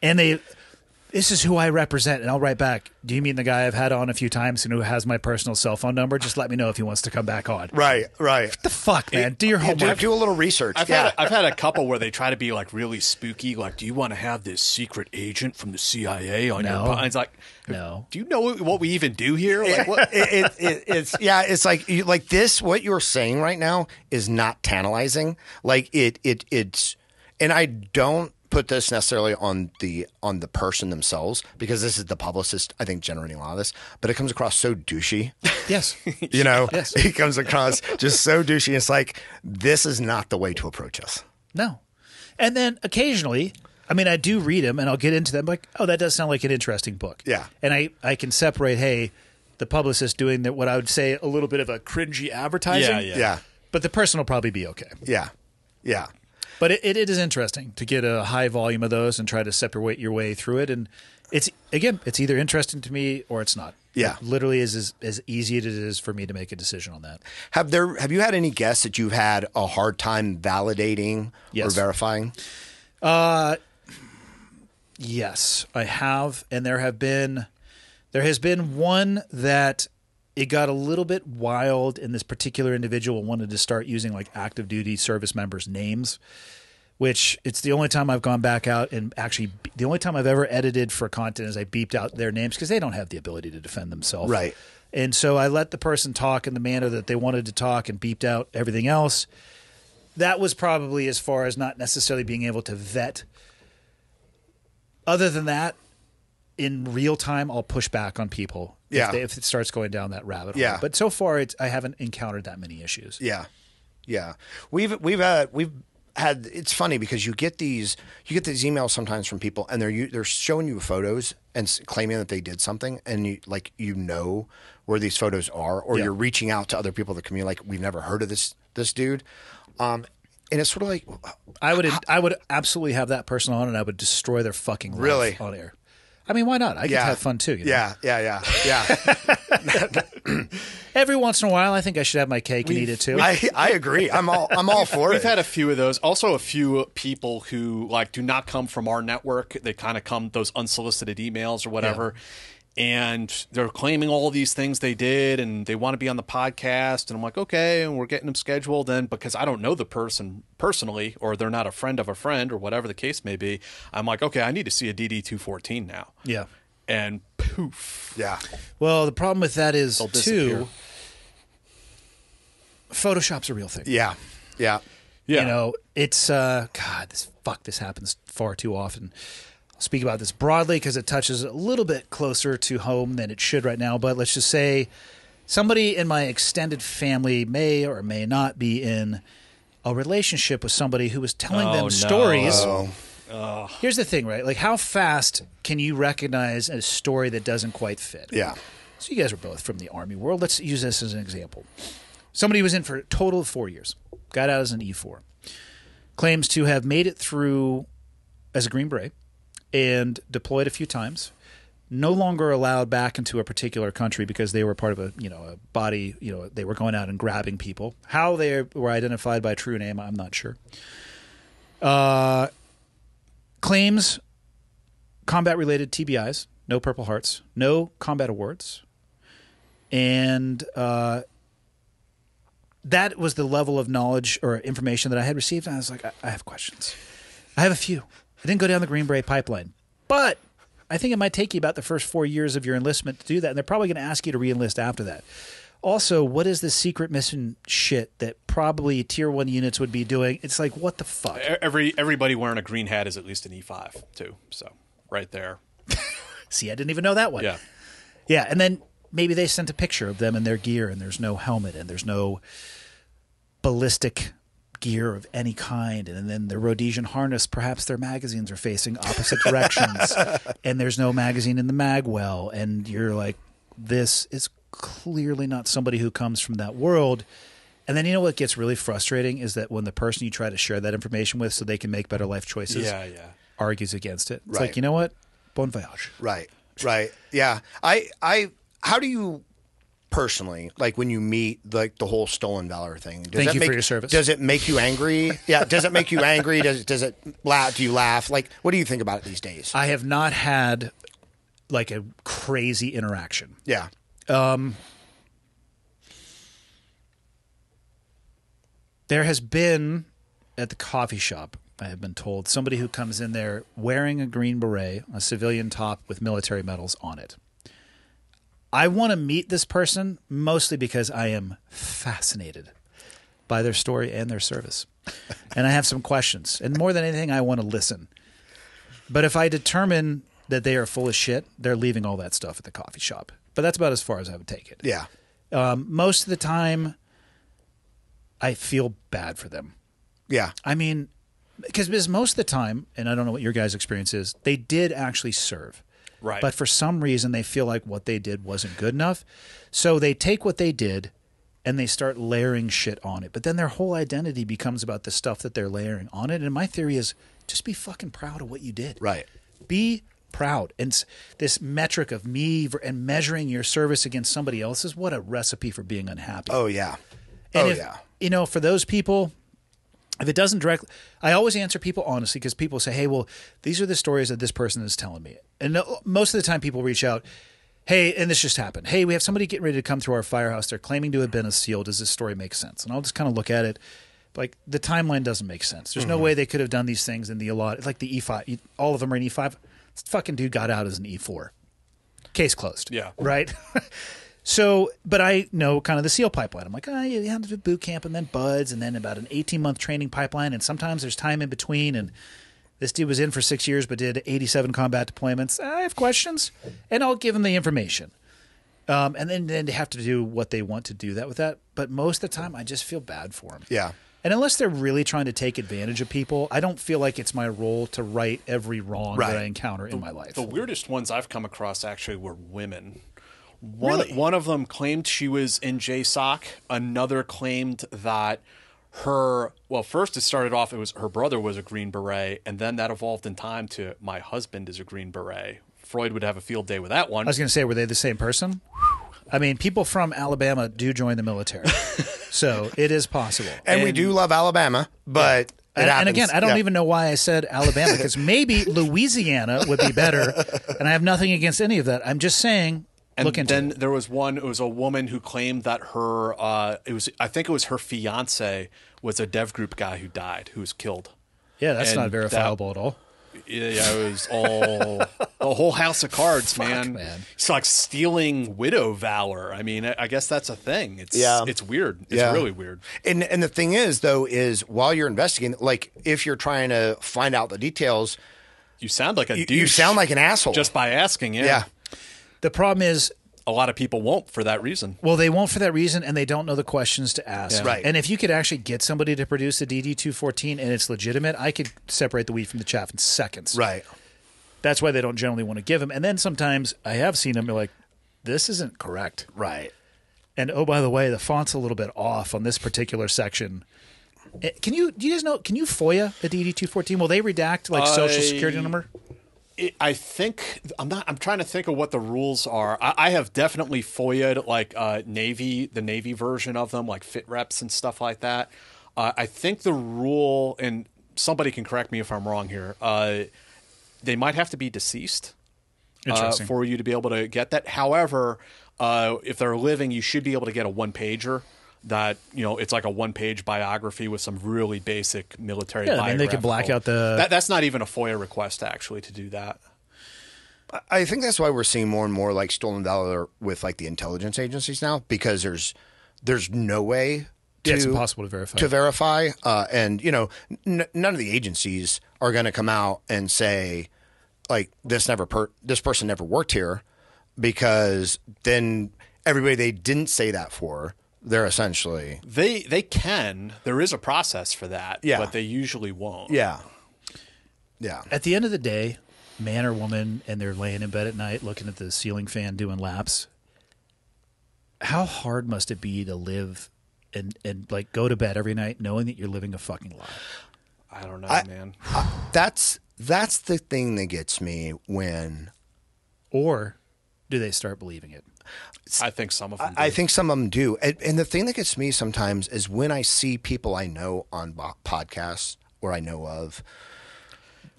And this is who I represent. And I'll write back, do you mean the guy I've had on a few times and who has my personal cell phone number? Just let me know if he wants to come back on. Right. Right. The fuck, man? Do your Do, homework. do a little research. I've had a couple where they try to be like really spooky. Like, do you want to have this secret agent from the CIA on your? And it's like, No. Do you know what we even do here? Like, what? It's like this. What you're saying right now is not tantalizing. Like it's, and I don't put this necessarily on the person themselves because this is the publicist, I think, generating a lot of this, but it comes across so douchey. Yes. Yes. It comes across just so douchey. It's like, this is not the way to approach us. No. And then occasionally, I mean, I do read them and I'll get into them like, oh, that does sound like an interesting book. Yeah. And I can separate, hey, the publicist doing that, what I would say a little bit of a cringy advertising. Yeah. But the person will probably be okay. Yeah. Yeah. But it is interesting to get a high volume of those and try to separate your way through it. And it's either interesting to me or it's not. Yeah. It literally is as easy as it is for me to make a decision on that. Have you had any guests that you've had a hard time validating or Yes. verifying? Yes, I have. And there has been one that it got a little bit wild, and this particular individual wanted to start using like active duty service members' names, which it's the only time I've gone back out and actually the only time I've ever edited for content is I beeped out their names because they don't have the ability to defend themselves. Right. And so I let the person talk in the manner that they wanted to talk and beeped out everything else. That was probably as far as not necessarily being able to vet. Other than that, in real time, I'll push back on people if it starts going down that rabbit hole. Yeah. But so far, I haven't encountered that many issues. Yeah, yeah. We've had. It's funny because you get these emails sometimes from people, and they're showing you photos and claiming that they did something, and you know where these photos are, or you're reaching out to other people in the community, like we've never heard of this dude, and it's sort of like I would absolutely have that person on, and I would destroy their fucking life Really? on air. I mean, why not? I get to have fun too. You know? Yeah. Every once in a while, I think I should have my cake and eat it too. I agree. I'm all for it. We've had a few of those. Also, a few people who do not come from our network. They kind of come those unsolicited emails or whatever, and they're claiming all these things they did, and they want to be on the podcast. And I'm like, okay, and we're getting them scheduled. And because I don't know the person personally, or they're not a friend of a friend, or whatever the case may be, I'm like, okay, I need to see a DD-214 now. Yeah. And poof. Yeah. Well, the problem with that is They'll disappear. Photoshop's a real thing. Yeah. Yeah. You know, it's this happens far too often. I'll speak about this broadly because it touches a little bit closer to home than it should right now. But let's just say somebody in my extended family may or may not be in a relationship with somebody who was telling them stories. Here's the thing, right? Like, how fast can you recognize a story that doesn't quite fit? Yeah. So you guys are both from the Army world. Let's use this as an example. Somebody was in for a total of 4 years, got out as an E4, claims to have made it through as a Green Beret and deployed a few times, no longer allowed back into a particular country because they were part of a body, they were going out and grabbing people. How they were identified by true name, I'm not sure. Claims combat-related TBIs, no Purple Hearts, no combat awards, and that was the level of knowledge or information that I had received. And I was like, I have questions. I have a few. I didn't go down the Green Beret pipeline, but I think it might take you about the first 4 years of your enlistment to do that, and they're probably going to ask you to re-enlist after that. Also, what is this secret mission shit that probably Tier 1 units would be doing? It's like, what the fuck? Everybody wearing a green hat is at least an E5 too. So right there. See, I didn't even know that one. Yeah. Yeah, and then maybe they sent a picture of them in their gear, and there's no helmet, and there's no ballistic gear of any kind, and then their Rhodesian harness, perhaps their magazines are facing opposite directions, and there's no magazine in the mag well, and you're like, this is clearly not somebody who comes from that world. And then you know what gets really frustrating is that when the person you try to share that information with so they can make better life choices argues against it. It's like, you know what? Bon voyage. Right. Yeah. How do you personally, like when you meet the whole stolen valor thing? Thank you for your service. Does it make you angry? Yeah. Does it make you angry? Does it laugh? Do you laugh? Like, what do you think about it these days? I have not had like a crazy interaction. Yeah. There has been at the coffee shop, I have been told, somebody who comes in there wearing a green beret, a civilian top with military medals on it. I want to meet this person mostly because I am fascinated by their story and their service. And I have some questions. And more than anything, I want to listen. But if I determine that they are full of shit, they're leaving all that stuff at the coffee shop. But that's about as far as I would take it. Yeah. Most of the time, I feel bad for them. Yeah. I mean, because most of the time, and I don't know what your guys' experience is, they did actually serve. Right. But for some reason, they feel like what they did wasn't good enough. So they take what they did and they start layering shit on it. But then their whole identity becomes about the stuff that they're layering on it. And my theory is just be fucking proud of what you did. Right. Be proud. And this metric of me and measuring your service against somebody else's, what a recipe for being unhappy. Oh, yeah. And for those people, if it doesn't directly, I always answer people honestly because people say, hey, well, these are the stories that this person is telling me. And most of the time people reach out, hey, and this just happened. Hey, we have somebody getting ready to come through our firehouse. They're claiming to have been a SEAL. Does this story make sense? And I'll just kind of look at it. Like, the timeline doesn't make sense. There's no way they could have done these things in the allotted, like the E5. All of them are in E5. This fucking dude got out as an E4. Case closed. Yeah. Right? So, but I know kind of the SEAL pipeline. I'm like, you have to do boot camp and then buds and then about an 18-month training pipeline. And sometimes there's time in between. And this dude was in for 6 years but did 87 combat deployments. I have questions, and I'll give him the information. And then they have to do what they want to do that with that. But most of the time, I just feel bad for them. Yeah. And unless they're really trying to take advantage of people, I don't feel like it's my role to right every wrong that I encounter in my life. The weirdest ones I've come across actually were women. One of them claimed she was in JSOC. Another claimed that first it started off, it was her brother was a Green Beret, and then that evolved in time to my husband is a Green Beret. Freud would have a field day with that one. I was going to say, were they the same person? I mean, people from Alabama do join the military, so it is possible. And we do love Alabama, but it happens. And again, I don't even know why I said Alabama, because maybe Louisiana would be better, and I have nothing against any of that. I'm just saying, and look into then it. there was one. It was a woman who claimed that I think it was her fiance was a Dev Group guy who died, who was killed. Yeah, that's and not verifiable at all. Yeah, it was all the whole house of cards, man. It's like stealing widow valor. I mean, I guess that's a thing. It's weird. It's really weird. And the thing is, though, is while you're investigating, like if you're trying to find out the details, you sound like a douche. You sound like an asshole just by asking. Yeah. The problem is, a lot of people won't for that reason. well, they won't for that reason, and they don't know the questions to ask. Yeah. Right. And if you could actually get somebody to produce a DD-214 and it's legitimate, I could separate the wheat from the chaff in seconds. Right. That's why they don't generally want to give them. And then sometimes I have seen them, they're like, this isn't correct. Right. And oh, by the way, the font's a little bit off on this particular section. Do you guys know, can you FOIA a DD-214? Will they redact like social security number? I think I'm trying to think of what the rules are. I have definitely FOIA'd like the Navy version of them, like fit reps and stuff like that. I think the rule, and somebody can correct me if I'm wrong here, they might have to be deceased for you to be able to get that. However, if they're living, you should be able to get a one-pager. That, it's like a one-page biography with some really basic military biography. And they could black out the... That's not even a FOIA request, actually, to do that. I think that's why we're seeing more and more like stolen valor with like the intelligence agencies now, because there's no way it's impossible to verify. And, none of the agencies are going to come out and say, like, this person never worked here, because then everybody they didn't say that for... They're essentially... They can. There is a process for that, but they usually won't. Yeah. At the end of the day, man or woman, and they're laying in bed at night looking at the ceiling fan doing laps, how hard must it be to live and like go to bed every night knowing that you're living a fucking lie? I don't know, man. That's the thing that gets me when... Or do they start believing it? I think some of them do. I think some of them do. And the thing that gets me sometimes is when I see people I know on podcasts or I know of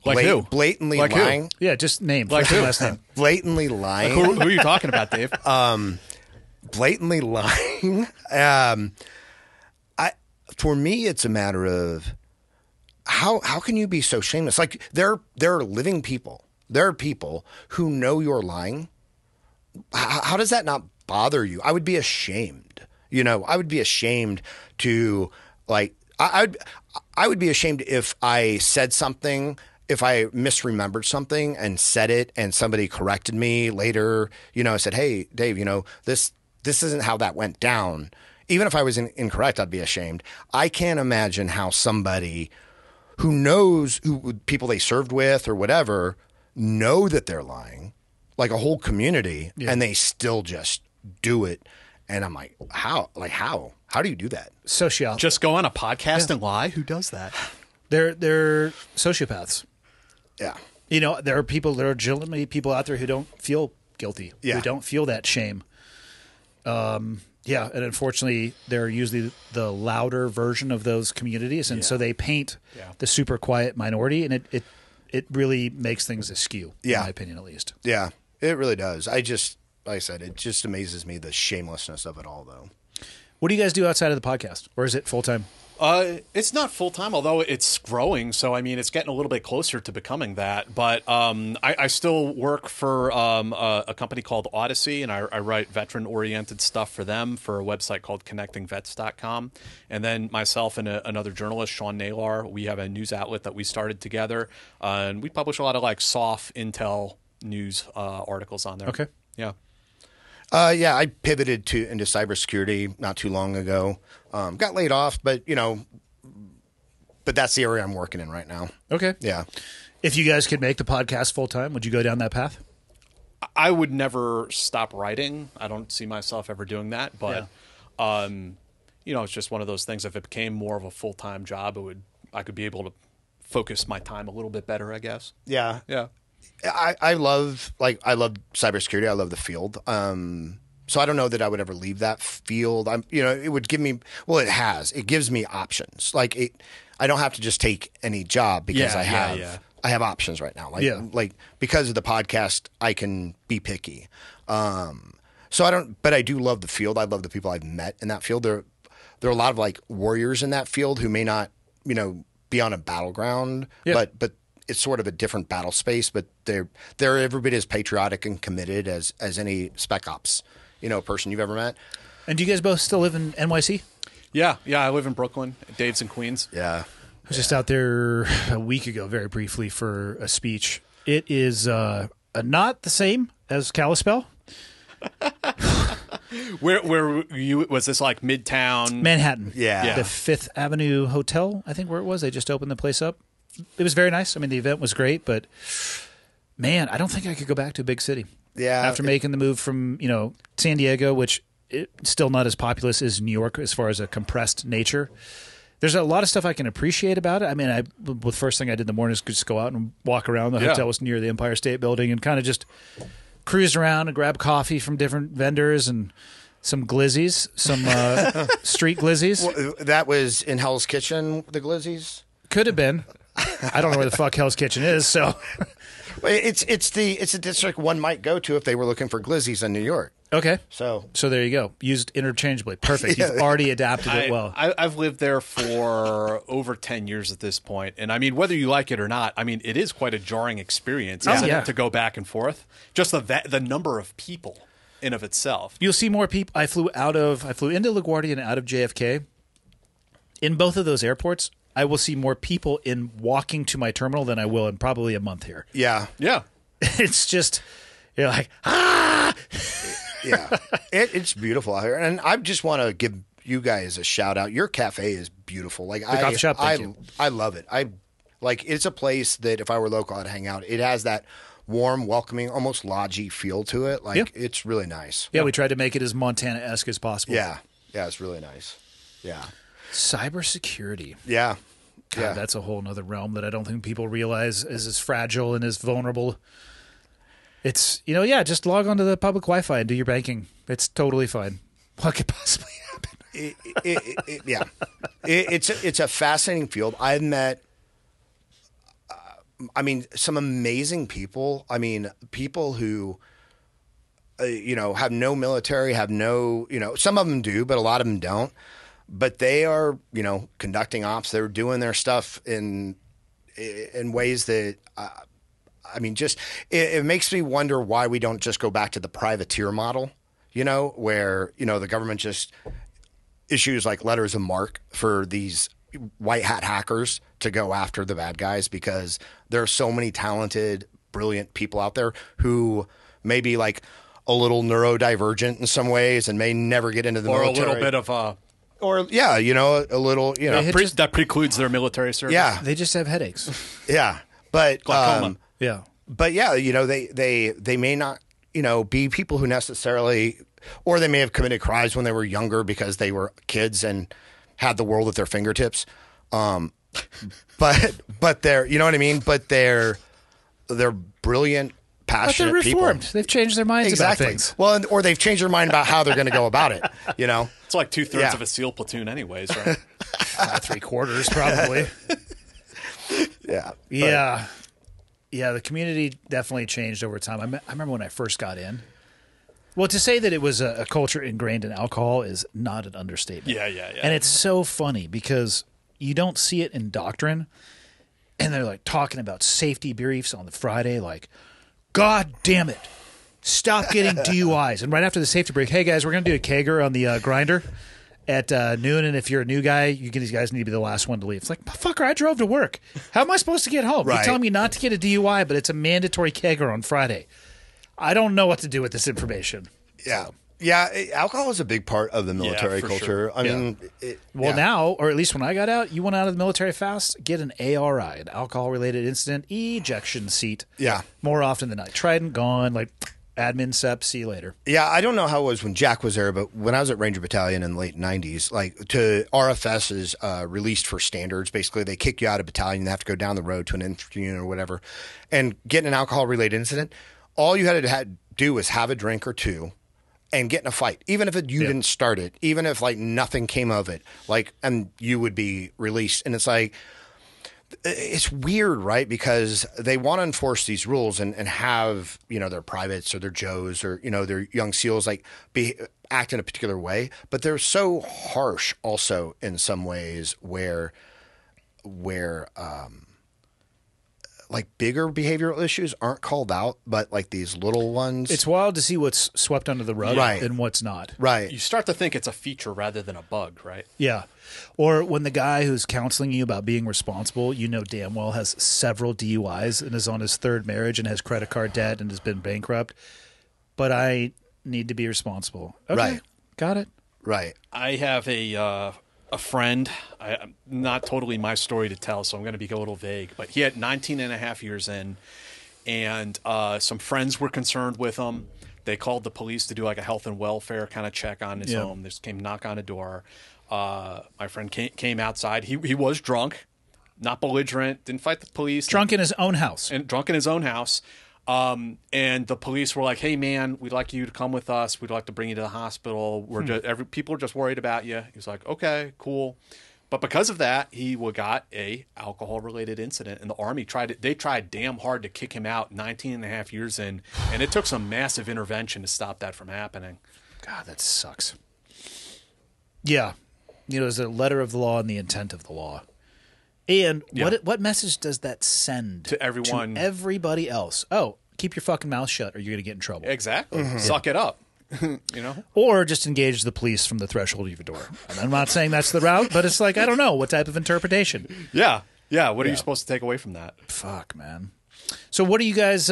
blatantly Like lying. Who? Yeah, just name. Like first and who? last name. Blatantly lying. Who are you talking about, Dave? Blatantly lying. For me, it's a matter of how can you be so shameless? Like there are living people. There are people who know you're lying. How does that not bother you? I would be ashamed. I would be ashamed to like. I would be ashamed if I said something, if I misremembered something and said it, and somebody corrected me later. I said, "Hey, Dave, this isn't how that went down." Even if I was incorrect, I'd be ashamed. I can't imagine how somebody who knows who people they served with or whatever know that they're lying. Like a whole community, and they still just do it. And I'm like, how? Like, how? How do you do that? Sociopaths. Just go on a podcast and lie? Who does that? They're sociopaths. Yeah. There are legitimately people out there who don't feel guilty, who don't feel that shame. And unfortunately, they're usually the louder version of those communities, and so they paint the super quiet minority, and it really makes things askew, in my opinion, at least. Yeah, it really does. like I said, it just amazes me the shamelessness of it all, though. What do you guys do outside of the podcast, or is it full time? It's not full time, although it's growing. So I mean, it's getting a little bit closer to becoming that. But I still work for a company called Odyssey, and I write veteran oriented stuff for them for a website called ConnectingVets.com. And then myself and another journalist, Sean Naylor, we have a news outlet that we started together, and we publish a lot of like soft intel news articles on there. Okay. Yeah. Yeah, I pivoted into cybersecurity not too long ago. Got laid off, but that's the area I'm working in right now. Okay. Yeah. If you guys could make the podcast full time, would you go down that path? I would never stop writing. I don't see myself ever doing that, but it's just one of those things. If it became more of a full-time job, I could be able to focus my time a little bit better, I guess. Yeah. Yeah. I love cybersecurity. I love the field. So I don't know that I would ever leave that field. It would give me, it gives me options. I don't have to just take any job because I have options right now. Because of the podcast, I can be picky. But I do love the field. I love the people I've met in that field. There are a lot of like warriors in that field who may not, be on a battleground, but it's sort of a different battle space, but they're every bit as patriotic and committed as any spec ops, person you've ever met. And do you guys both still live in NYC? Yeah. I live in Brooklyn, Dave's in Queens. Yeah. I was just out there a week ago, very briefly, for a speech. It is not the same as Kalispell. Where you was this like Midtown Manhattan. Yeah. The Fifth Avenue Hotel, I think where it was. They just opened the place up. It was very nice. I mean, the event was great, but man, I don't think I could go back to a big city. Yeah. After making the move from, San Diego, which it's still not as populous as New York as far as a compressed nature. There's a lot of stuff I can appreciate about it. I mean, the first thing I did in the morning is just go out and walk around. The hotel was near the Empire State Building and kind of just cruise around and grab coffee from different vendors and some glizzies, some street glizzies. Well, that was in Hell's Kitchen, the glizzies? Could have been. I don't know where the fuck Hell's Kitchen is, so it's a district one might go to if they were looking for glizzies in New York. okay. So there you go. Used interchangeably. Perfect. You've already adapted it well. I've lived there for over 10 years at this point. And I mean, whether you like it or not, I mean, it is quite a jarring experience isn't it, to go back and forth. Just the number of people in of itself. You'll see more people. I flew into LaGuardia and out of JFK. In both of those airports, I will see more people in walking to my terminal than I will in probably a month here. yeah. It's just, you're like, ah! Yeah. It's beautiful out here. And I just want to give you guys a shout out. Your cafe is beautiful. Like The coffee shop, thank you. I love it. It's a place that if I were local, I'd hang out. It has that warm, welcoming, almost lodgy feel to it. It's really nice. Yeah, we tried to make it as Montana-esque as possible. Yeah. Yeah, it's really nice. Yeah. Cybersecurity. Yeah. God, Yeah. that's a whole nother realm that I don't think people realize is as fragile and as vulnerable. It's, just log onto the public Wi-Fi and do your banking. It's totally fine. What could possibly happen? Yeah. It's a fascinating field. I've met, some amazing people. I mean, people who, have no military, have no, some of them do, but a lot of them don't. But they are, conducting ops. They're doing their stuff in ways that, it makes me wonder why we don't just go back to the privateer model, where, the government just issues like letters of marque for these white hat hackers to go after the bad guys because there are so many talented, brilliant people out there who may be like a little neurodivergent in some ways and may never get into the Or military. a little bit of a little, that precludes their military service. yeah, They just have headaches. yeah. But Glaucoma. Yeah. but yeah, they may not, be people who necessarily, or they may have committed crimes when they were younger because they were kids and had the world at their fingertips. But they're, you know what I mean? But they're brilliant, But passionate they're people. reformed. They've changed their minds Exactly. about things. Well, or they've changed their mind about how they're going to go about it. It's like 2/3 Yeah. of a SEAL platoon anyways, right? 3/4 probably. Yeah. Yeah, the community definitely changed over time. I remember when I first got in, Well, to say that it was a culture ingrained in alcohol is not an understatement. Yeah, yeah, yeah. And it's so funny because you don't see it in doctrine, and they're like talking about safety briefs on the Friday, like, God damn it, stop getting DUIs. And right after the safety break, hey guys, we're going to do a kegger on the grinder at noon, and if you're a new guy, these guys need to be the last one to leave. It's like, fucker, I drove to work. How am I supposed to get home? Right. You're telling me not to get a DUI, but it's a mandatory kegger on Friday. I don't know what to do with this information. Yeah. Yeah, alcohol is a big part of the military for culture. sure. I mean, Now, or at least when I got out, you went out of the military fast, get an ARI, an alcohol-related incident ejection seat. Yeah. More often than not. Trident gone, like admin sep, see you later. Yeah, I don't know how it was when Jack was there, but when I was at Ranger Battalion in the late 90s, like to RFS is released for standards. Basically, they kick you out of battalion. They have to go down the road to an infantry unit or whatever. And get in an alcohol-related incident, all you had to do was have a drink or two and get in a fight. Even if you didn't start it, even if like nothing came of it, like, and you would be released. And it's like, it's weird, right? Because they want to enforce these rules and have, their privates or their Joes or, their young SEALs like act in a particular way. But they're so harsh also in some ways where like bigger behavioral issues aren't called out, but like these little ones. It's wild to see what's swept under the rug Right. and what's not. Right. You start to think it's a feature rather than a bug, right? Yeah. Or when the guy who's counseling you about being responsible, damn well has several DUIs and is on his third marriage and has credit card debt and has been bankrupt. But I need to be responsible. Okay. Right. Got it. Right. I have a friend. Not totally my story to tell, so I'm going to be a little vague. But he had 19 and a half years in, and some friends were concerned with him. They called the police to do like a health and welfare kind of check on his home. They just came knock on a door. My friend came outside. He was drunk, not belligerent, didn't fight the police. Drunk in his own house. And drunk in his own house. And the police were like, "Hey man, we'd like you to come with us. We'd like to bring you to the hospital. People are just worried about you." He was like, "Okay, cool." But because of that, he got a alcohol related incident, and the Army tried damn hard to kick him out 19 and a half years in, and it took some massive intervention to stop that from happening. God, that sucks. Yeah. There's a letter of the law and the intent of the law. And what message does that send To everyone. to everybody else? Oh, keep your fucking mouth shut or you're going to get in trouble. Exactly. Suck it up. Or just engage the police from the threshold of your door. And I'm not saying that's the route, but it's like, I don't know. What type of interpretation? Yeah. Yeah. What are you supposed to take away from that? Fuck, man. So what are you guys,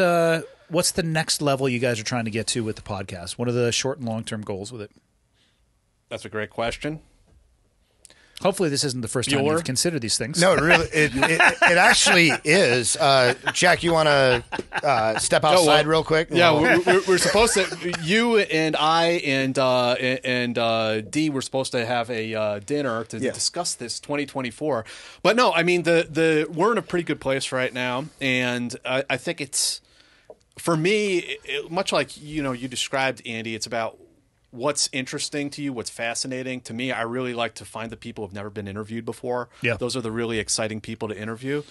what's the next level you guys are trying to get to with the podcast? What are the short and long-term goals with it? That's a great question. Hopefully this isn't the first time you've considered these things. No, really, it actually is. Jack, you want to step outside real quick? Yeah, we're supposed to. You and I and Dee were supposed to have a dinner to discuss this 2024. But no, I mean we're in a pretty good place right now, and I think it's for me much like you described, Andy. It's about what's interesting to you, what's fascinating. To me, I really like to find the people who've never been interviewed before. Yeah. Those are the really exciting people to interview.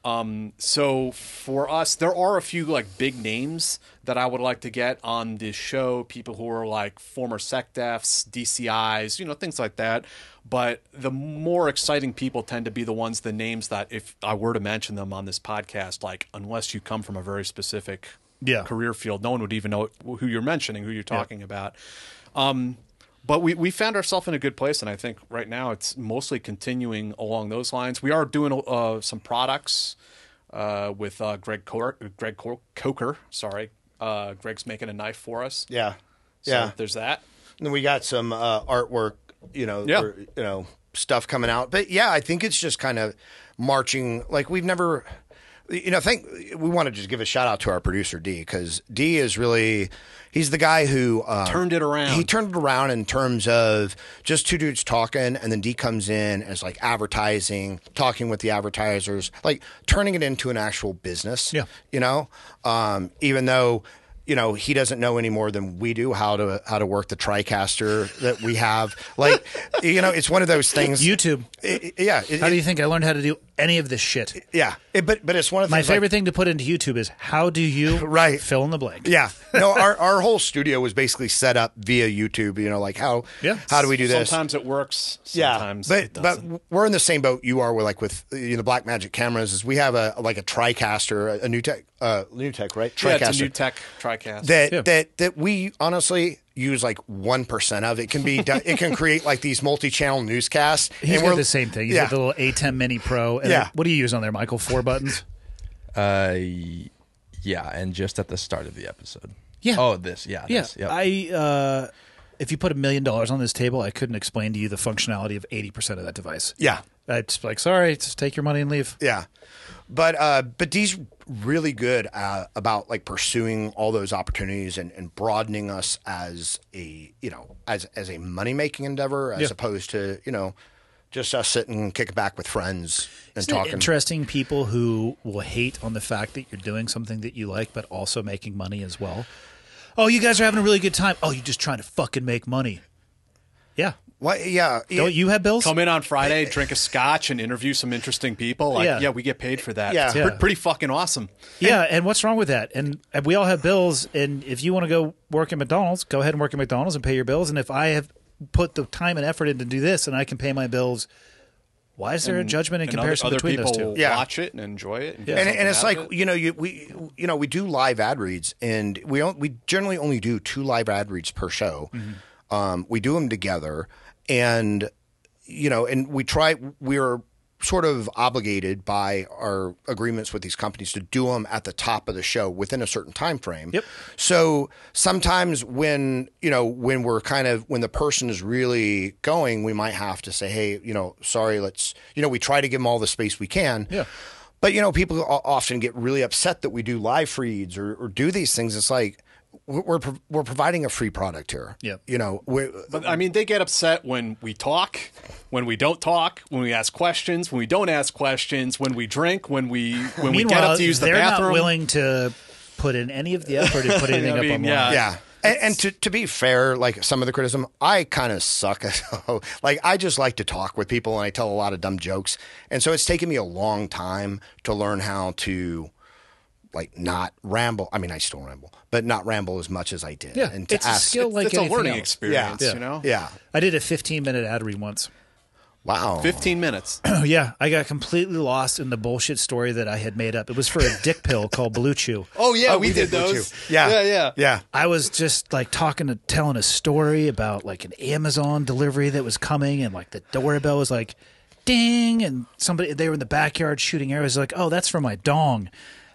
So for us, there are a few like big names that I would like to get on this show, people who are like former SecDefs, DCIs, things like that. But the more exciting people tend to be the names that if I were to mention them on this podcast, like unless you come from a very specific career field, no one would even know who you're mentioning, who you're talking about. But we found ourselves in a good place, and I think right now it's mostly continuing along those lines. We are doing some products with Greg Coker. Sorry, Greg's making a knife for us. Yeah, So there's that. And then we got some artwork, stuff coming out. But yeah, I think it's just kind of marching like we've never. We want to just give a shout out to our producer D, because D is really. He's the guy who Turned it around. He turned it around in terms of just two dudes talking, and then D comes in as like advertising, talking with the advertisers, like turning it into an actual business. Yeah. Even though, he doesn't know any more than we do how to work the TriCaster that we have. Like, it's one of those things. YouTube. How do you think I learned how to do any of this shit? Yeah. But it's one of the My things, favorite thing to put into YouTube is how do you Right. fill in the blank? Yeah. No, our whole studio was basically set up via YouTube, like how do we do this? Sometimes it works. Sometimes it but doesn't. we're in the same boat you are with Black Magic cameras. Is we have a TriCaster, a new tech, right? TriCaster. Yeah, it's a new tech TriCast. That we honestly use like 1% of. It can be done, it can create like these multi-channel newscasts. He's got the same thing. He's got the little A10 Mini Pro. And Yeah. what do you use on there, Michael? 4 buttons? Yeah, and just at the start of the episode. Yeah. Oh, this. Yeah. Yeah. This, yep. If you put $1 million on this table, I couldn't explain to you the functionality of 80% of that device. Yeah. I'd just be like, sorry, just take your money and leave. Yeah. But Dee's really good about like pursuing all those opportunities and broadening us as a as a money making endeavor as opposed to just us sitting and kicking back with friends and Isn't it talking. interesting people who will hate on the fact that you're doing something that you like, but also making money as well. Oh, you guys are having a really good time. Oh, you're just trying to fucking make money. Yeah. What? Yeah. Don't you have bills? Come in on Friday, drink a scotch, and interview some interesting people. Like, Yeah. yeah, we get paid for that. Yeah. It's Yeah. pretty fucking awesome. Yeah, and what's wrong with that? And we all have bills, and if you want to go work at McDonald's, go ahead and work at McDonald's and pay your bills. And if I have put the time and effort in to do this and I can pay my bills, why is there a judgment in And comparison other between people those two? will Yeah. watch it and enjoy it. And, get And something it's out like of it. we do live ad reads, and we generally only do 2 live ad reads per show. We do them together, and and we're sort of obligated by our agreements with these companies to do them at the top of the show within a certain time frame. Yep. So sometimes when when the person is really going, we might have to say, hey, sorry, let's we try to give them all the space we can. Yeah. But people often get really upset that we do live reads or do these things. It's like we're providing a free product here. Yeah. But I mean, they get upset when we talk, when we don't talk, when we ask questions, when we don't ask questions, when we drink, when we get Meanwhile, up to use the they're bathroom. not willing to put in any of the effort to put anything I up mean, online. yeah. Yeah. And to be fair, like some of the criticism, I kind of suck at like I just like to talk with people and I tell a lot of dumb jokes. And so it's taken me a long time to learn how to like not ramble. I mean, I still ramble, but not ramble as much as I did. Yeah, and to it's a ask, skill like it's a anything learning else. experience, Yeah. Yeah. I did a 15-minute ad read once. Wow. 15 minutes. Oh, yeah. I got completely lost in the bullshit story that I had made up. It was for a dick pill called Blue Chew. Oh, yeah, we we did Blue those. Chew. Yeah. Yeah. Yeah. I was just like telling a story about like an Amazon delivery that was coming, and like the doorbell was like ding, and they were in the backyard shooting arrows. Like, oh, that's for my dong.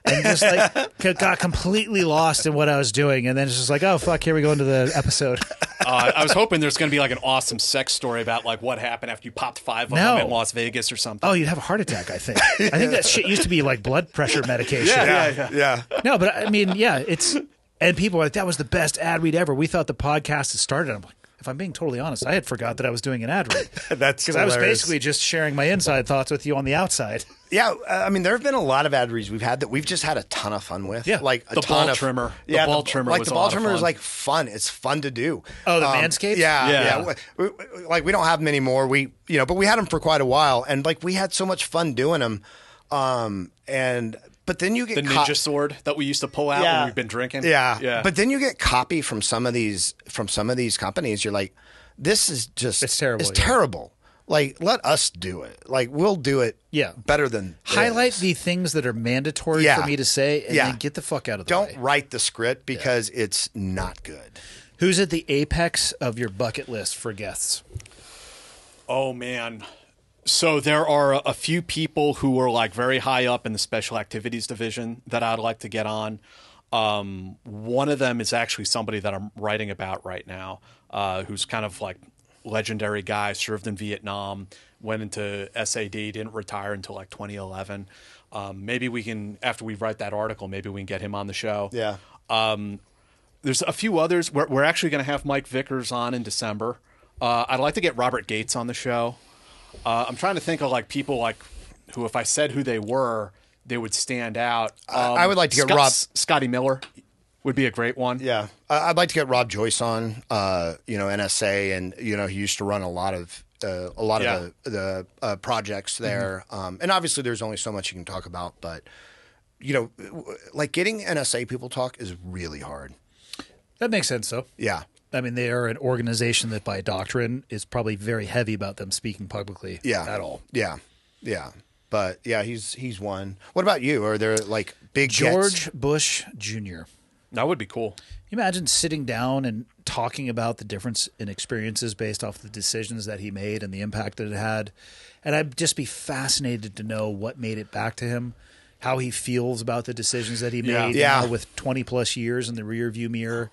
And just like got completely lost in what I was doing, and then it's just like, oh fuck, here we go into the episode. I was hoping there's going to be like an awesome sex story about like what happened after you popped 5 of No. them in Las Vegas or something. Oh, you'd have a heart attack, I think. I think that shit used to be like blood pressure medication. Yeah. No, but I mean, yeah, and people are like, that was the best ad read ever. We thought the podcast had started. I'm like, if I'm being totally honest, I had forgot that I was doing an ad read. That's Because I was hilarious. basically just sharing my inside thoughts with you on the outside. Yeah, I mean, there have been a lot of ad reads we've had that we've just had a ton of fun with. Yeah. Like a The ton ball of trimmer. The Yeah, ball trimmer Like was the a ball lot of trimmer is fun. like fun. It's fun to do. Oh, the Manscaped? Yeah. Yeah. Like we don't have them anymore. But we had them for quite a while, and like we had so much fun doing them. But then you get the ninja sword that we used to pull out when we've been drinking. Yeah. But then you get copy from some of these companies. You're like, this is just It's terrible, It's yeah. terrible. Like, let us do it. Like, we'll do it. Yeah. better than Highlight this. the things that are mandatory Yeah. for me to say, and Yeah. then get the fuck out of the Don't way. write the script because it's not good. Who's at the apex of your bucket list for guests? Oh man. So there are a few people who are like very high up in the special activities division that I'd like to get on. One of them is actually somebody that I'm writing about right now, who's kind of like legendary guy, served in Vietnam, went into SAD, didn't retire until like 2011. Maybe we can, after we write that article, maybe we can get him on the show. Yeah. There's a few others. We're actually going to have Mike Vickers on in December. I'd like to get Robert Gates on the show. I'm trying to think of like people like who, if I said who they were, they would stand out. I would like to get Rob- Scotty Miller. would be a great one. Yeah, I'd like to get Rob Joyce on. NSA, and he used to run a lot of the projects there. And obviously, there's only so much you can talk about, but like getting NSA people talk is really hard. That makes sense, though. Yeah. I mean, they are an organization that by doctrine is probably very heavy about them speaking publicly at all. Yeah. Yeah. But yeah, he's one. What about you? Are there like big George gets? Bush Jr. That would be cool. Can you imagine sitting down and talking about the difference in experiences based off the decisions that he made and the impact that it had? And I'd just be fascinated to know what made it back to him, how he feels about the decisions that he made now with 20 plus years in the rearview mirror,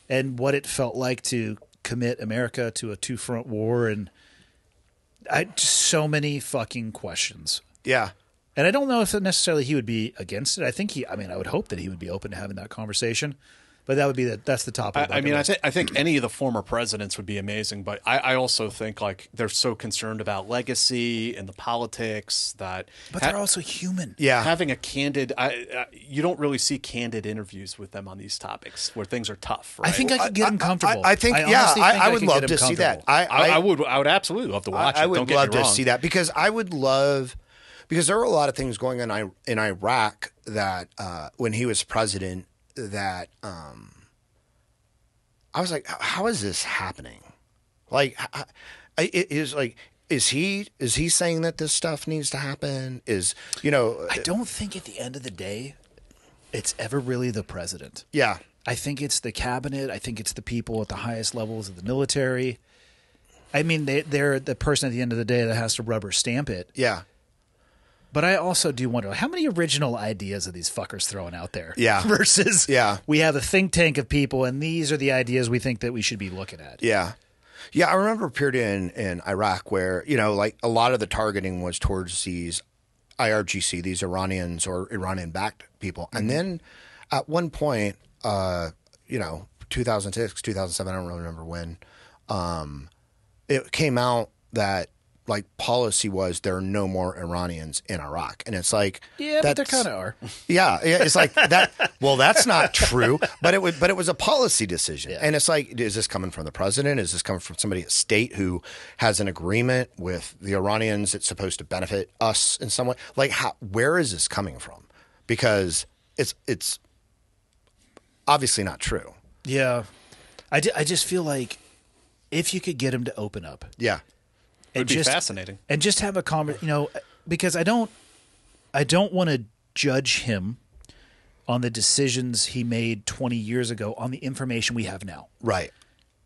and what it felt like to commit America to a two-front war. And just so many fucking questions. Yeah. And I don't know if necessarily he would be against it. I would hope that he would be open to having that conversation. But that would be that's the topic. I think any of the former presidents would be amazing. But I also think like they're so concerned about legacy and the politics that. But they're also human. Yeah. Having a candid, you don't really see candid interviews with them on these topics where things are tough. Right? I think I could get him comfortable. I think I would love to see that. I would absolutely love to watch it. I would don't get love me to wrong. see that because because there were a lot of things going on in Iraq that when he was president that I was like, how is this happening? Like, is he saying that this stuff needs to happen? I don't think at the end of the day, it's ever really the president. Yeah. I think it's the cabinet. I think it's the people at the highest levels of the military. I mean, they're the person at the end of the day that has to rubber stamp it. Yeah. But I also do wonder how many original ideas are these fuckers throwing out there? Yeah. Versus we have a think tank of people, and these are the ideas we think that we should be looking at. Yeah. Yeah, I remember a period in Iraq where, like a lot of the targeting was towards these IRGC, these Iranians or Iranian-backed people. And then at one point, 2006, 2007, I don't really remember when, it came out that like policy was there are no more Iranians in Iraq. And it's like, but there kind of are. Yeah. It's like that. Well, that's not true, but it was a policy decision. Yeah. And it's like, is this coming from the president? Is this coming from somebody at state who has an agreement with the Iranians? It's supposed to benefit us in some way. Like where is this coming from? Because it's obviously not true. Yeah. I just feel like if you could get him to open up. Yeah. It would be fascinating. And just have a conversation, because I don't want to judge him on the decisions he made 20 years ago on the information we have now. Right.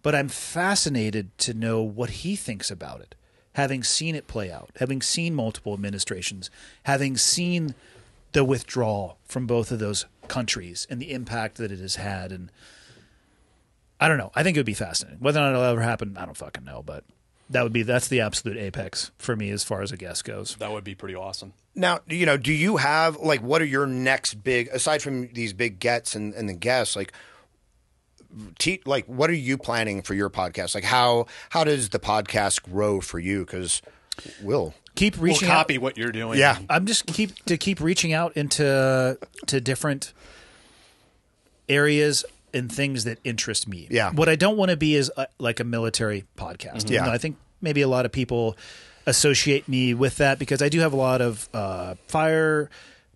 But I'm fascinated to know what he thinks about it, having seen it play out, having seen multiple administrations, having seen the withdrawal from both of those countries and the impact that it has had. And I don't know. I think it would be fascinating. Whether or not it'll ever happen, I don't fucking know, but that's the absolute apex for me as far as a guest goes. That would be pretty awesome. Now, do you have like what are your next big aside from these big gets and the guests like what are you planning for your podcast? Like how does the podcast grow for you? Because we'll copy what you're doing. Yeah, I'm just keep reaching out into different areas and things that interest me. Yeah. What I don't want to be is like a military podcast. Mm-hmm. Yeah. I think maybe a lot of people associate me with that because I do have a lot of fire,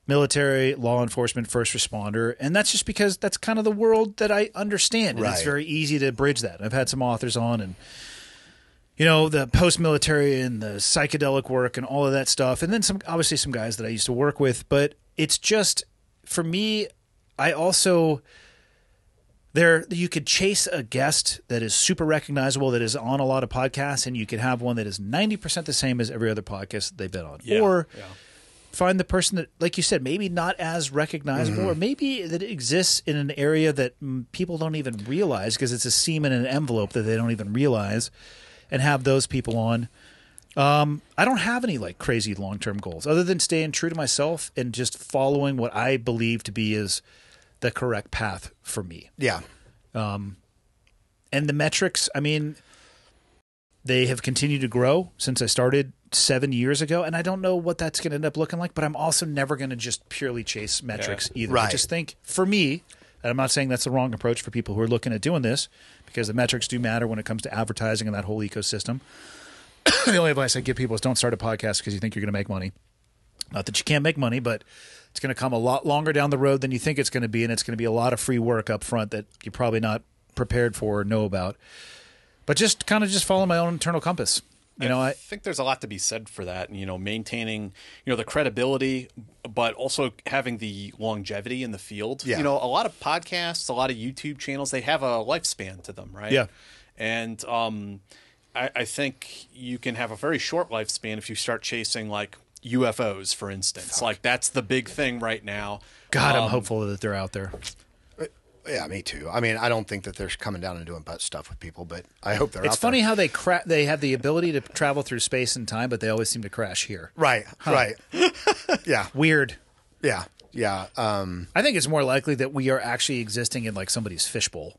military, law enforcement, first responder, and that's just because that's kind of the world that I understand. And it's very easy to bridge that. I've had some authors on and the post-military and the psychedelic work and all of that stuff. And then some guys that I used to work with, but it's just for me, I also you could chase a guest that is super recognizable, that is on a lot of podcasts, and you could have one that is 90% the same as every other podcast that they've been on. Yeah, or find the person that, like you said, maybe not as recognizable, or maybe that it exists in an area that people don't even realize because it's a seam in an envelope that they don't even realize, and have those people on. I don't have any like crazy long-term goals other than staying true to myself and just following what I believe to be is the correct path for me. Yeah. And the metrics, I mean, they have continued to grow since I started 7 years ago, and I don't know what that's going to end up looking like, but I'm also never going to just purely chase metrics either. Right. I just think, for me, And I'm not saying that's the wrong approach for people who are looking at doing this, because the metrics do matter when it comes to advertising and that whole ecosystem. The only advice I give people is don't start a podcast because you think you're going to make money. Not that you can't make money, but it's going to come a lot longer down the road than you think it's going to be, and it's going to be a lot of free work up front that you're probably not prepared for or know about. But just kind of just follow my own internal compass. I think there's a lot to be said for that, maintaining, the credibility, but also having the longevity in the field. Yeah. A lot of podcasts, a lot of YouTube channels, they have a lifespan to them, right? Yeah. And I think you can have a very short lifespan if you start chasing like UFOs, for instance. Like that's the big thing right now. God, I'm hopeful that they're out there. Yeah, me too. I mean, I don't think that they're coming down and doing butt stuff with people, but I hope they're out It's funny there. how they have the ability to travel through space and time, but they always seem to crash here. Right, right. Yeah, Weird. yeah, yeah. I think it's more likely that we are actually existing in like somebody's fishbowl.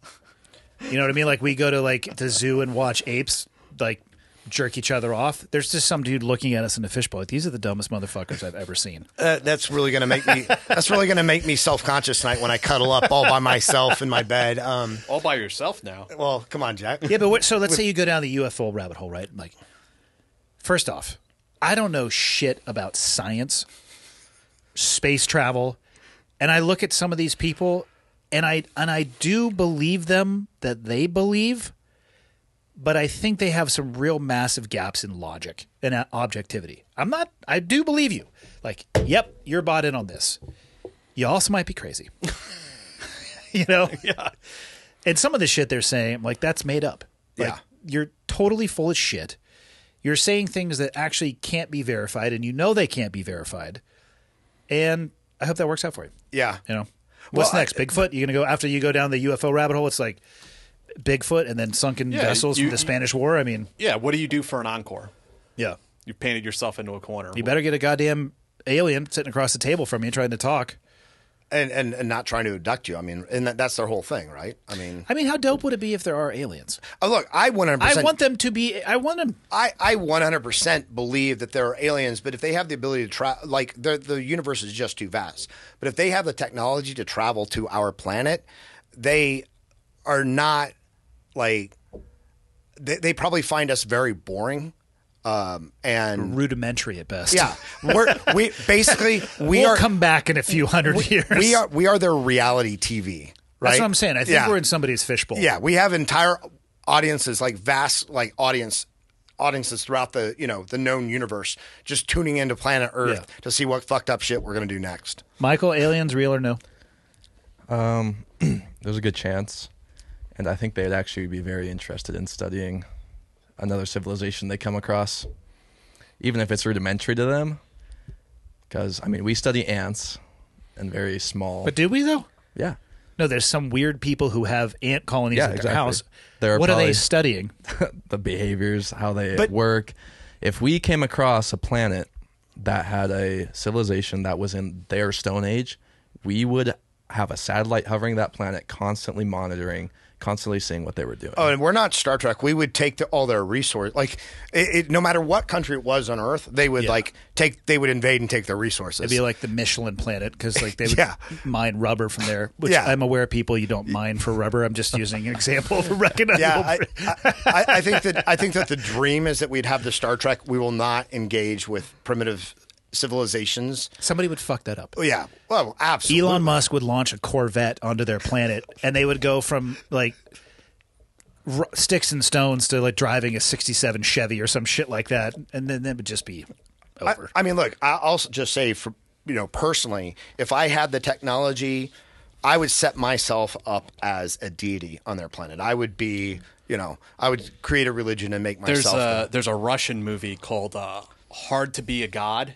You know what I mean? Like we go to like the zoo and watch apes like jerk each other off. There's just some dude looking at us in a fishbowl. Like, these are the dumbest motherfuckers I've ever seen. That's really going to make me. That's really going to make me self-conscious tonight when I cuddle up all by myself in my bed. All by yourself now. Well, come on, Jack. Yeah, but so let's say you go down the UFO rabbit hole, right? Like, first off, I don't know shit about science, space travel, and I look at some of these people, and I do believe them that they believe, but I think they have some real massive gaps in logic and objectivity. I do believe you. Like, yep, you're bought in on this. You also might be crazy. Yeah. And some of the shit they're saying, like, that's made up. Like, Yeah. you're totally full of shit. You're saying things that actually can't be verified, and you know they can't be verified. And I hope that works out for you. Yeah. What's Well, next? Bigfoot? You're going to go after you go down the UFO rabbit hole? It's like Bigfoot and then sunken vessels from the Spanish War. I mean, Yeah. What do you do for an encore? yeah. You painted yourself into a corner. You better get a goddamn alien sitting across the table from you trying to talk. And not trying to abduct you. I mean, and that's their whole thing, right? I mean, how dope would it be if there are aliens? look, I 100%. I want them to be. I want them. I 100% believe that there are aliens, but if they have the ability to travel, like the universe is just too vast. But if they have the technology to travel to our planet, they are not like they probably find us very boring. And Rudimentary at best. yeah, we We'll are come back in a few hundred years. we are their reality TV. Right? That's what I'm saying. I think we're in somebody's fishbowl. Yeah, we have entire audiences, like vast, like audiences throughout the the known universe, just tuning into planet Earth to see what fucked up shit we're gonna do next. Michael, aliens, real or no? There's a good chance, and I think they'd actually be very interested in studying another civilization they come across, even if it's rudimentary to them. Because we study ants and very small. But do we though? Yeah. No, there's some weird people who have ant colonies at their house. They're what are they probably- studying? The behaviors, how they work. If we came across a planet that had a civilization that was in their Stone Age, we would have a satellite hovering that planet, constantly monitoring, constantly seeing what they were doing. Oh, and we're not Star Trek. We would take all their resources. Like, no matter what country it was on Earth, they would they would invade and take their resources. It'd be like the Michelin planet because like they would Yeah. mine rubber from there. Which Yeah. I'm aware people you don't mine for rubber. I'm just using an example of a recognizable. Yeah, I think that the dream is that we'd have the Star Trek. We will not engage with primitive civilizations. Somebody would fuck that up. Oh, yeah, well, absolutely. Elon Musk would launch a Corvette onto their planet, and they would go from like sticks and stones to like driving a '67 Chevy or some shit like that, and then that would just be over. I mean, look, I'll just say, for personally, if I had the technology, I would set myself up as a deity on their planet. I would be, I would create a religion and make myself. There's a Russian movie called Hard to Be a God.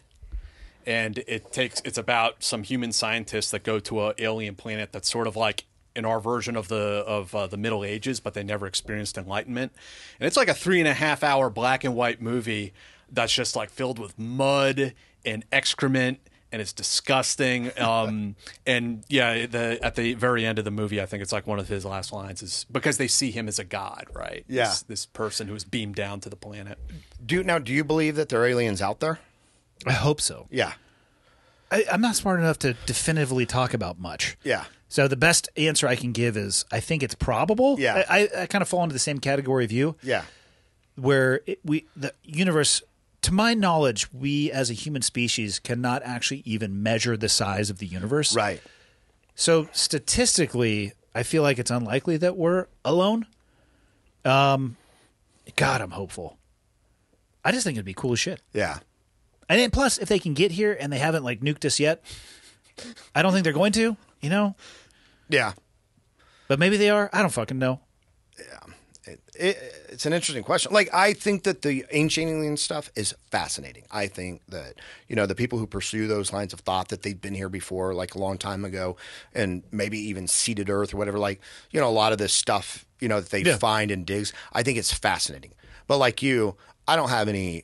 And it's about some human scientists that go to an alien planet that's sort of like in our version of the Middle Ages, but they never experienced enlightenment. And it's like a 3.5 hour black and white movie that's just like filled with mud and excrement, and it's disgusting. And yeah, at the very end of the movie, I think it's like one of his last lines is because they see him as a god, right? Yeah. This person who's beamed down to the planet. Do you believe that there are aliens out there? I hope so. Yeah. I'm not smart enough to definitively talk about much. Yeah. So the best answer I can give is I think it's probable. Yeah. I kind of fall into the same category of you. Yeah. Where the universe, to my knowledge, we as a human species cannot actually even measure the size of the universe. Right. So statistically, I feel like it's unlikely that we're alone. God, I'm hopeful. I just think it'd be cool as shit. Yeah. And then plus, if they can get here and they haven't like nuked us yet, I don't think they're going to, you know? Yeah. But maybe they are. I don't fucking know. It's an interesting question. Like, I think that the ancient alien stuff is fascinating. I think that, the people who pursue those lines of thought that they've been here before, like a long time ago, and maybe even seeded Earth or whatever, like, a lot of this stuff, that they find in digs, I think it's fascinating. But like you, I don't have any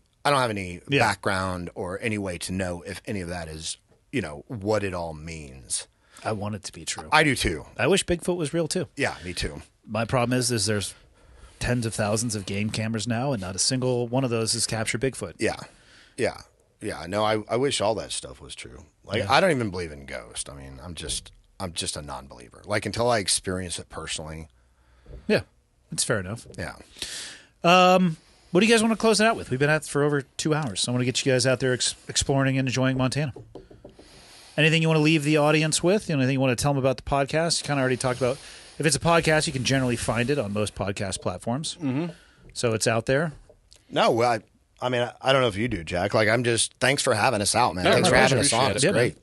background or any way to know if any of that is, what it all means. I want it to be true. I do too. I wish Bigfoot was real too. Yeah, me too. My problem is there's tens of thousands of game cameras now, and not a single one of those has captured Bigfoot. Yeah. Yeah. Yeah. No, I wish all that stuff was true. Like, I don't even believe in ghosts. I mean, I'm just a non-believer. Like, until I experience it personally. Yeah, it's fair enough. Yeah. What do you guys want to close it out with? We've been at it for over 2 hours. I want to get you guys out there exploring and enjoying Montana. Anything you want to leave the audience with? Anything you want to tell them about the podcast? You kind of already talked about. If it's a podcast, you can generally find it on most podcast platforms. Mm-hmm. So it's out there. No, I mean, I don't know if you do, Jack. Like, thanks for having us out, man. Yeah, Thanks for having us appreciate on. it. It's Yeah, great.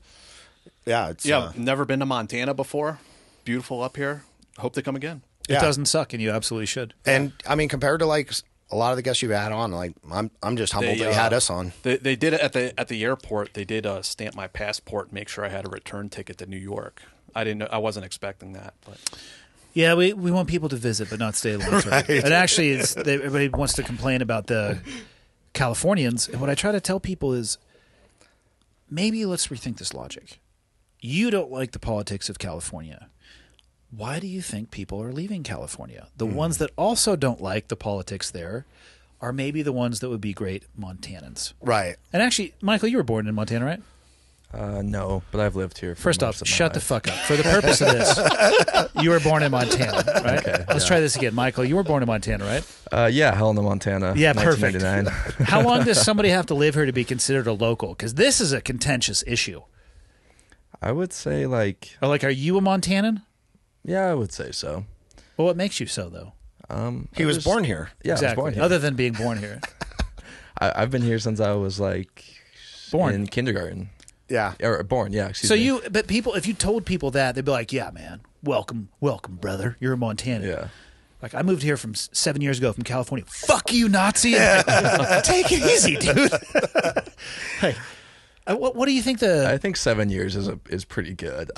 Yeah. It's, never been to Montana before. Beautiful up here. Hope they come again. It Yeah. doesn't suck, and you absolutely should. and I mean, compared to like a lot of the guests you've had on, like, I'm just humbled that you had us on. They did it at the airport. They did stamp my passport and make sure I had a return ticket to New York. I didn't know. I wasn't expecting that, but Yeah, we want people to visit, but not stay long term. It actually is. Everybody wants to complain about the Californians, and what I try to tell people is maybe let's rethink this logic. You don't like the politics of California. Why do you think people are leaving California? The ones that also don't like the politics there are maybe the ones that would be great Montanans. Right. And actually, Michael, you were born in Montana, right? No, but I've lived here. For First most off, of my shut the life. fuck up. For the purpose of this, you were born in Montana, right? Okay, Let's try this again. Michael, you were born in Montana, right? Yeah, Helena, Montana. Yeah, perfect. 1999. How long does somebody have to live here to be considered a local? Because this is a contentious issue. I would say Or like, are you a Montanan? yeah, I would say so. Well, what makes you so, though? He was born here. Yeah, I was born here. Other than being born here. I've been here since I was like Born. in kindergarten. Yeah. Or born, yeah. Excuse So me. but people, if you told people that, they'd be like, yeah, man, welcome, brother. You're a Montanan. Yeah. Like, I moved here from 7 years ago from California. Fuck you, Nazi. Take it easy, dude. Hey, what do you think I think 7 years is pretty good.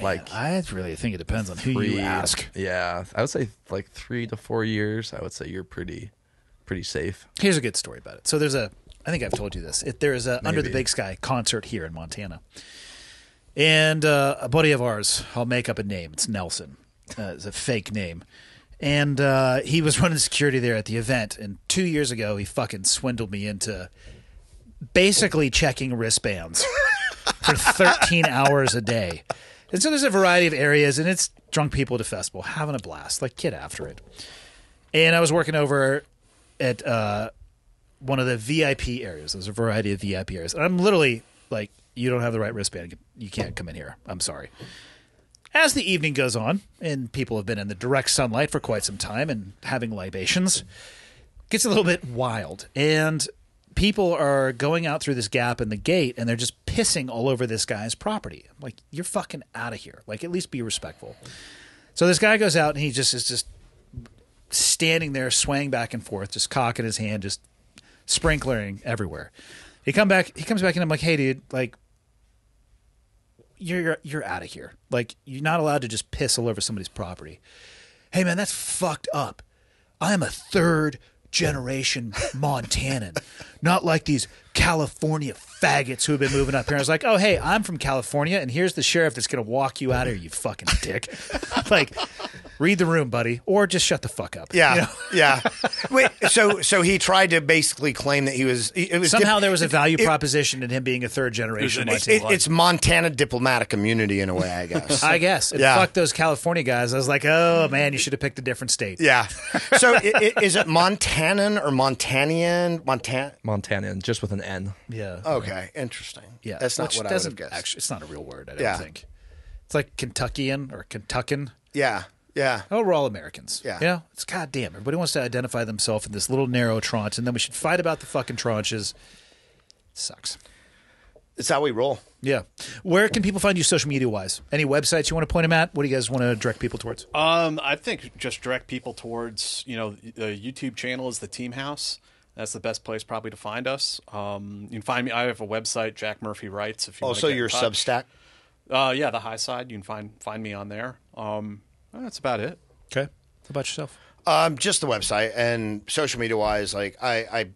Like I really think it depends on who you ask. Yeah, I would say like 3 to 4 years. I would say you're pretty safe. Here's a good story about it. So I think I've told you this. There's a Under the Maybe. Big Sky concert here in Montana. And a buddy of ours, I'll make up a name. It's Nelson. It's a fake name. And he was running security there at the event. And 2 years ago, he fucking swindled me into basically checking wristbands for 13 hours a day. And so there's a variety of areas, and it's drunk people at a festival having a blast. Like, get after it. And I was working over at one of the VIP areas. There's a variety of VIP areas. And I'm literally like, you don't have the right wristband. You can't come in here. I'm sorry. As the evening goes on, and people have been in the direct sunlight for quite some time and having libations, it gets a little bit wild. And people are going out through this gap in the gate, and they're just pissing all over this guy's property. I'm like, you're fucking out of here. Like, at least be respectful. So this guy goes out, and he is just standing there, swaying back and forth, just cock in his hand, just sprinklering everywhere. He comes back, and I'm like, hey, dude, like, you're out of here. Like, you're not allowed to just piss all over somebody's property. Hey, man, that's fucked up. I am a third generation Montanan. not like these California faggots who have been moving up here. I was like, oh, hey, I'm from California, and here's the sheriff that's going to walk you out of here, you fucking dick. Like, read the room, buddy, or just shut the fuck up. Yeah, You know? yeah. Wait, so he tried to basically claim that it was Somehow there was a value proposition in him being a third generation Montana. it's Montana diplomatic immunity in a way, I guess. I guess. And Yeah. fuck those California guys. I was like, oh, man, you should have picked a different state. Yeah. So is it Montanan or Montanian? Montanian, just with an N. Yeah. Okay, interesting. Yeah. That's not Which what I would have doesn't guessed. Actually, it's not a real word, I don't Yeah. think. It's like Kentuckian or Kentuckan. Yeah, yeah. Oh, we're all Americans. Yeah. You know, it's goddamn. Everybody wants to identify themselves in this little narrow tranche, and then we should fight about the fucking tranches. Sucks. It's how we roll. Yeah. Where can people find you social media wise? Any websites you want to point them at? What do you guys want to direct people towards? I think just direct people towards, the YouTube channel is the Team House. That's the best place probably to find us. You can find me. I have a website, Jack Murphy Writes. If you Also, want to your Substack. Yeah, the High Side. You can find me on there. That's about it. Okay. How about yourself? Just the website and social media wise, like I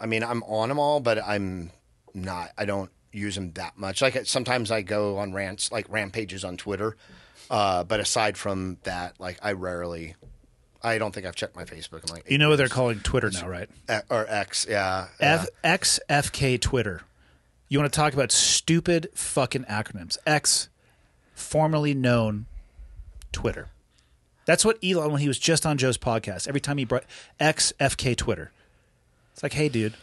mean, I'm on them all, but I'm not. I don't use them that much. Like sometimes I go on rants, like rampages on Twitter. But aside from that, like I don't think I've checked my Facebook in like 8 You know what years. they're calling Twitter now, right? Or X, yeah. XFK Twitter. You want to talk about stupid fucking acronyms. X, formerly known Twitter. That's what Elon, when he was just on Joe's podcast, every time he brought XFK Twitter. It's like, hey, dude,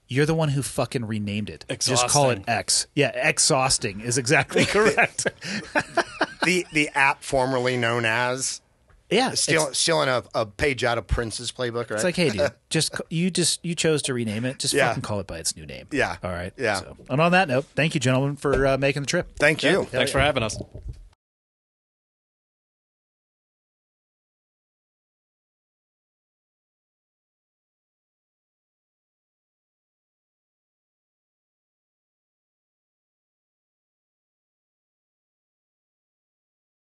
you're the one who fucking renamed it. Just call it Exhausting. X. Yeah, exhausting is exactly correct. The app formerly known as Yeah. stealing a page out of Prince's playbook, right? It's like, hey, dude, you chose to rename it. Just Yeah. fucking call it by its new name. Yeah. All right. Yeah. So, and on that note, thank you, gentlemen, for making the trip. Thank you. Thanks for having us.